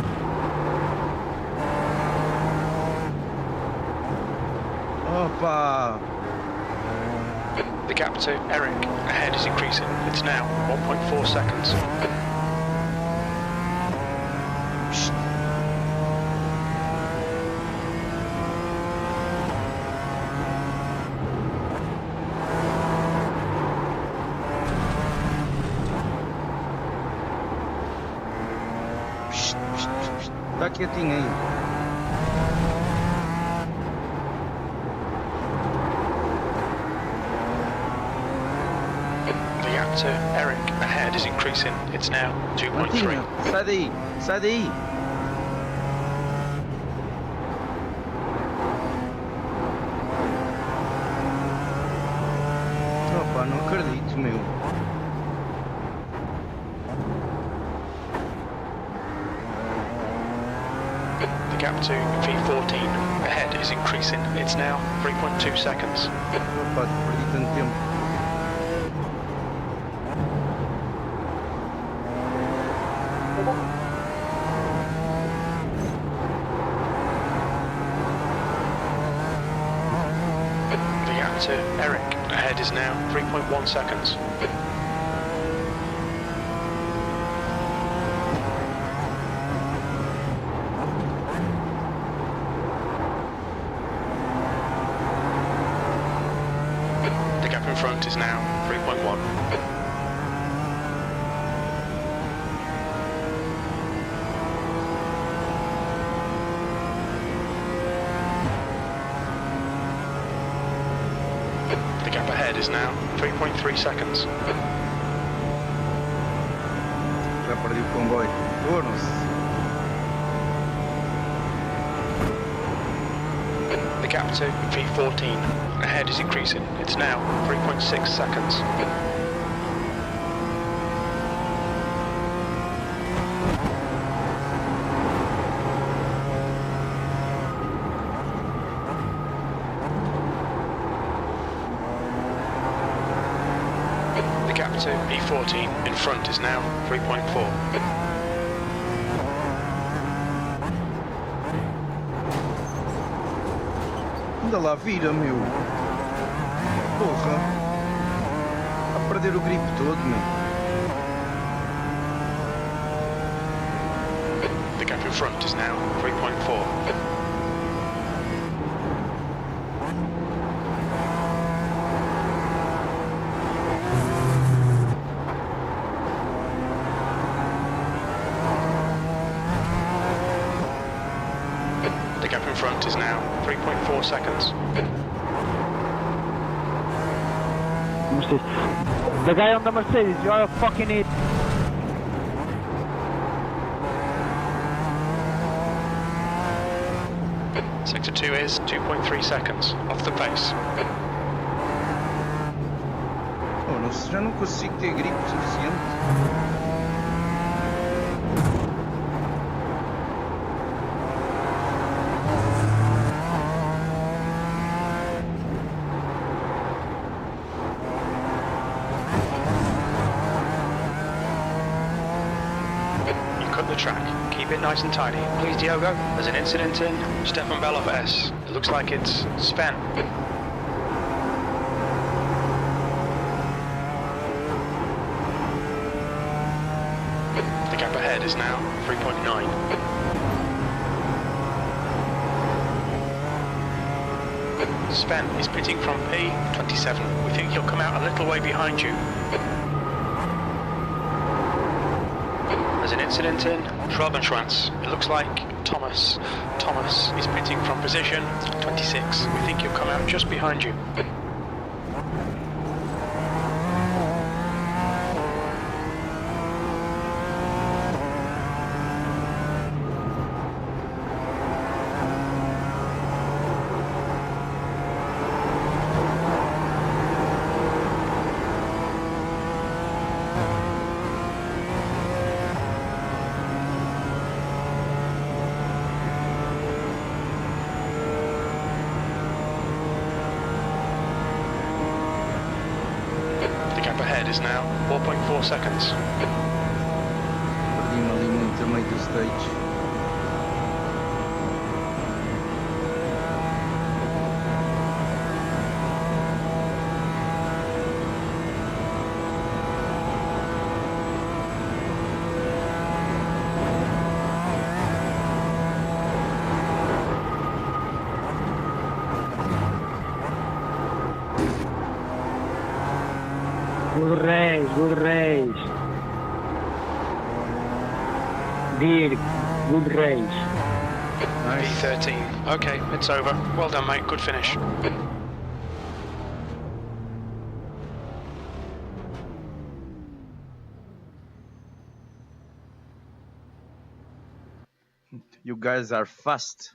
S2: Opa!
S1: The gap to Eric ahead is increasing. It's now 1.4 seconds.
S2: Está quietinho aí.
S1: The gap to Eric ahead is increasing. It's now 2.3.
S2: Martinho, sai daí, sai daí. Opa, não acredito, meu.
S1: The gap to V14 ahead is increasing. It's now 3.2 seconds.
S2: Opa, perdi tanto tempo.
S1: The gap to Eric ahead is now 3.1 seconds. The gap in front is now 3.1. The gap ahead is now 3.3 seconds.
S2: Já perdi o comboio. Foram-se.
S1: The gap to V14 ahead is increasing. It's now 3.6 seconds. The gap to V14 in front is now 3.4.
S2: Anda lá, vira, meu. Porra. A perder o grip todo, meu.
S1: The gap in front is now 3.4. front is now 3.4 seconds.
S3: The guy on the Mercedes, you are a fucking idiot.
S1: Sector 2 is 2.3 seconds off the pace.
S2: Oh, não, já não consigo ter gripe suficiente.
S1: The track. Keep it nice and tidy. Please, Diogo. There's an incident in Stefan Bell off S. It looks like it's Sven. The gap ahead is now 3.9. Sven is pitting from P27. We think he'll come out a little way behind you. There's an incident in Schwabenschwanz. It looks like Thomas. Thomas is pitting from position 26. We think he'll come out just behind you. Ahead is now 4.4 seconds.
S2: Perdi-me ali muito a meio do stage.
S3: Good race. Dirk, good race.
S2: Nice.
S1: P13. Okay, it's over. Well done, mate. Good finish.
S2: You guys are fast.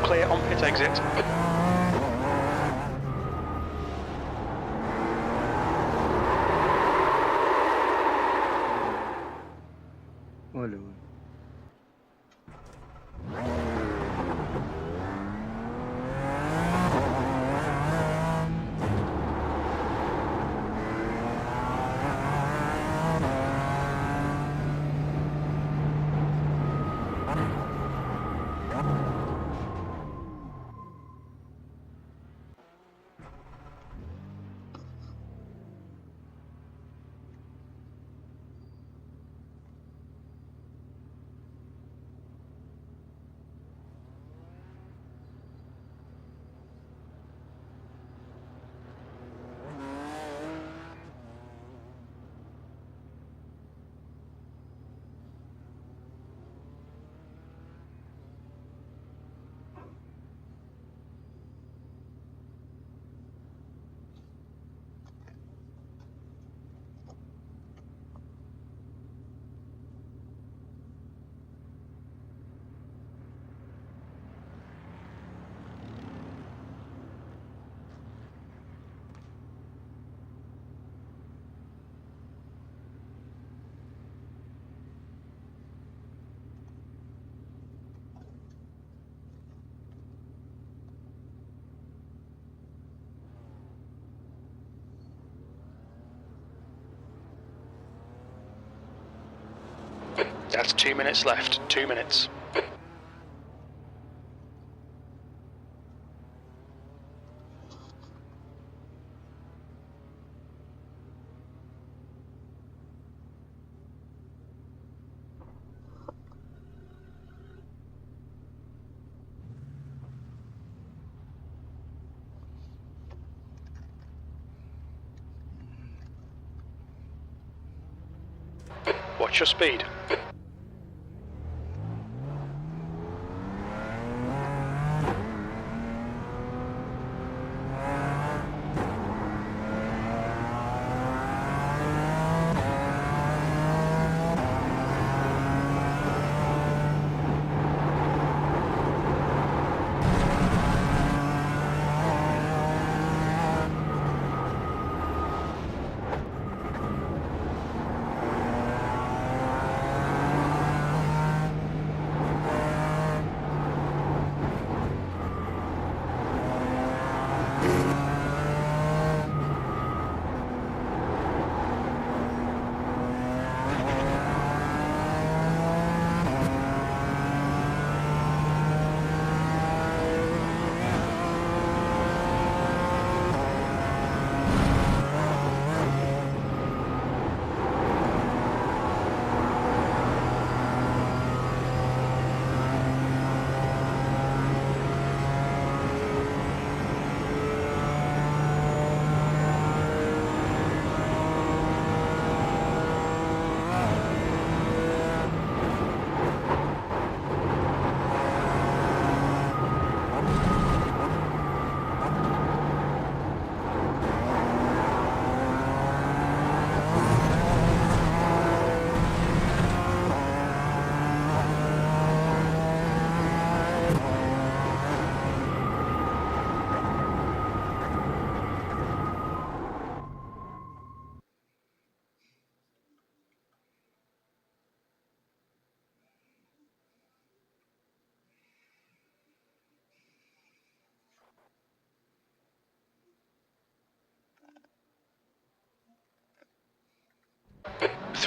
S1: clear on pit exit.
S2: Olha, olha.
S1: That's 2 minutes left. 2 minutes. Watch your speed.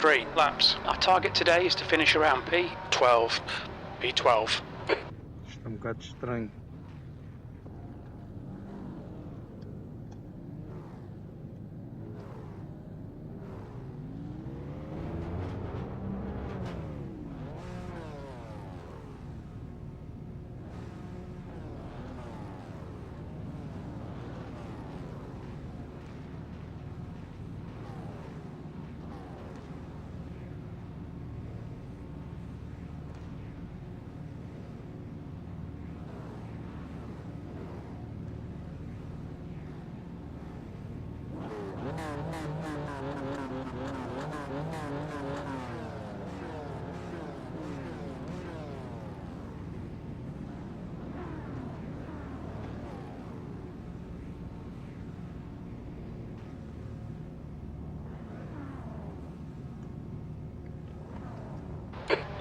S1: Three laps. Our target today is to finish around P12. P12.
S2: Está um bocado estranho.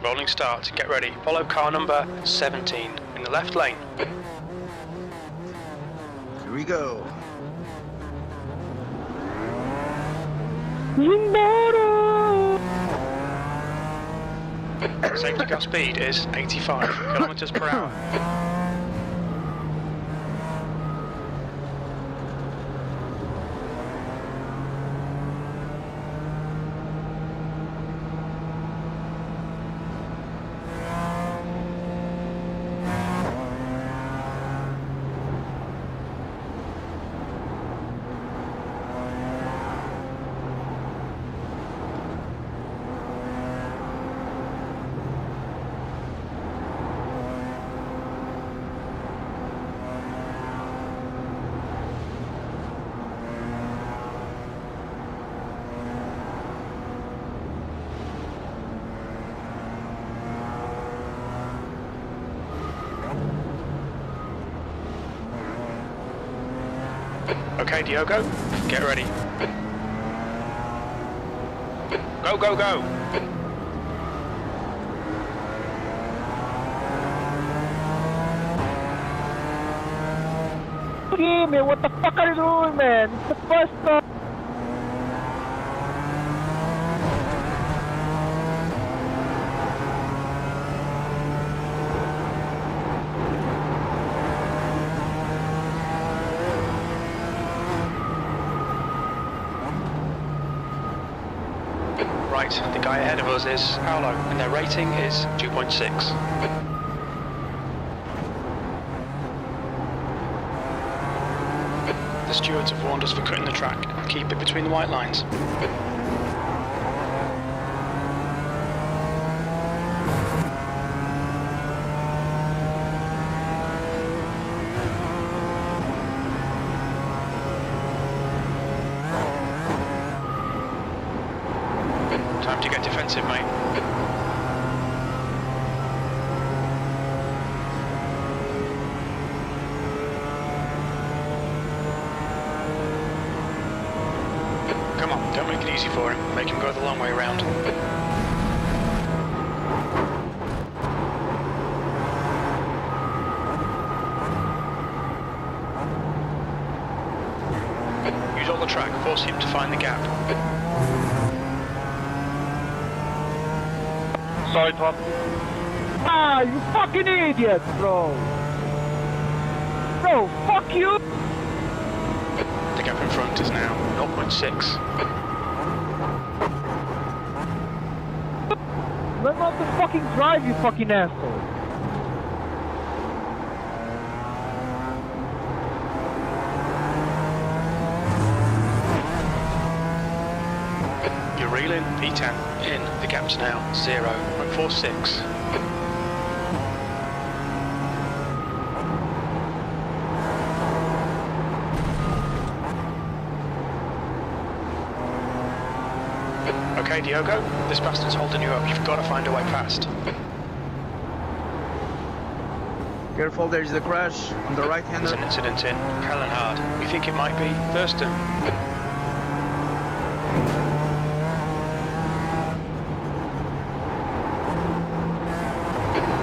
S1: Rolling start, get ready. Follow car number 17 in the left lane.
S2: Here we go.
S1: Safety car speed is 85 kilometers per hour. Okay, Diogo, get ready. Go, go, go!
S3: Man, what the fuck are you doing, man? It's the first time.
S1: Right, the guy ahead of us is Paolo, and their rating is 2.6. The stewards have warned us for cutting the track. Keep it between the white lines. Time to get defensive, mate. Come on, don't make it easy for him. Make him go the long way around. Use all the track, force him to find the gap.
S3: Sorry, Tom. Ah, you fucking idiot, bro. Bro, fuck you.
S1: The gap in front is now 0.6.
S3: Learn how to fucking drive, you fucking asshole.
S1: You're reeling, P10 in. The gap's now 0.46. Okay, Diogo, this bastard's holding you up. You've got to find a way past.
S2: Careful, there's the crash on the right
S1: There's
S2: hander.
S1: an incident in Kellenhard. We think it might be Thurston.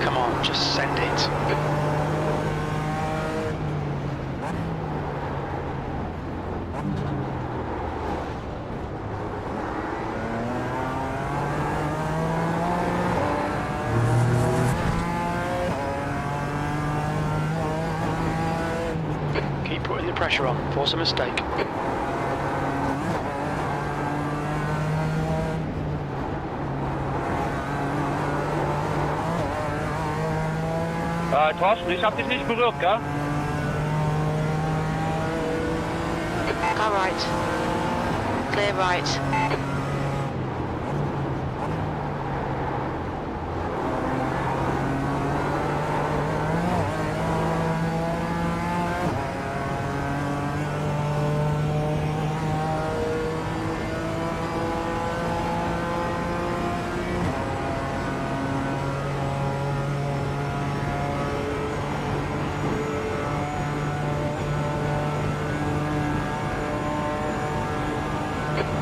S1: Come on, just send it. Keep putting the pressure on, force a mistake.
S3: Thorsten, ich hab dich nicht berührt, gell?
S4: Car right. Clear right.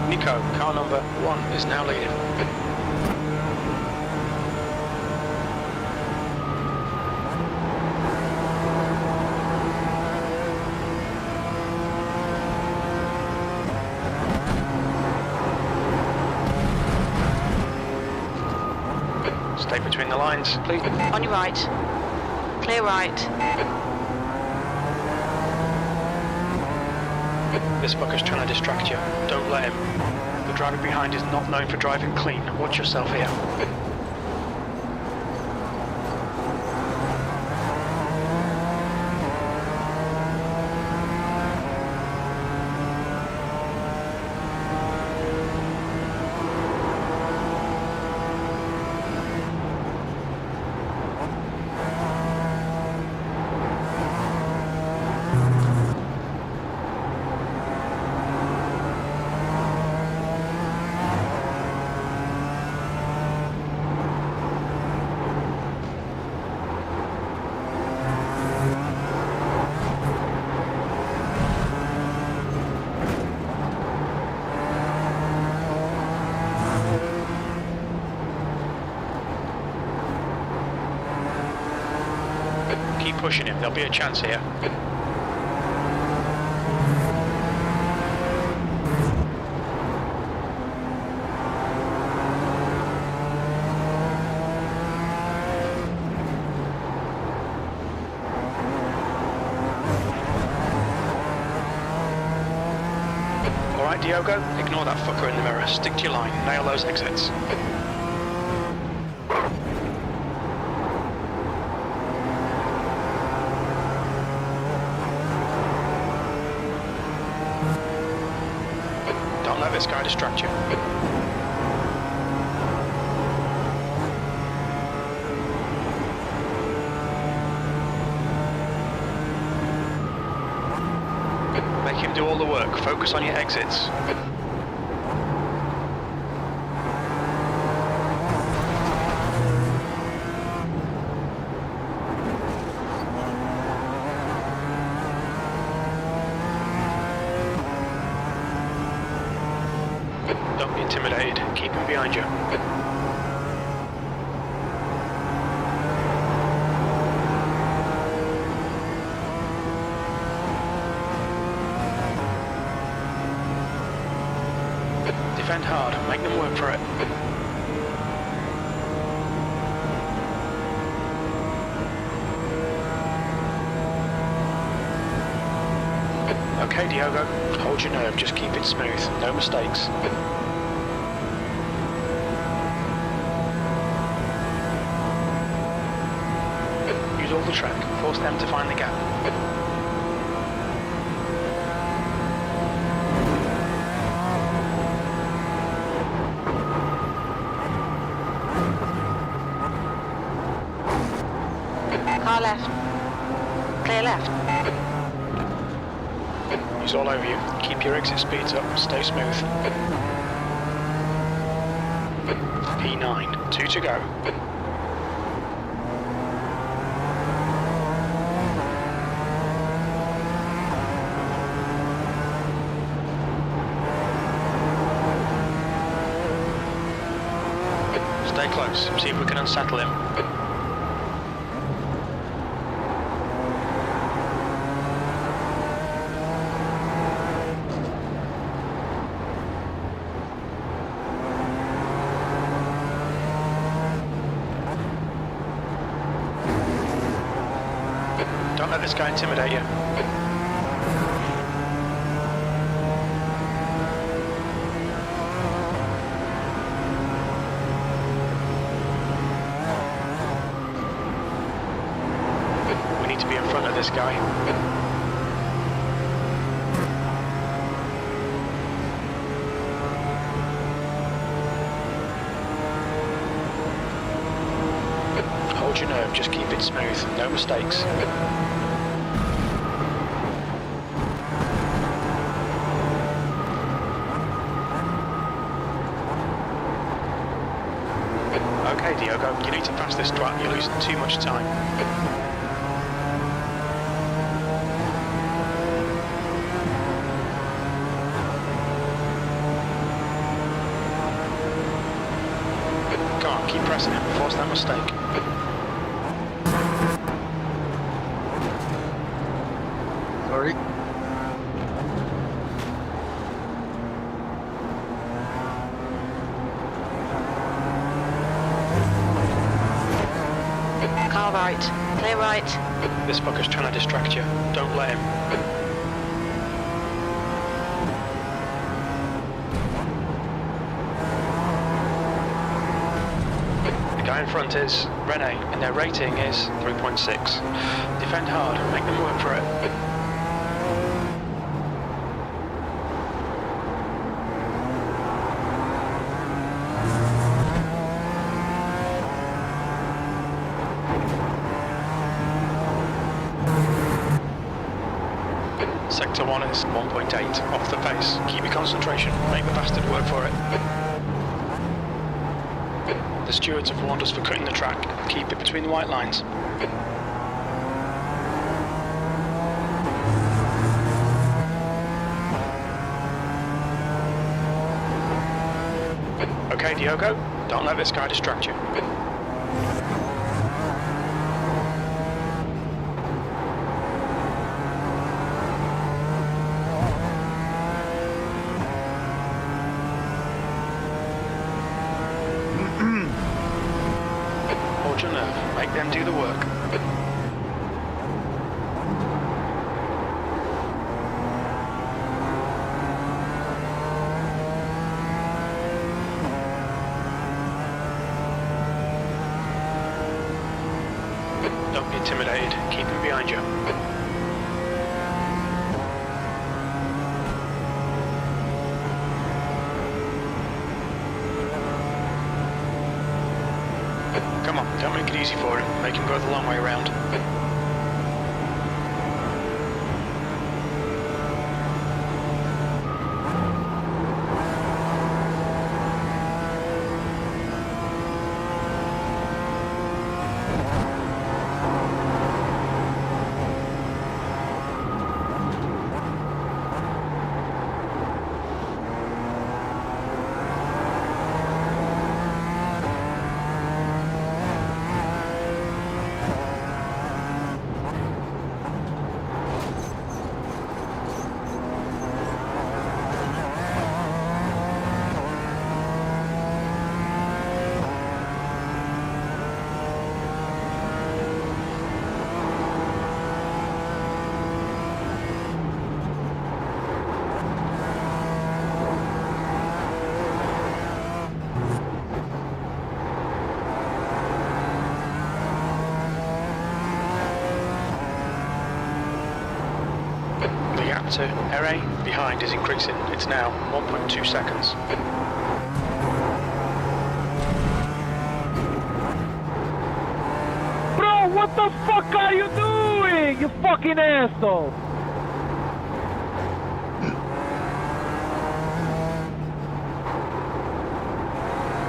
S1: Nico, car number 1 is now leading. between the lines, please.
S4: On your right. Clear right.
S1: This fucker's trying to distract you. Don't let him. The driver behind is not known for driving clean. Watch yourself here. Keep pushing him, there'll be a chance here. Alright Diogo, ignore that fucker in the mirror, stick to your line, nail those exits. Don't let this guy distract you. Make him do all the work, focus on your exits. Don't be intimidated, keep him behind you. Defend hard, make them work for it. Okay Diogo, hold your nerve, just keep it smooth, no mistakes. Use all the track, force them to find the gap.
S4: Car left. Clear left.
S1: He's all over you. Keep your exit speeds up, stay smooth. P9, 2 to go. Stay close, see if we can unsettle him. Don't let this guy intimidate you. We need to be in front of this guy. Hold your nerve, just keep it smooth, no mistakes. Okay Diogo, you need to pass this twat, you're losing too much time. Come on, keep pressing him, force that mistake.
S2: Sorry.
S4: Car right. Clear right.
S1: This fucker's trying to distract you. Don't let him. The guy in front is Rene, and their rating is 3.6. Defend hard, make them work for it. Sector 1 is 1.8 off the pace. Keep your concentration, make the bastard work for it. The stewards have warned us for cutting the track. Keep it between the white lines. Okay, Diogo, don't let this guy distract you. Hold your nerve, make them do the work. Don't be intimidated, keep him behind you. Come on, don't make it easy for him. Make him go the long way around. To RA behind is increasing. It's now 1.2 seconds.
S3: Bro, what the fuck are you doing, you fucking asshole?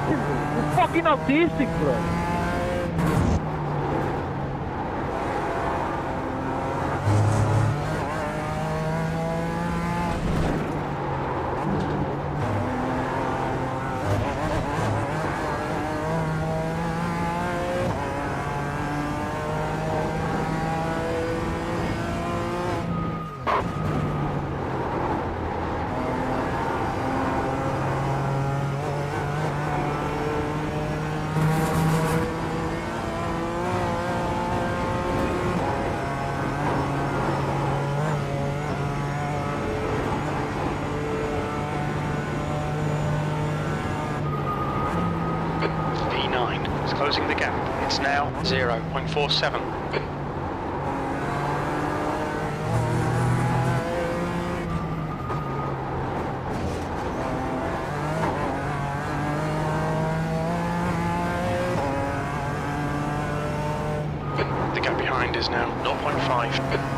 S3: You're fucking autistic, bro.
S1: Closing the gap. It's now 0.47. The gap behind is now 0.5.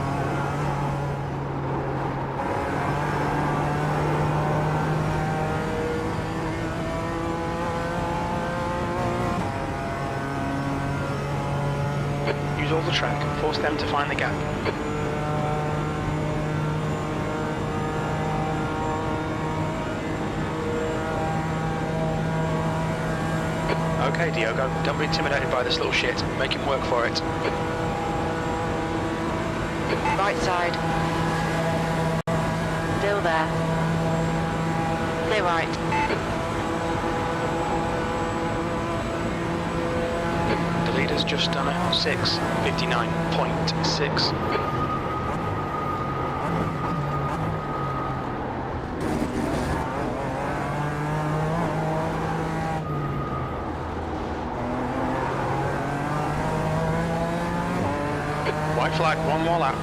S1: All the track, force them to find the gap. Okay, Diogo, don't be intimidated by this little shit. Make him work for it.
S4: Right side. Still there. Clear right.
S1: The leader's has just done a 6:59.6. White flag, one more lap.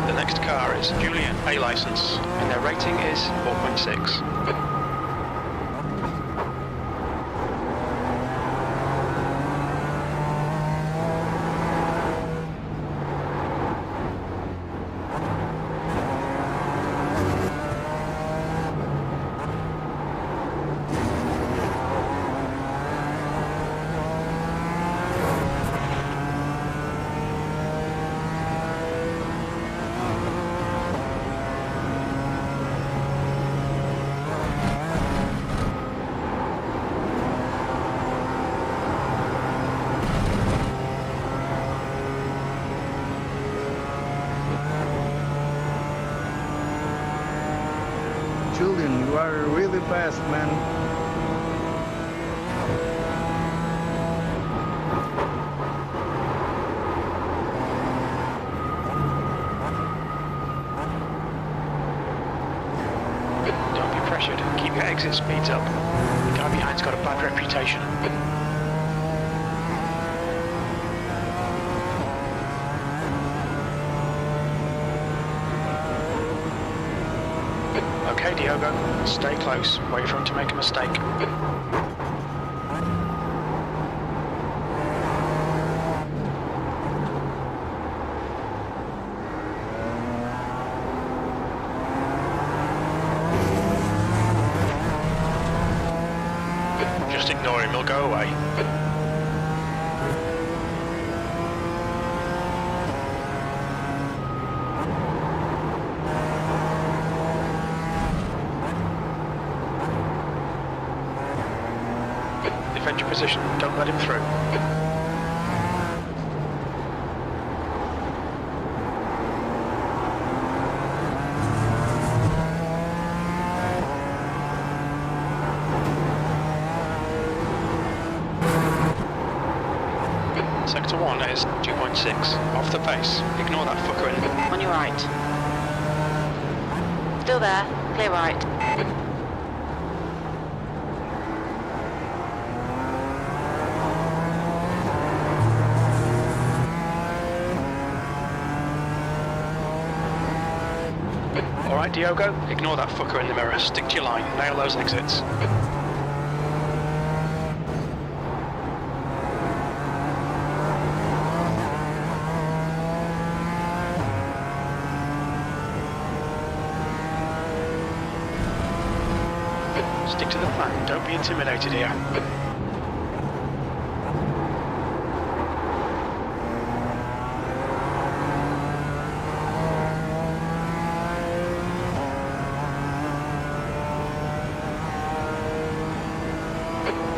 S1: The next car is Julian, A license, and their rating is 4.6.
S2: Julian, you are really fast, man.
S1: Don't be pressured, keep your exit speeds up. The guy behind's got a bad reputation. Okay, Diogo, stay close. Wait for him to make a mistake. Just ignore him, he'll go away. Defend your position, don't let him through. Sector 1 is 2.6, off the pace. Ignore that fucker in.
S4: On your right. Still there. Clear right.
S1: Alright, Diogo, ignore that fucker in the mirror. Stick to your line, nail those exits. Stick to the plan, don't be intimidated here.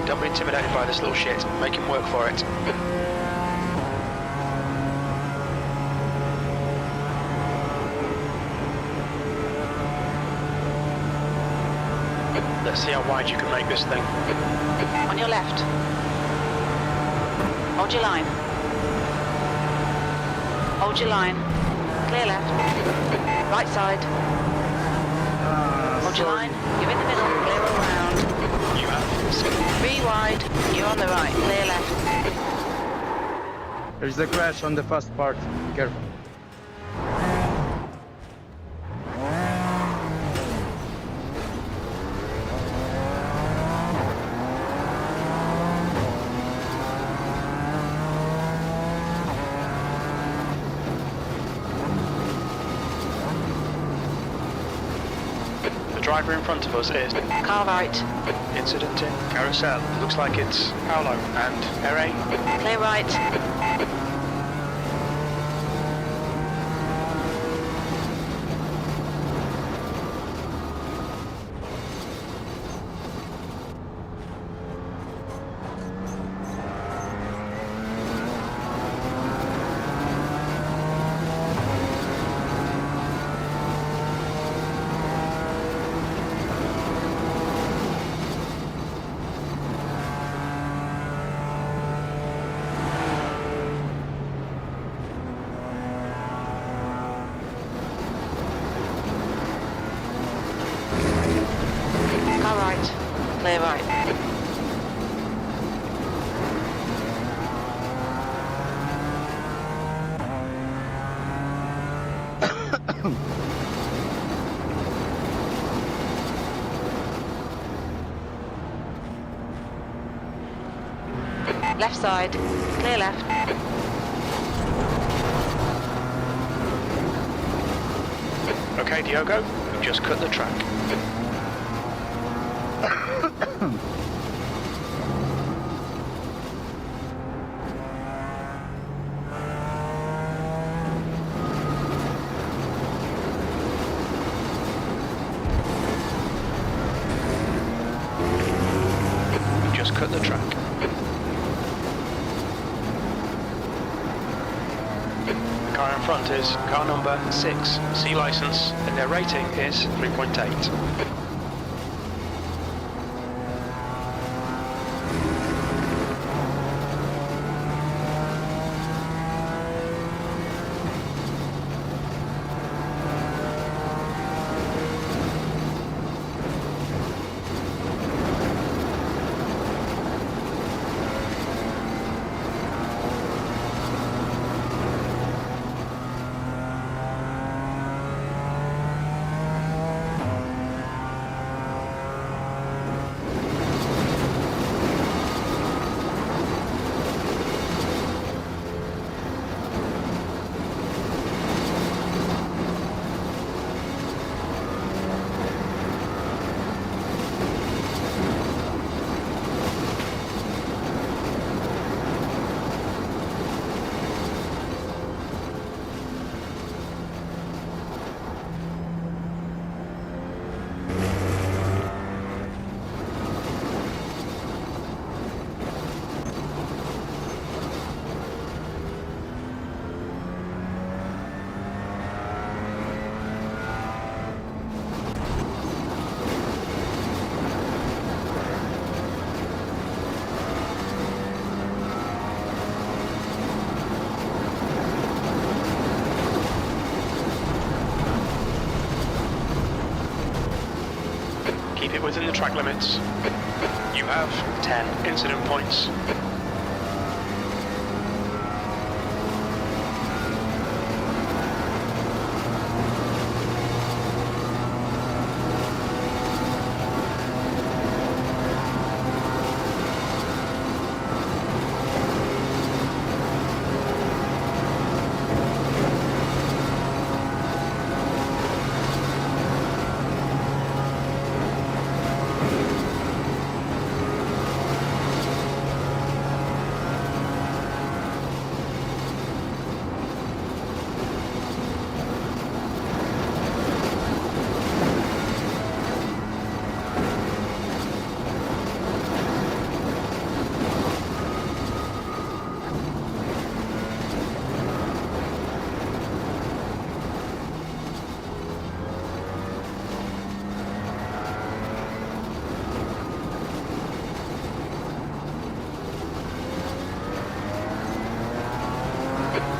S1: Don't be intimidated by this little shit, make him work for it. Let's see how wide you can make this thing.
S4: On your left. Hold your line. Hold your line. Clear left. Right side. Hold your line. You're in the middle. Clear all round.
S1: You have
S4: 3 wide. You're on the right. Clear left.
S2: There's a crash on the fast part. Be careful.
S1: The driver in front of us is
S4: Car right.
S1: incident in carousel. Looks like it's Paolo and Ere.
S4: Clear right. right, clear right. Left side, clear left.
S1: Okay, Diogo, you just cut the track. You just cut the track. The car in front is car number 6, C license, and their rating is 3.8. Keep it within the track limits. You have 10 incident points.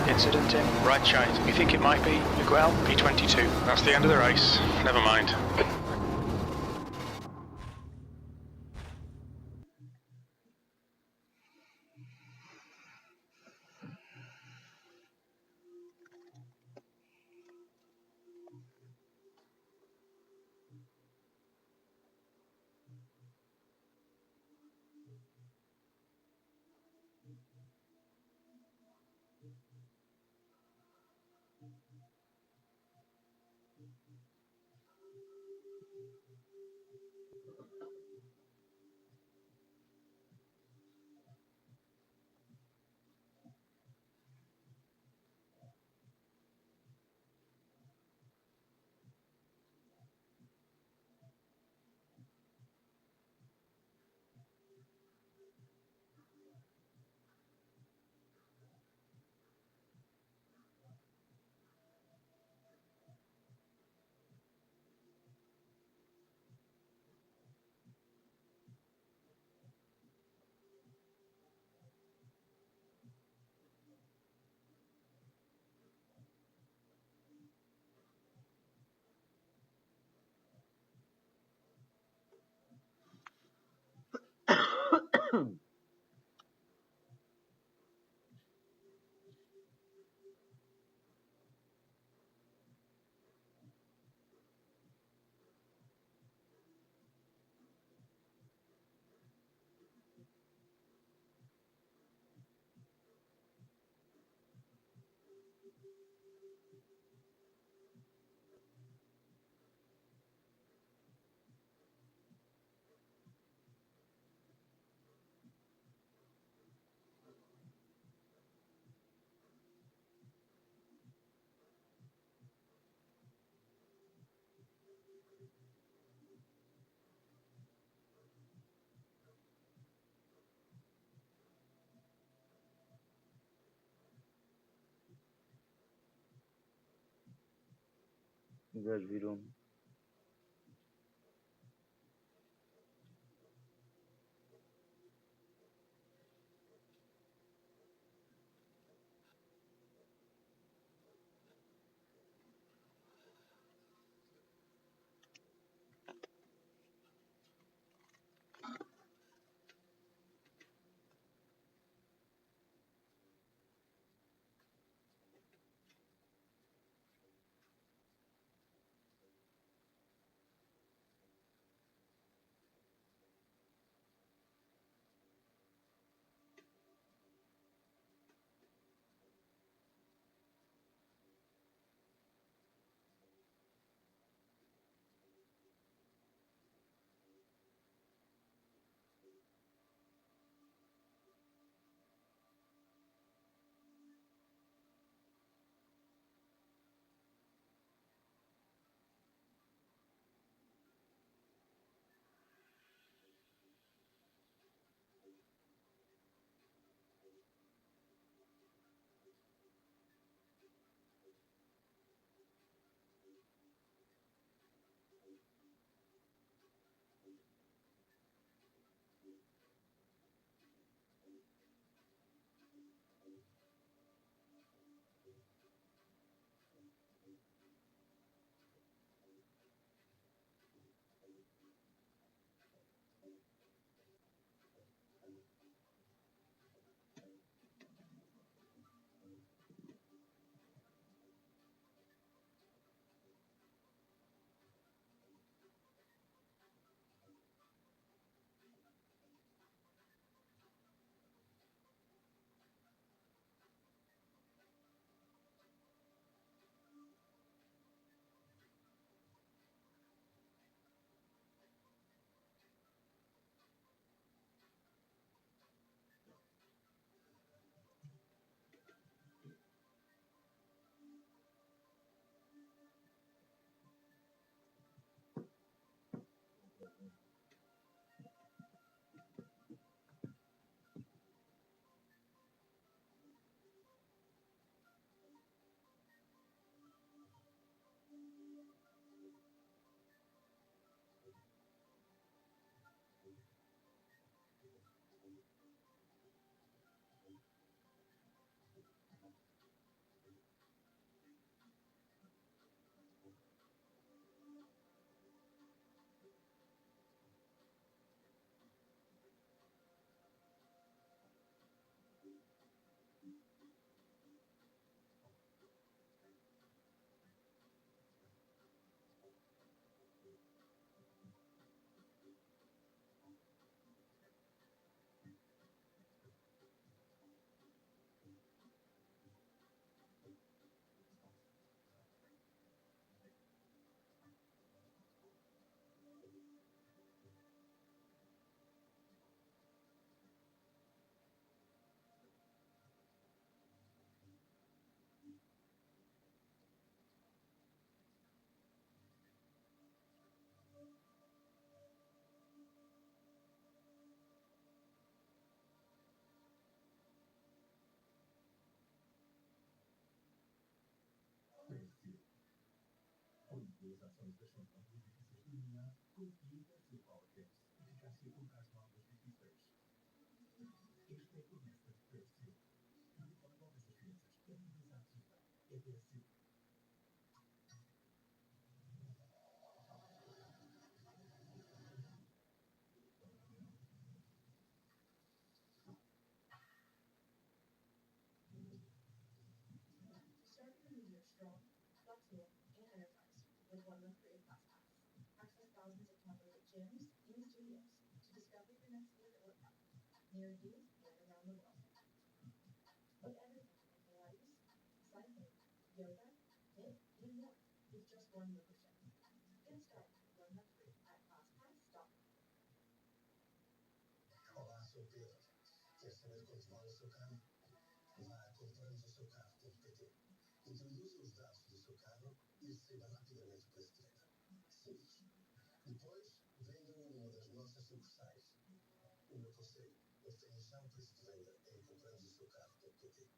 S1: Incident in right side. You think it might be Miguel P22. That's the end of the race. Never mind.
S2: O gajo virou-me.
S10: Olá, sou o Pedro. Quer saber quanto vale o seu carro? Vá a comprandoseucarro.pt. Introduza os dados do seu carro e receba rapidamente o preço de venda. Simples. Depois, venda-o numa das nossas sucursais. O meu conselho, obtenha já o preço de venda em comprandoseucarro.pt.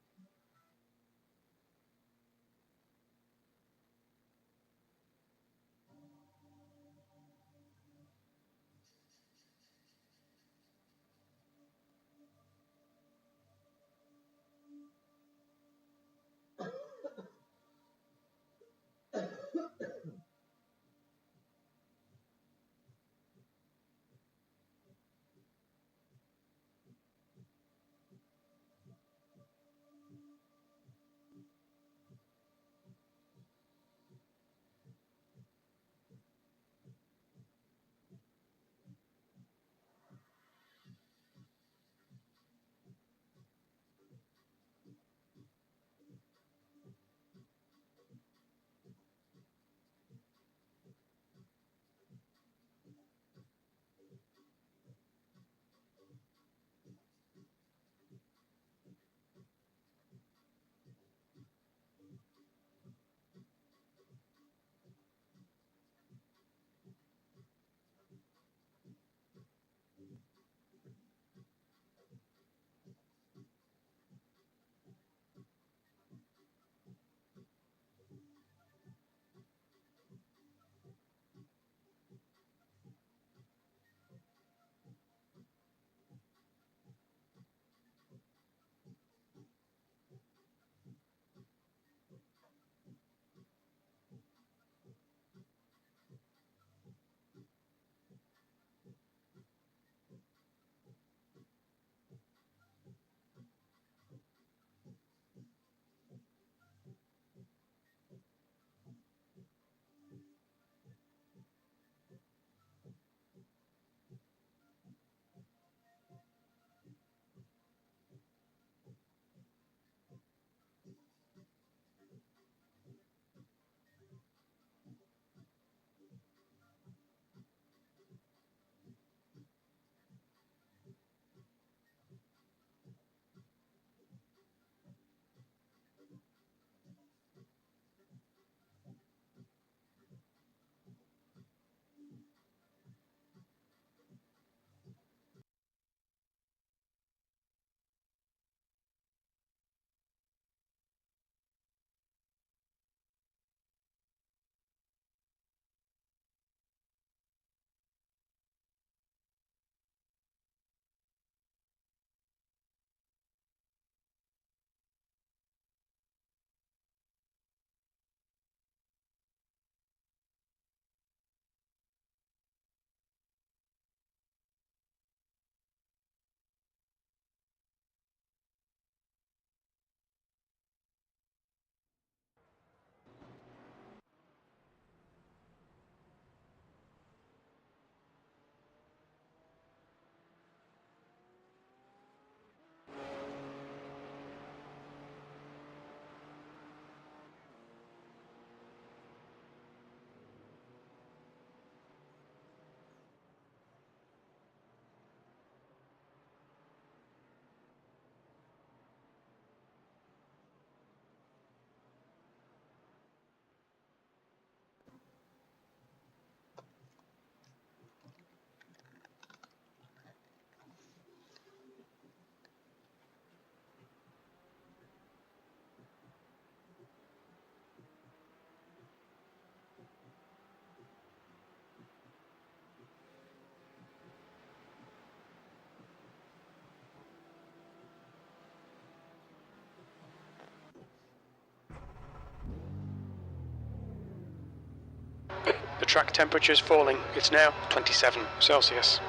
S1: The track temperature is falling. It's now 27 Celsius.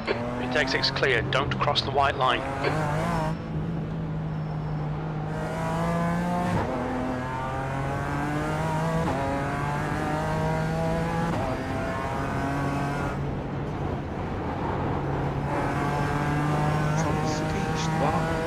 S1: It exit's clear, don't cross the white line.
S2: Foda-se, que é isto? Vá.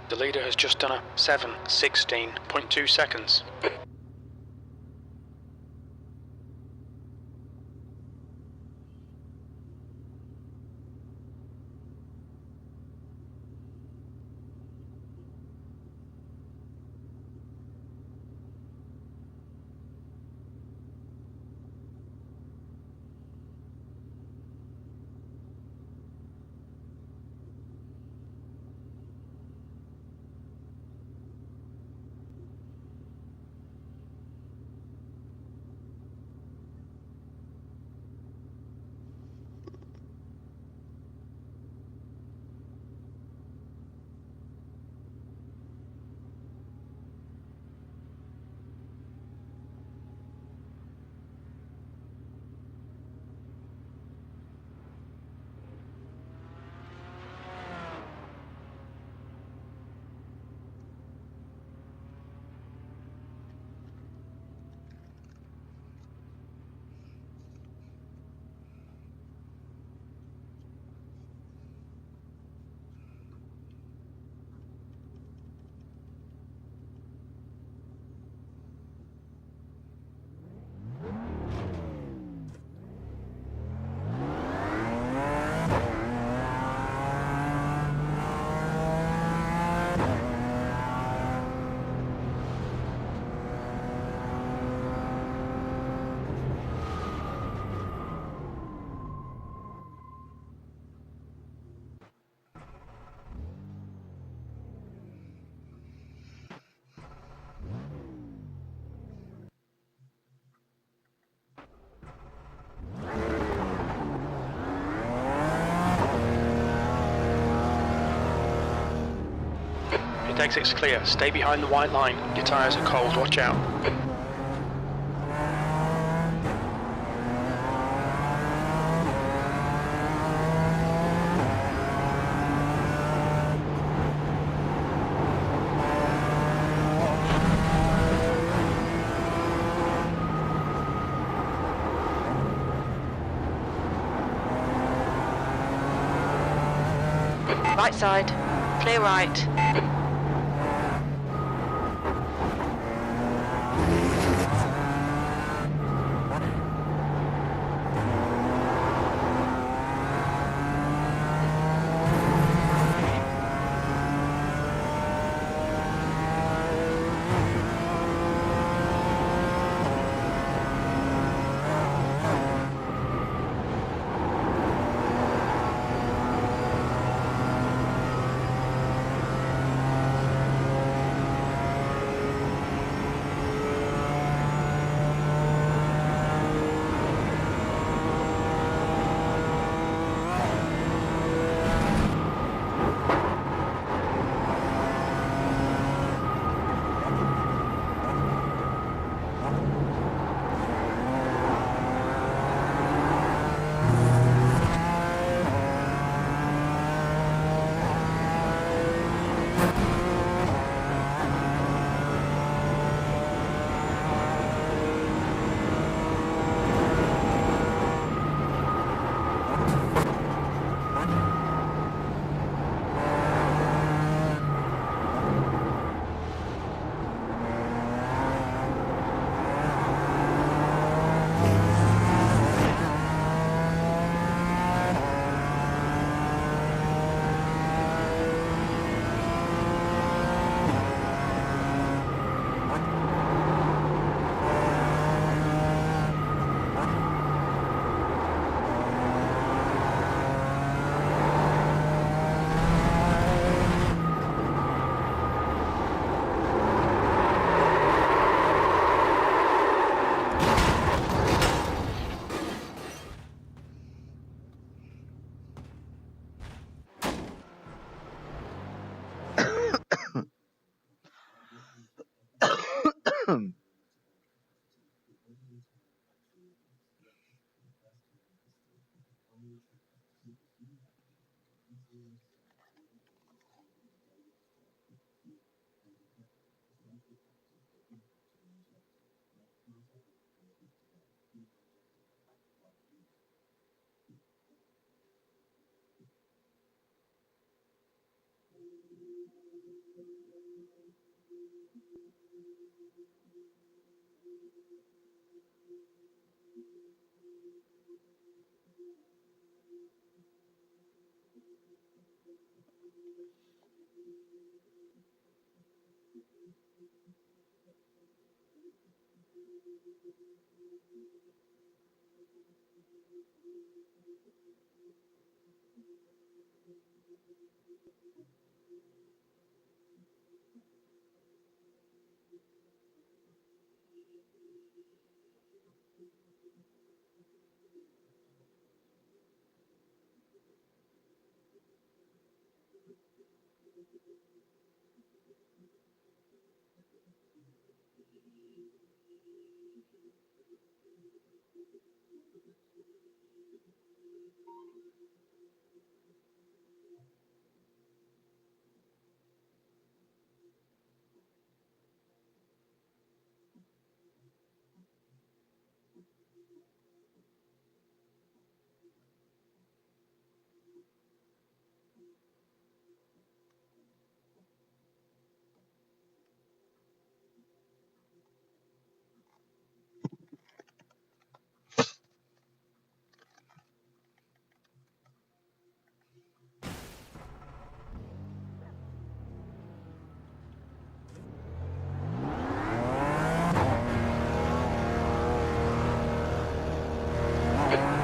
S1: The leader has just done a 7:16.2 seconds. exit's clear. Stay behind the white line. Your tyres are cold, watch out.
S4: Right side, clear right.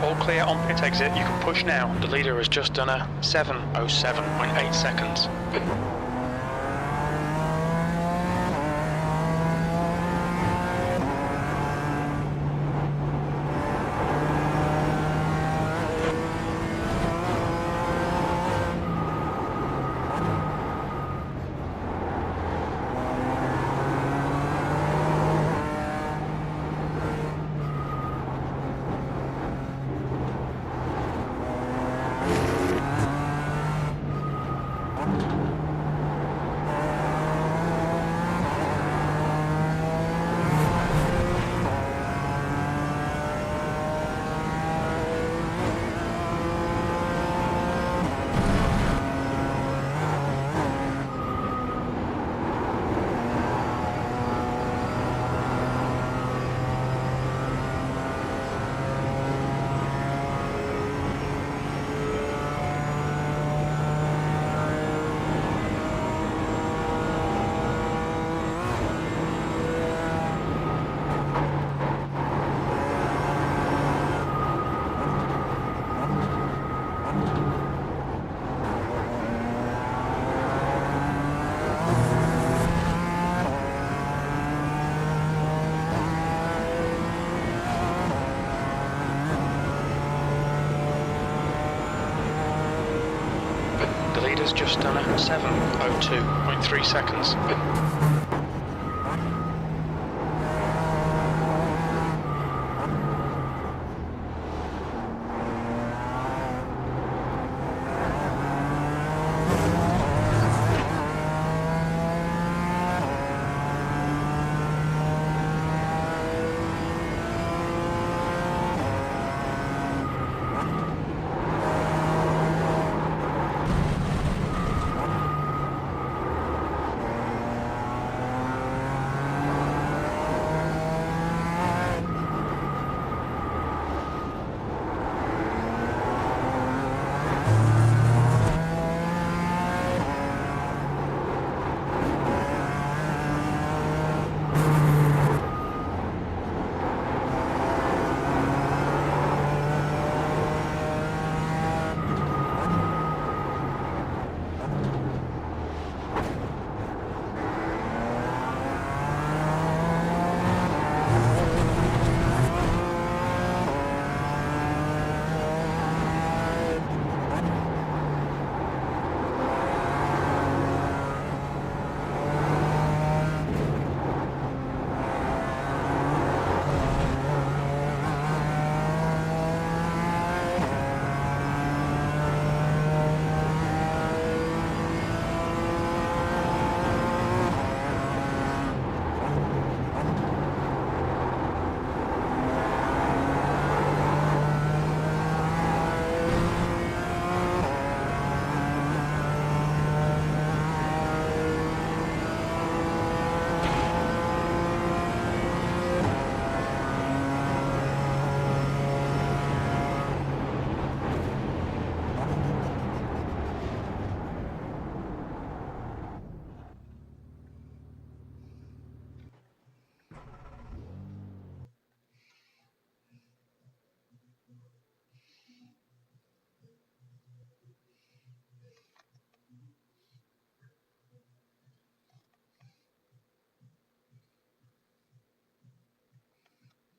S1: All clear on pit exit, you can push now. The leader has just done a 7:07.8 seconds. has just done a 7:02.3 seconds.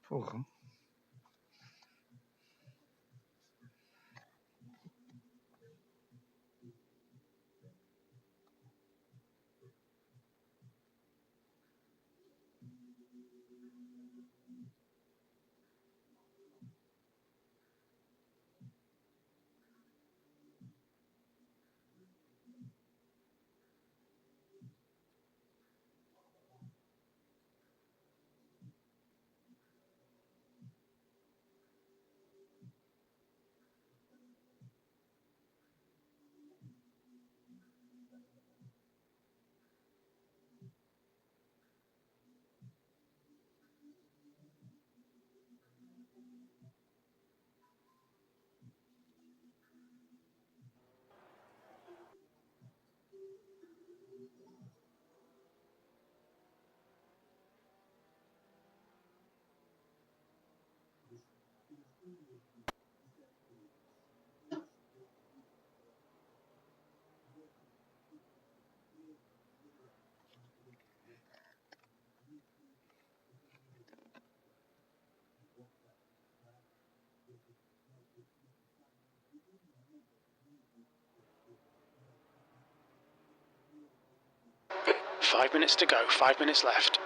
S2: Porra.
S1: Five minutes to go, 5 minutes left.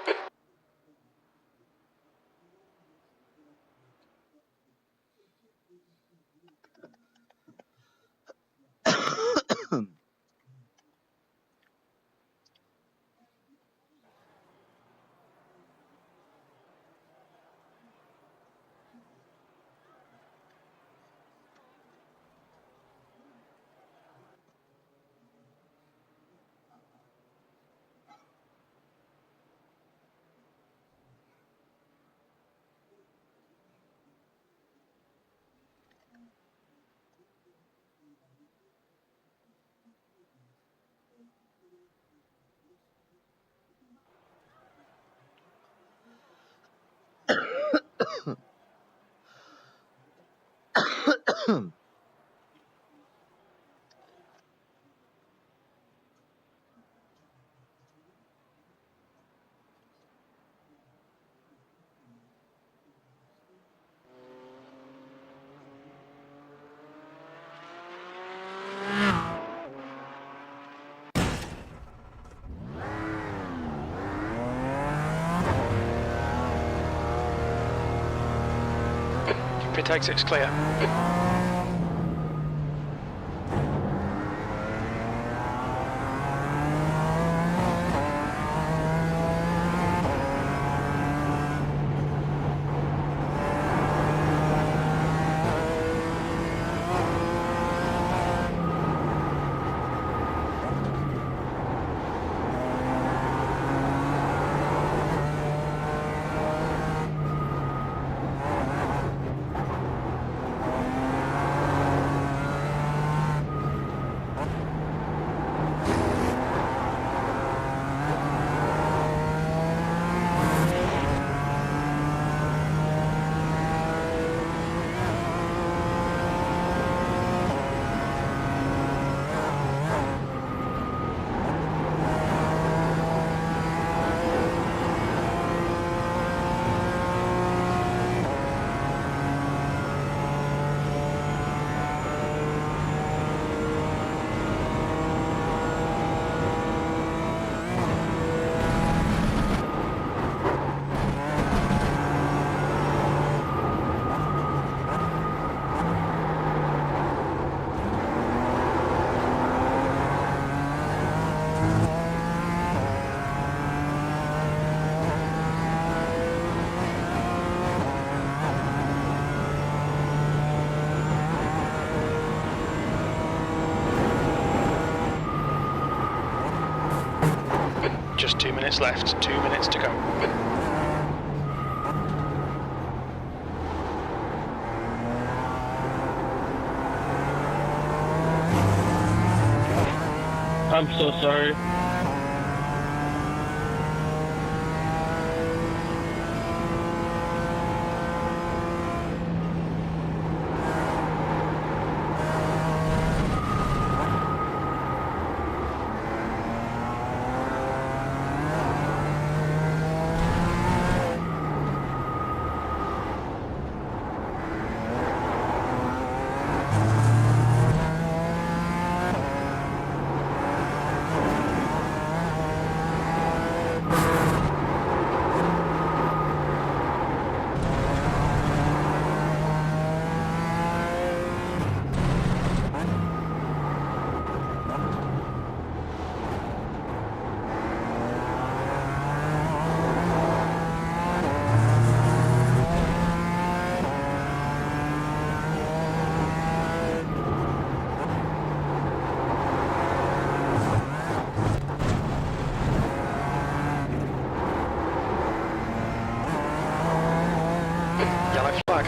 S1: Pit exit's clear. Just 2 minutes left, 2 minutes to go.
S3: I'm so sorry.
S1: Yellow flag.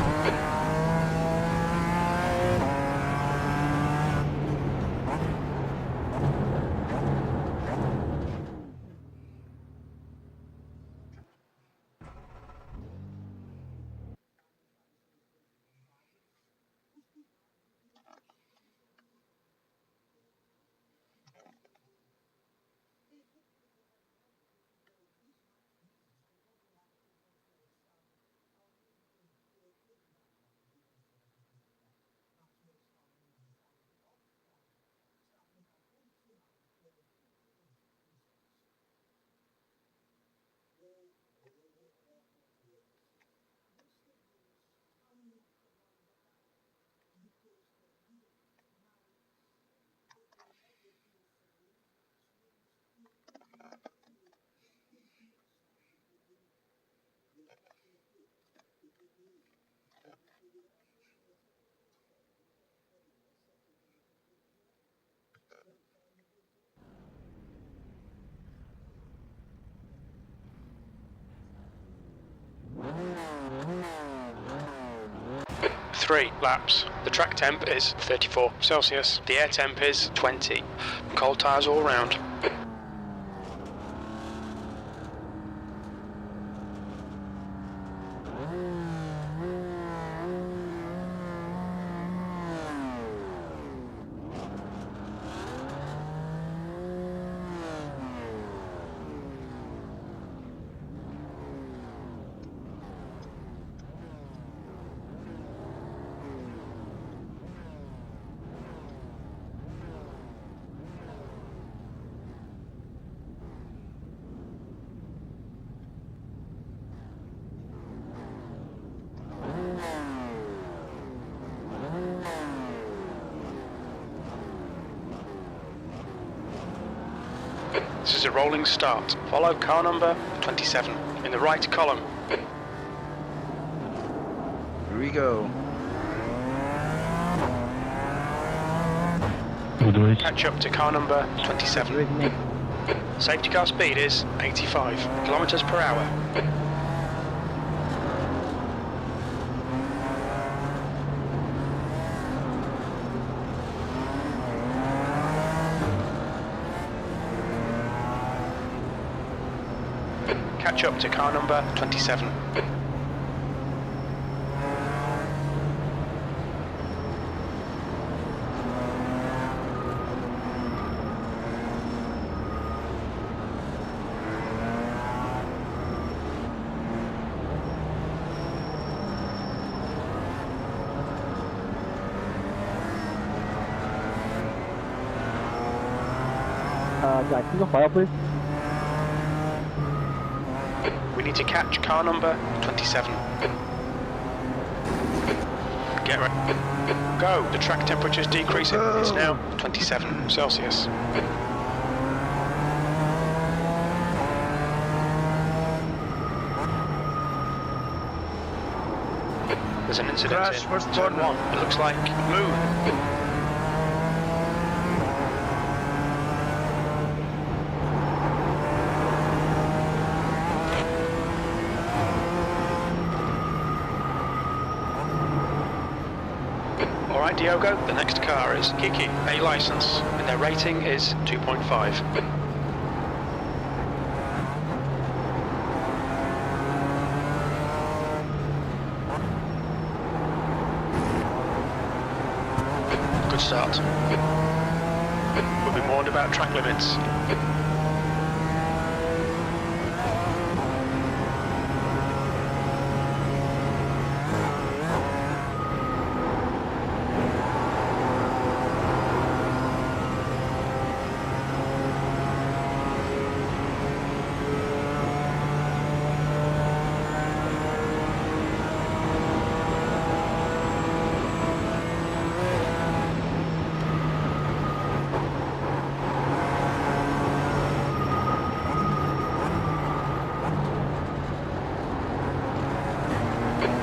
S1: 3 laps. The track temp is 34 Celsius. The air temp is 20. Cold tyres all round. This is a rolling start. Follow car number 27 in the right column.
S2: Here we go.
S1: Catch up to car number 27. Safety car speed is 85 kilometers per hour. Catch up to car number 27.
S3: Jack, can you go file, please?
S1: We need to catch car number 27. Get ready. Go. The track temperature is decreasing. It's now 27 Celsius. There's an incident
S2: Crash,
S1: in
S2: first
S1: turn
S2: corner.
S1: 1. It looks like move. Alright Diogo, the next car is Kiki, A license, and their rating is 2.5. Good start. We'll be warned about track limits.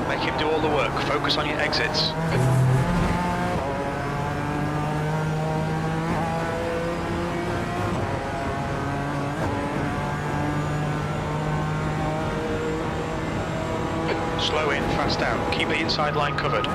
S1: Make him do all the work. Focus on your exits. Slow in, fast out. Keep the inside line covered.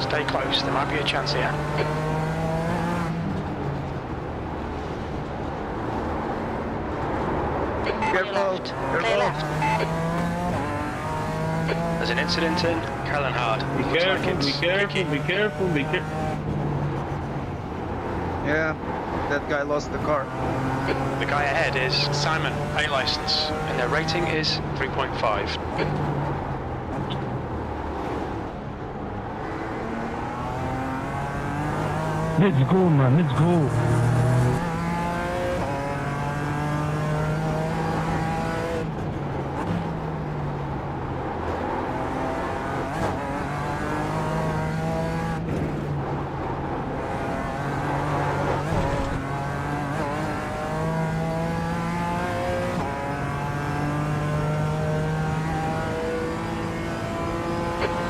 S1: Stay close, there might be a chance here.
S2: Careful.
S4: Clear left.
S1: There's an incident in Kellenhard.
S3: Be
S1: Looks like
S3: careful,
S1: it's
S3: be careful,
S1: Kiki.
S3: be careful, be careful.
S2: Yeah, that guy lost the car.
S1: The guy ahead is Simon, A license, and their rating is 3.5.
S3: Let's go, man, let's go.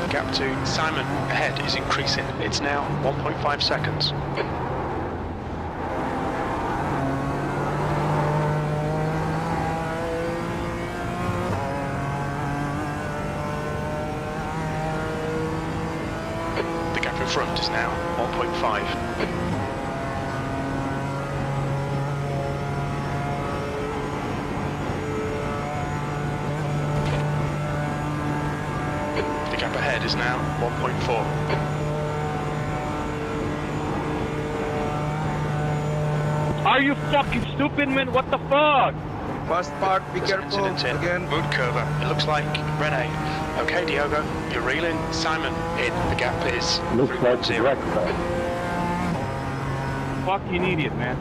S1: The gap to Simon ahead is increasing. It's now 1.5 seconds. The gap in front is now 1.5. The gap ahead is now 1.4.
S3: Are you fucking stupid, man? What the fuck?
S2: Fast part, be
S1: There's an
S2: careful
S1: incident in
S2: again.
S1: Mood Curver. It looks like Rene. Okay, Diogo, you're reeling. Simon in. The gap is
S6: Looks like
S1: 3.0.
S6: wreck.
S3: Fucking idiot, man.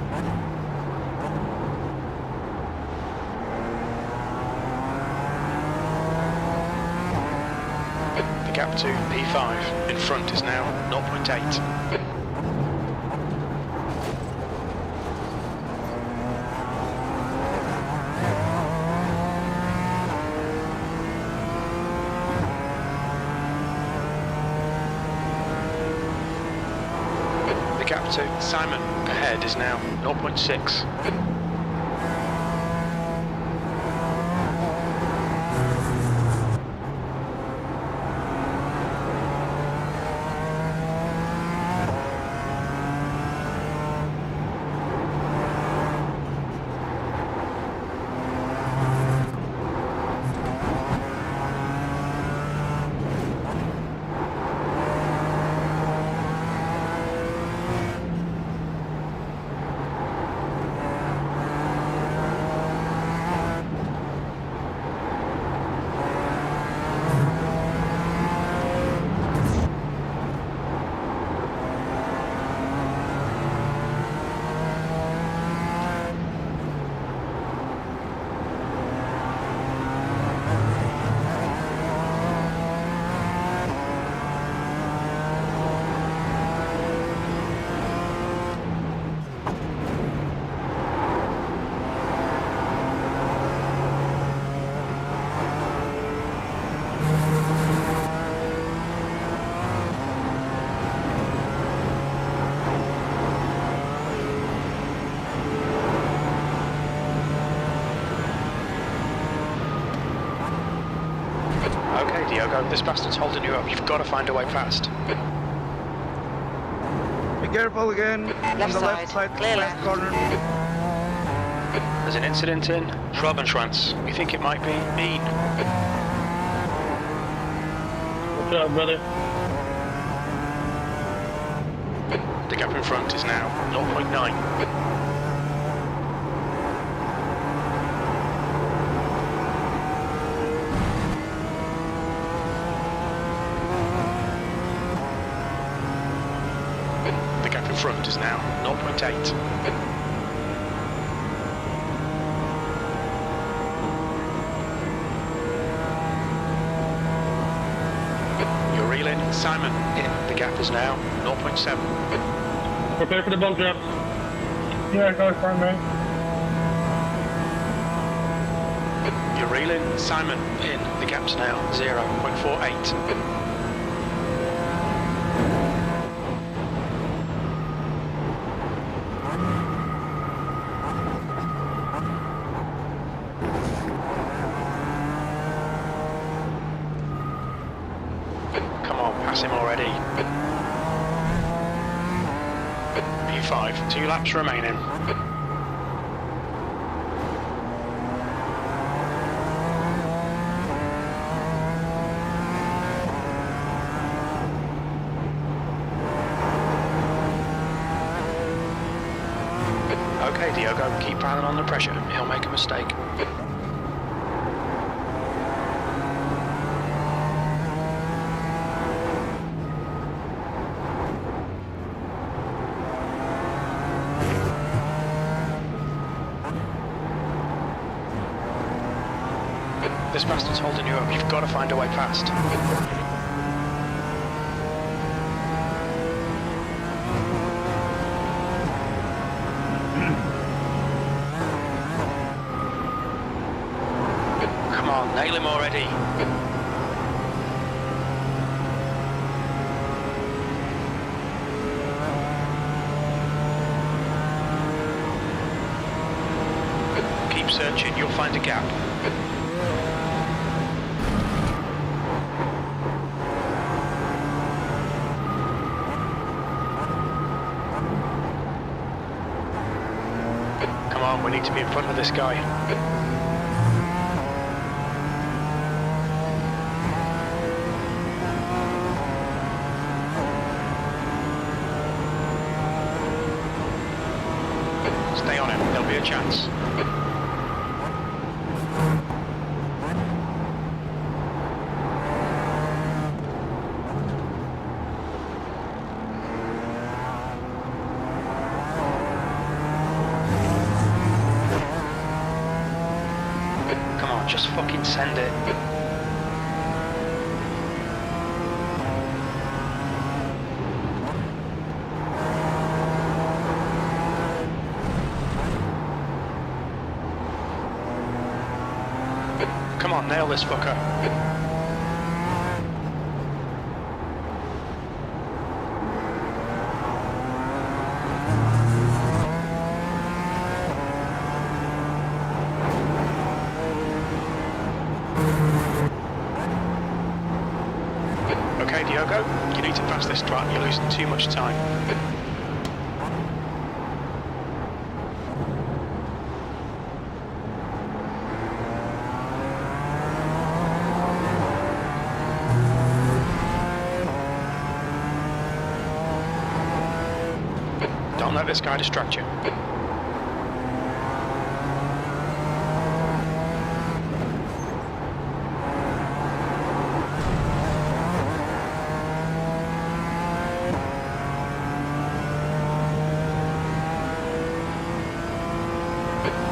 S1: The gap to P5 in front is now 0.8. The gap to Simon ahead is now 0.6. Okay, Diogo, this bastard's holding you up. You've got to find a way past.
S2: Be careful again.
S4: Left
S2: On the
S4: side,
S2: left side,
S4: clear
S2: left
S4: left.
S2: corner.
S1: There's an incident in Schwabenschwanz. We think it might be Bean.
S3: What's up, brother?
S1: The gap in front is now 0.9. The gap in front is now 0.8. You're reeling. Simon in. The gap is now 0.7.
S3: Prepare for the bump drops.
S11: Yeah, go for me.
S1: You're reeling. Simon in. The gap's now 0.48. Come on, pass him already. P5, 2 laps remaining. Okay, Diogo, keep piling on the pressure. He'll make a mistake. This bastard's holding you up. You've got to find a way past. Come on, nail him already. Keep searching, you'll find a gap. Come on, we need to be in front of this guy. Stay on a chance. Come on, just fucking send it. Come on, nail this fucker. Okay, Diogo, you need to pass this track, you're losing too much time. Don't let this guy distract you.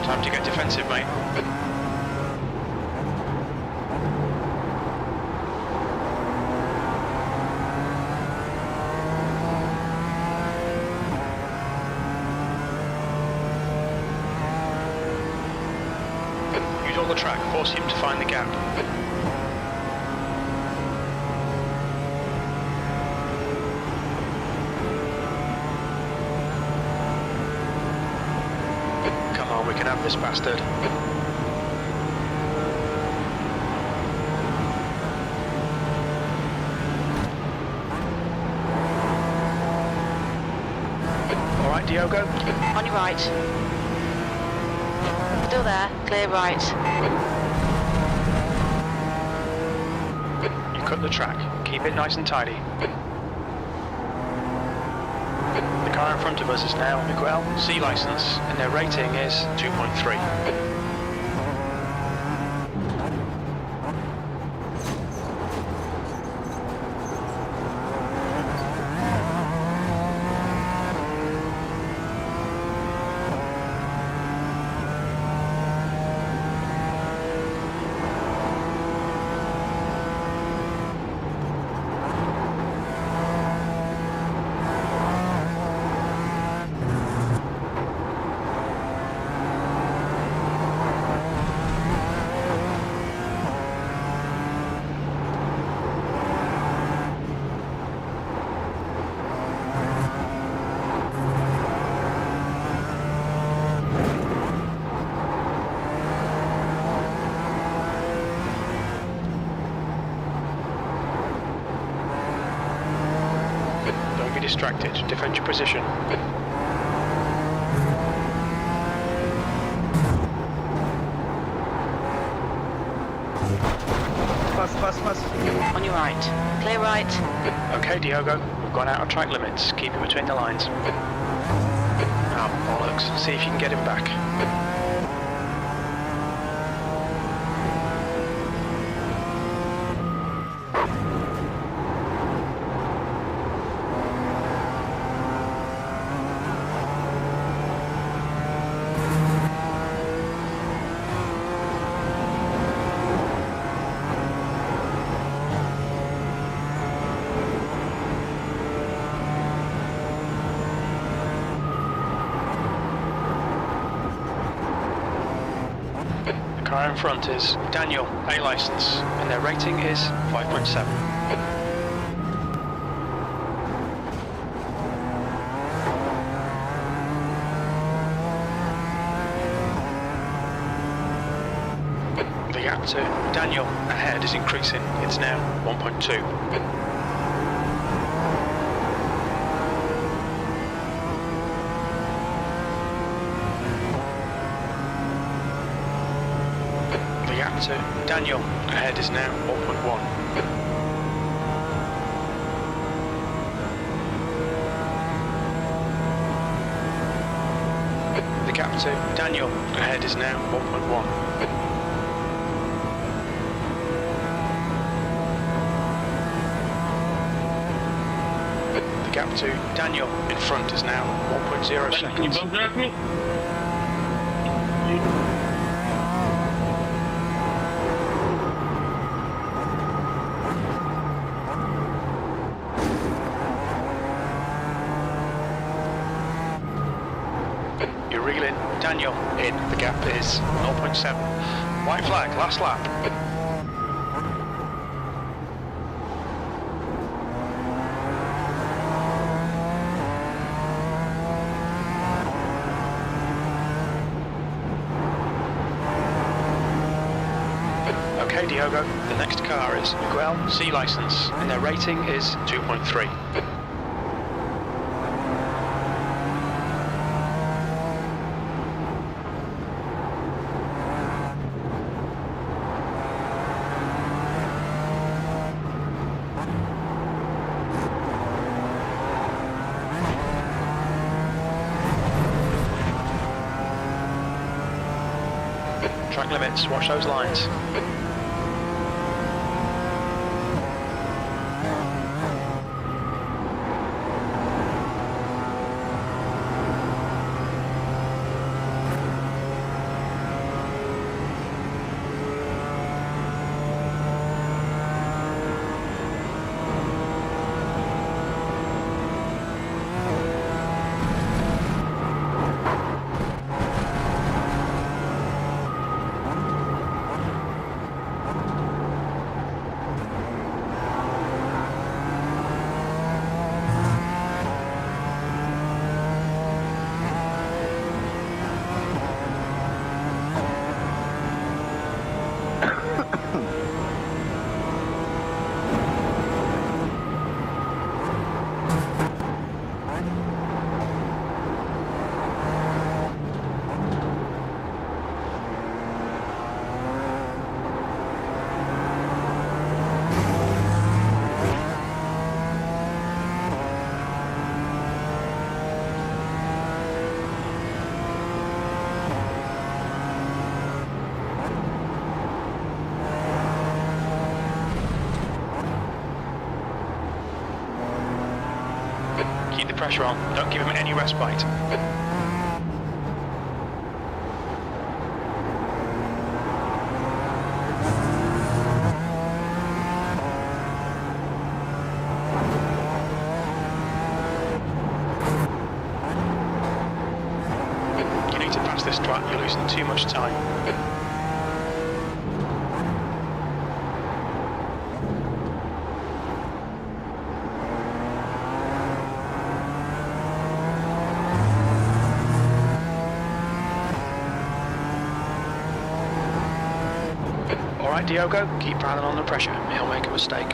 S1: Time to get defensive, mate. Use all the track, force him to find the gap. Come on, we can have this bastard. Alright, Diogo?
S4: On your right. Still there, clear right.
S1: You cut the track. Keep it nice and tidy. The car in front of us is now Miguel, C license, and their rating is 2.3. Distracted. Defend your position.
S2: Pass.
S4: On your right. Clear right.
S1: Okay, Diogo, we've gone out of track limits. Keep him between the lines. Ah, bollocks. See if you can get him back. Car in front is Daniel, A license, and their rating is 5.7. The gap to Daniel ahead is increasing. It's now 1.2. To Daniel ahead is now 0.1. The gap to Daniel ahead is now 1.1. The gap to Daniel in front is now 1.0 seconds. You're reeling Daniel in, the gap is 0.7. White flag, last lap. Okay, Diogo, the next car is Miguel C license, and their rating is 2.3. Track limits, watch those lines. Keep the pressure on, don't give him any respite. You need to pass this track, you're losing too much time. Alright Diogo, keep piling on the pressure, he'll make a mistake.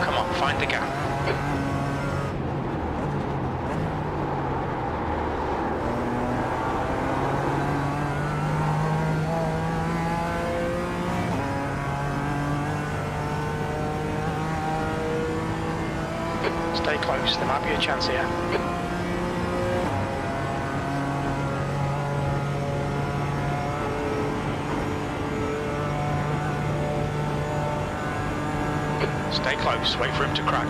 S1: Come on, find the gap. Stay close, there might be a chance here. Stay close, wait for him to crack.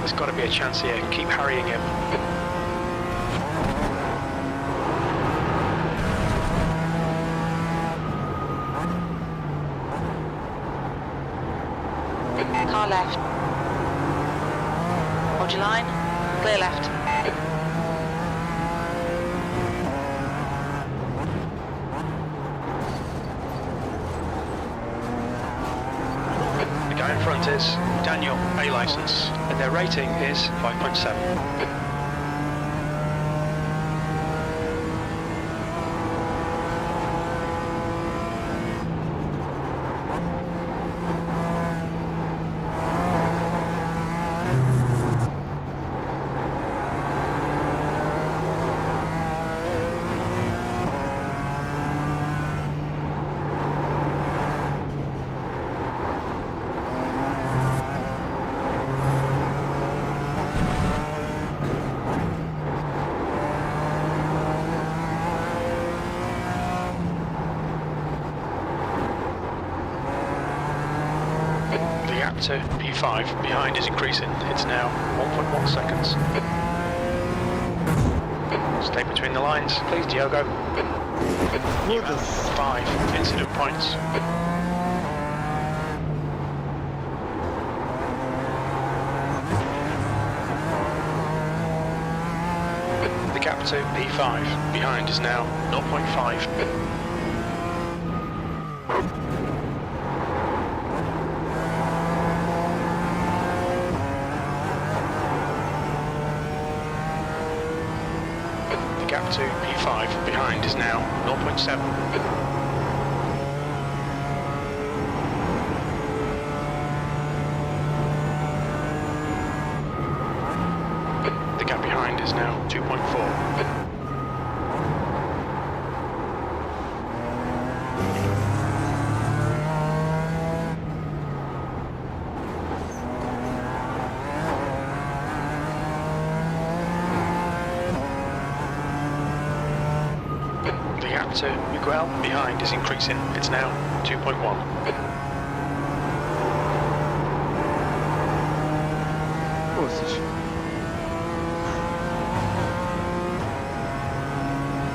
S1: There's got to be a chance here, keep harrying him.
S4: Car left. Hold your line. Clear left.
S1: The guy in front is Daniel, A license, and their rating is 5.7. gap to P5 behind is increasing. It's now 1.1 seconds. Stay between the lines, please, Diogo. You have 5 incident points. The gap to P5 behind is now 0.5. Gap to P5 behind is now 0.7. The gap behind is now 2.4. To Miguel behind is increasing. It's now 2.1.
S2: Poças.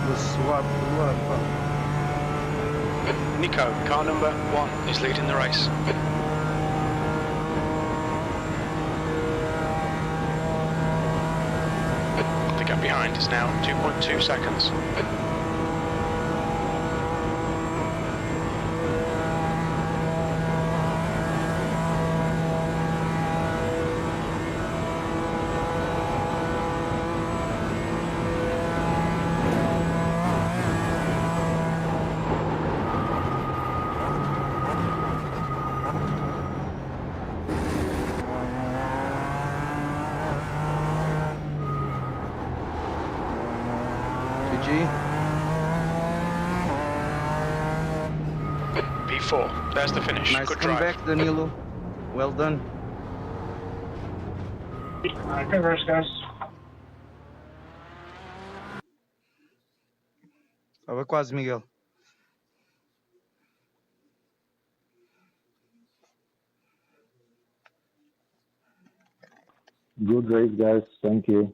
S2: Vou suar por lá, pá.
S1: Nico, car number 1 is leading the race. The gap behind is now 2.2 seconds. P4, there's the finish.
S2: Nice
S1: Good drive.
S2: comeback, Danilo. Well done.
S11: Good race, guys.
S2: Estava quase, Miguel.
S6: Good race, guys. Thank you.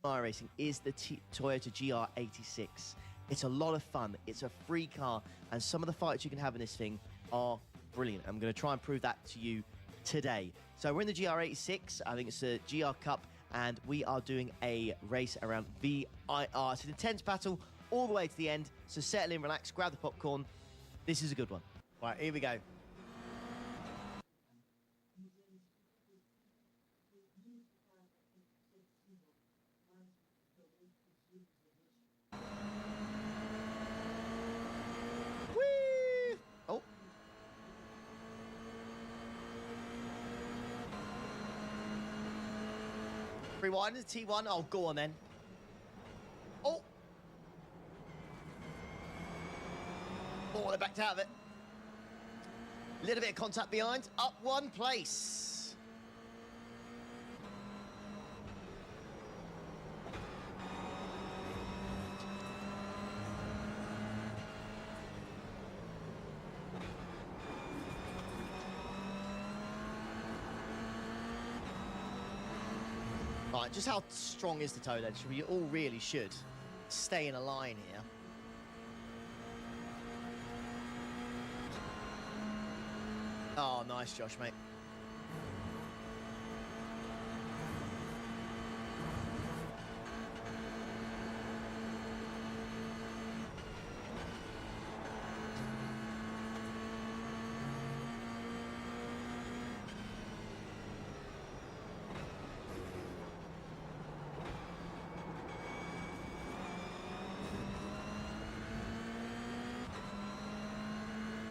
S12: iRacing is the Toyota GR86. It's a lot of fun. It's a free car, and some of the fights you can have in this thing are brilliant. I'm going to try and prove that to you today. So we're in the GR86. I think it's a GR Cup, and we are doing a race around VIR. It's an intense battle all the way to the end. So settle in, relax, grab the popcorn. This is a good one. All right, here we go. Oh. Rewind to T1. Oh, go on then. Oh. Oh, they backed out of it. A little bit of contact behind. Up one place. Right, just how strong is the toe then? We all really should stay in a line here. Oh, nice, Josh, mate.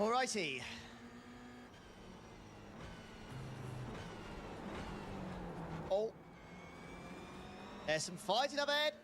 S12: Alrighty. Oh. There's some fighting up ahead.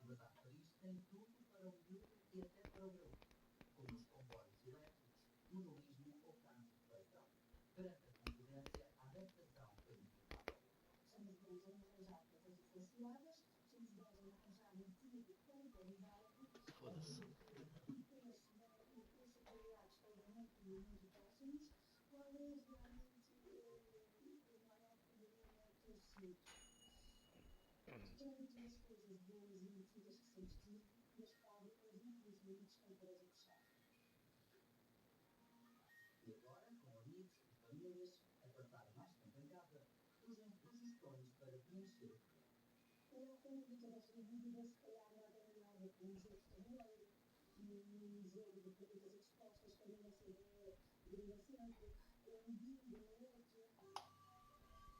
S10: Mas a Paris tem tudo para o miúdo e até para o grão, como os comboios elétricos, monolismo ou carros de leitão. Perante a concorrência, a adaptação foi inevitável. Somos empresas arranjadas e selecionadas, somos empresas arranjadas de qualidade.
S5: Foda-se.
S10: E preços qualidades pagamento muito próximos, qual é realmente o maior problema que eu sinto? Geralmente as coisas boas e motivas que sempre tive, nas fábricas, infelizmente, estão todas a fechar. E agora, com amigos e famílias, a passar mais tempo em casa, surgem sugestões para preencher o tempo. Eu não tenho muitas destas dúvidas, se calhar nada melhor do que um jogo de tabuleiro, um jogo de perguntas e respostas, que a minha CD deriva sempre, um bingo, um outro.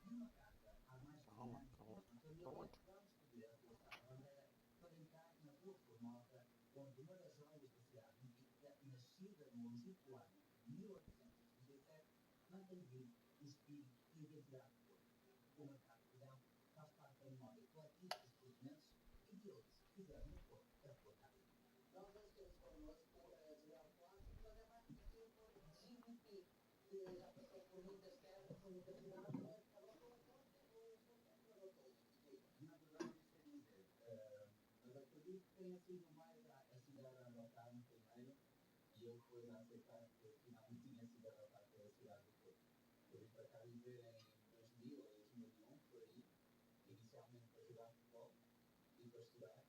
S10: Numa casa, há mais de 100 anos, uma família, vamos escolher a Rua Sá da Bandeira para entrar na Rua Formosa, onde uma das lendas da cidade mítica, nascida no longínquo ano de 1837, mantém vivo o espírito e a identidade do povo. O mercado de verão faz parte da memória coletiva dos portugueses e de outros que fizeram do Porto a sua casa. Nós hoje temos connosco a Isabel Cláudio, que já é mais conhecido por GDP, que já passou por muitas terras, por muitas cidades, mas adotou o Porto ou adotou? Na verdade, não sei dizer, mas acredito que tenha sido mais a cidade a adotar-me primeiro e eu depois a aceitar que finalmente tinha sido adotada pela cidade do Porto. Eu vim para cá viver em 2000 ou 2001, por aí, inicialmente para jogar futebol e para estudar.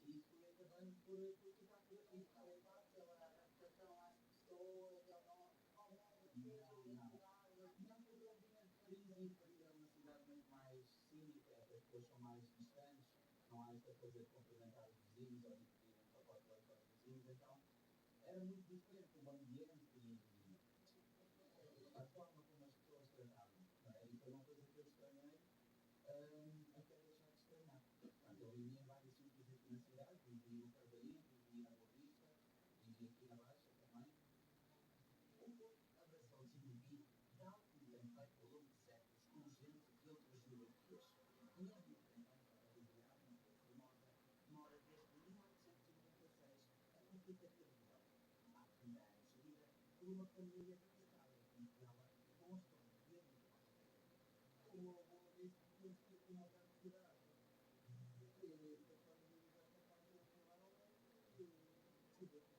S10: E fui acabando por ficar por aqui. Foi fácil pela adaptação às pessoas, ao modo de vida da cidade. Não, porque eu vinha de Paris e Paris é uma cidade muito mais cínica, as pessoas são mais distantes, não há esta coisa de cumprimentar os vizinhos ou de pedir um pacote de leite aos vizinhos, então era muito diferente o ambiente e a forma como as pessoas tratavam, não é? E foi uma coisa que eu estranhei até deixar de estranhar. Portanto, eu vivi em vários sítios aqui na cidade, vivi no Carvalhinho, vivi na Boa Vista, vivi aqui na Baixa também. O Porto abraçou o GDP, tal como tem feito ao longo de séculos com gente de outras geografias. Mesmo que tenhamos a realidade na Rua Formosa, mora desde 1896 a conflitaria do Belo. Há 30 anos seguida por uma família dedicada a Venezuela com os sonhos de muito mais tempo. Como o avô disse, temos que ir para uma grande cidade. E depois de ir esta parte da Venezuela, decidi comprar,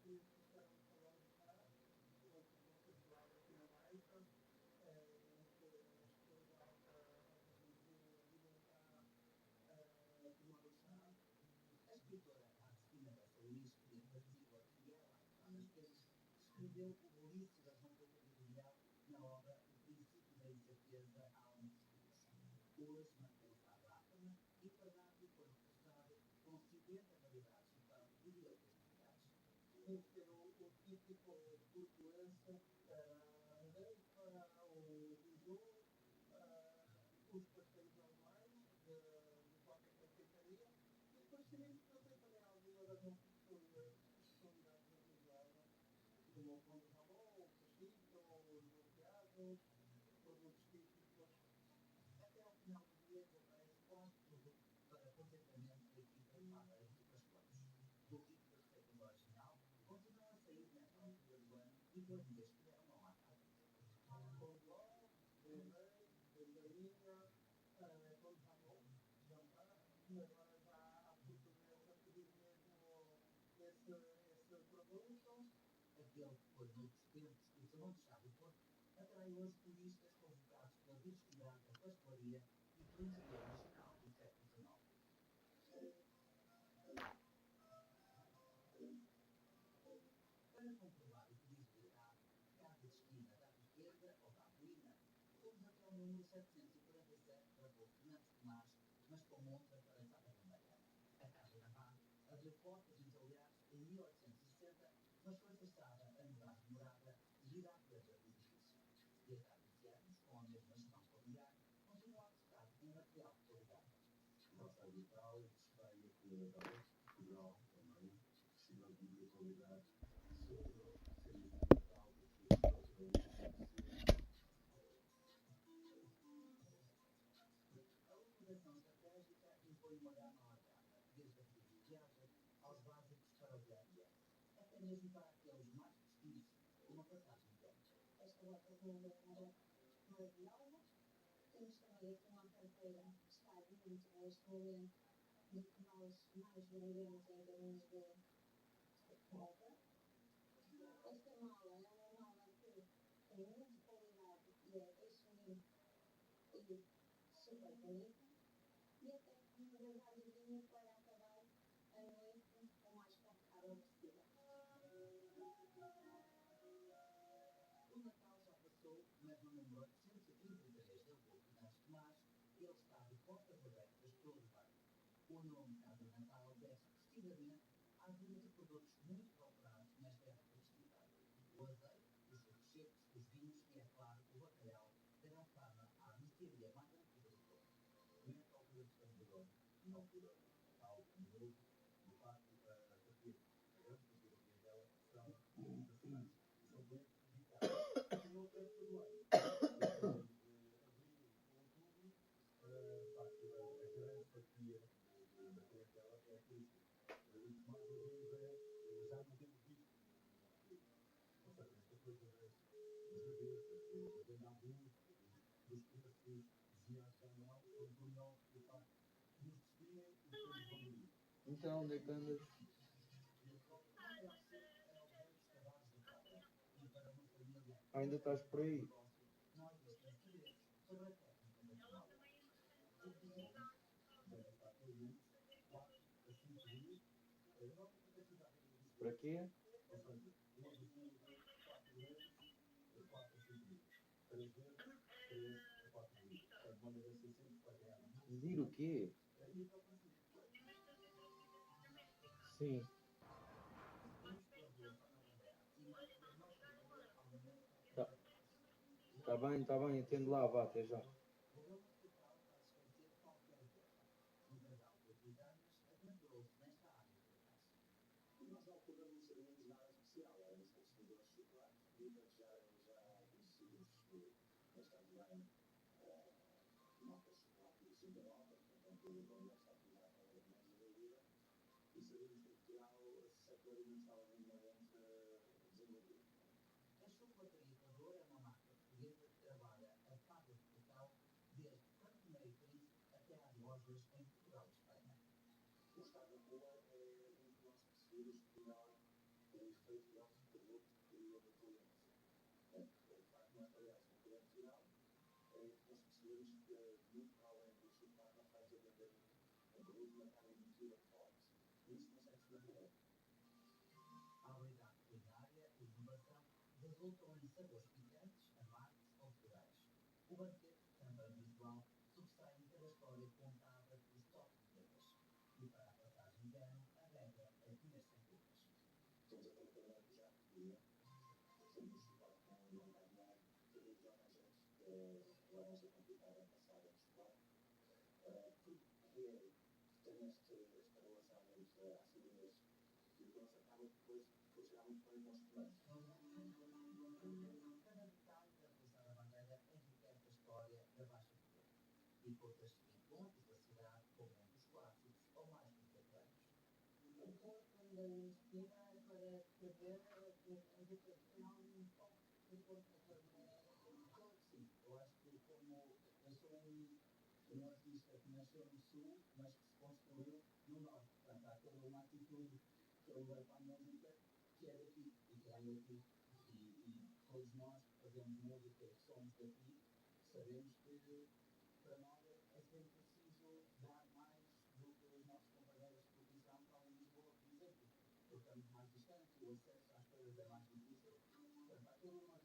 S10: fui buscar um trabalho de cá, outro trabalho aqui na Baixa, que as pessoas vivem cá a tomar o chá. A escritora argentina brasileira Brasil, que é lá às vezes, escreveu o belíssimo da João Pedro Mundial na obra O Princípio da Incerteza há um discurso. Hoje mantém-se à Ráfana e Padário foi registrado com 50 variedades de pão e de outras novidades. Tem que ter o típico portuense, a reifa, o bijou, os pastéis alemães de qualquer confeitaria. E depois queríamos trazer também alguma das nossas especialidades da Venezuela, como o pão de jamón, o cachito, os volteados, produtos típicos. Até ao final do dia comprei quase tudo para contentamento da equipa de Fábricas de Pascotes. O ritmo da receita original continua a sair nesta altura do ano e por dias que deram uma marca. Pão de ló, de rei, de galinha, pão de jamón, jambá, e agora já há portugueses a pedir mesmo esse produto. Aquele que foi noutros tempos o Salão de Chá do Porto atrai hoje turistas convocados pela diversidade da pastelaria e pelo interior nacional do século XIX. Para comprovar o que diz verdade, casa de esquina da Riqueza ou da Ruína, fomos até o número 747 para Rua Fernandes Tomás, mas com outra para Sá da Bandeira. A Casa da Paz abriu portas nos aliados em 1860, mas foi forçada a mudar de morada devido à perda do edifício. E há 20 anos, com a mesma gestão familiar, continua a apostar em material de qualidade. Nossa auditório, veio aqui da Portugal também, festival de qualidade. viaja aos básicos para o dia a dia, até mesmo para aqueles mais vestidos, uma passagem de anos. Esta rota é maravilhosa. Temos também aqui uma carteira que está muito neste momento do que nós mais vendemos em termos de compra. Esta mala é uma mala que tem muita qualidade e é excelente e super bonita. E até uma bagagemzinha para acabar a noite o mais confortável possível. O Natal já passou, mas no número 833 da rua Fernandes Tomás, ele está de portas abertas todo o ano. O nome Casa Natal deve-se precisamente à gama de produtos muito procurados nesta época estival. O azeite, os frutos secos, os vinhos e, é claro, o bacalhau darão fama à mercearia mais antiga do Porto. Nesta altura que estamos agora, na altura Natal, Ano Novo, de facto, a partir da grande fotografia dela são fascinantes. São doentes visitados. E outra é todo ano. Abril, outubro, de facto, a grande fatia da clientela é turística. O que mais ouvimos já não temos visto no nosso país. Ou seja, esta coisa das gavetas, da venda à busca, dos preços desviados ao anual, são por nós, de facto, nos distinguem e temos valorizo.
S2: Então, onde é que andas? Ainda estás por aí? Para quê? Medir o quê? Sim. Tá bem, atendo lá, vá, até já. Nós na altura não sabíamos nada especial, éramos consumidores de chocolate e já conhecíamos bastante bem marcas de chocolate de 69, portanto, quando nós estávamos lá para a mais desenvolvida, e sabíamos que em Portugal esse setor ainda estava minimamente desenvolvido. A Chocolataria Equador é uma marca portuguesa que trabalha a fábrica de cacau desde Franco Meio Príncipe até às lojas em Portugal e Espanha. O estado da rua é um dos nossos percebidos que melhor tem feito o nosso produto e a cliente. De facto, nós trabalhamos com o cliente final, nós percebemos que muito para além do chocolate nós estamos a vender um produto de uma carne embutida forte. E isso consegue-se manter. A habilidade culinária e inovação resultam em sabores picantes, amargos ou florais. O banquete, também visual, sobressai em cada história contada pelos top vendedores. E para a passagem de ano, a regra é comer sem culpas. Temos a trabalhar já, sempre chocolate com uma manhã, cada vez mais gente que vai ser complicada a passar a chocolate. Porque tem esta relação entre a acidez e o doce acaba depois por chegar muito bem com os comandos. Cada detalhe da realizar a bandeira enriquece a história da Baixa Portugal e pode-se em pontos da cidade como um dos clássicos ou mais contemporâneos. O Porto ainda nos inspira para escrever a educação um pouco do Porto da Claro que sim, eu acho que como eu sou um artista que nasceu no Sul, mas que se construiu no Norte. Portanto, há toda uma atitude que eu levo à música que é daqui e que vem daqui. E todos nós que fazemos música e que somos daqui, sabemos que para nós é sempre preciso dar mais do que os nossos companheiros de profissão estão em Lisboa, por exemplo. Porque estamos mais distantes, o acesso às coisas é mais difícil. Portanto, há toda uma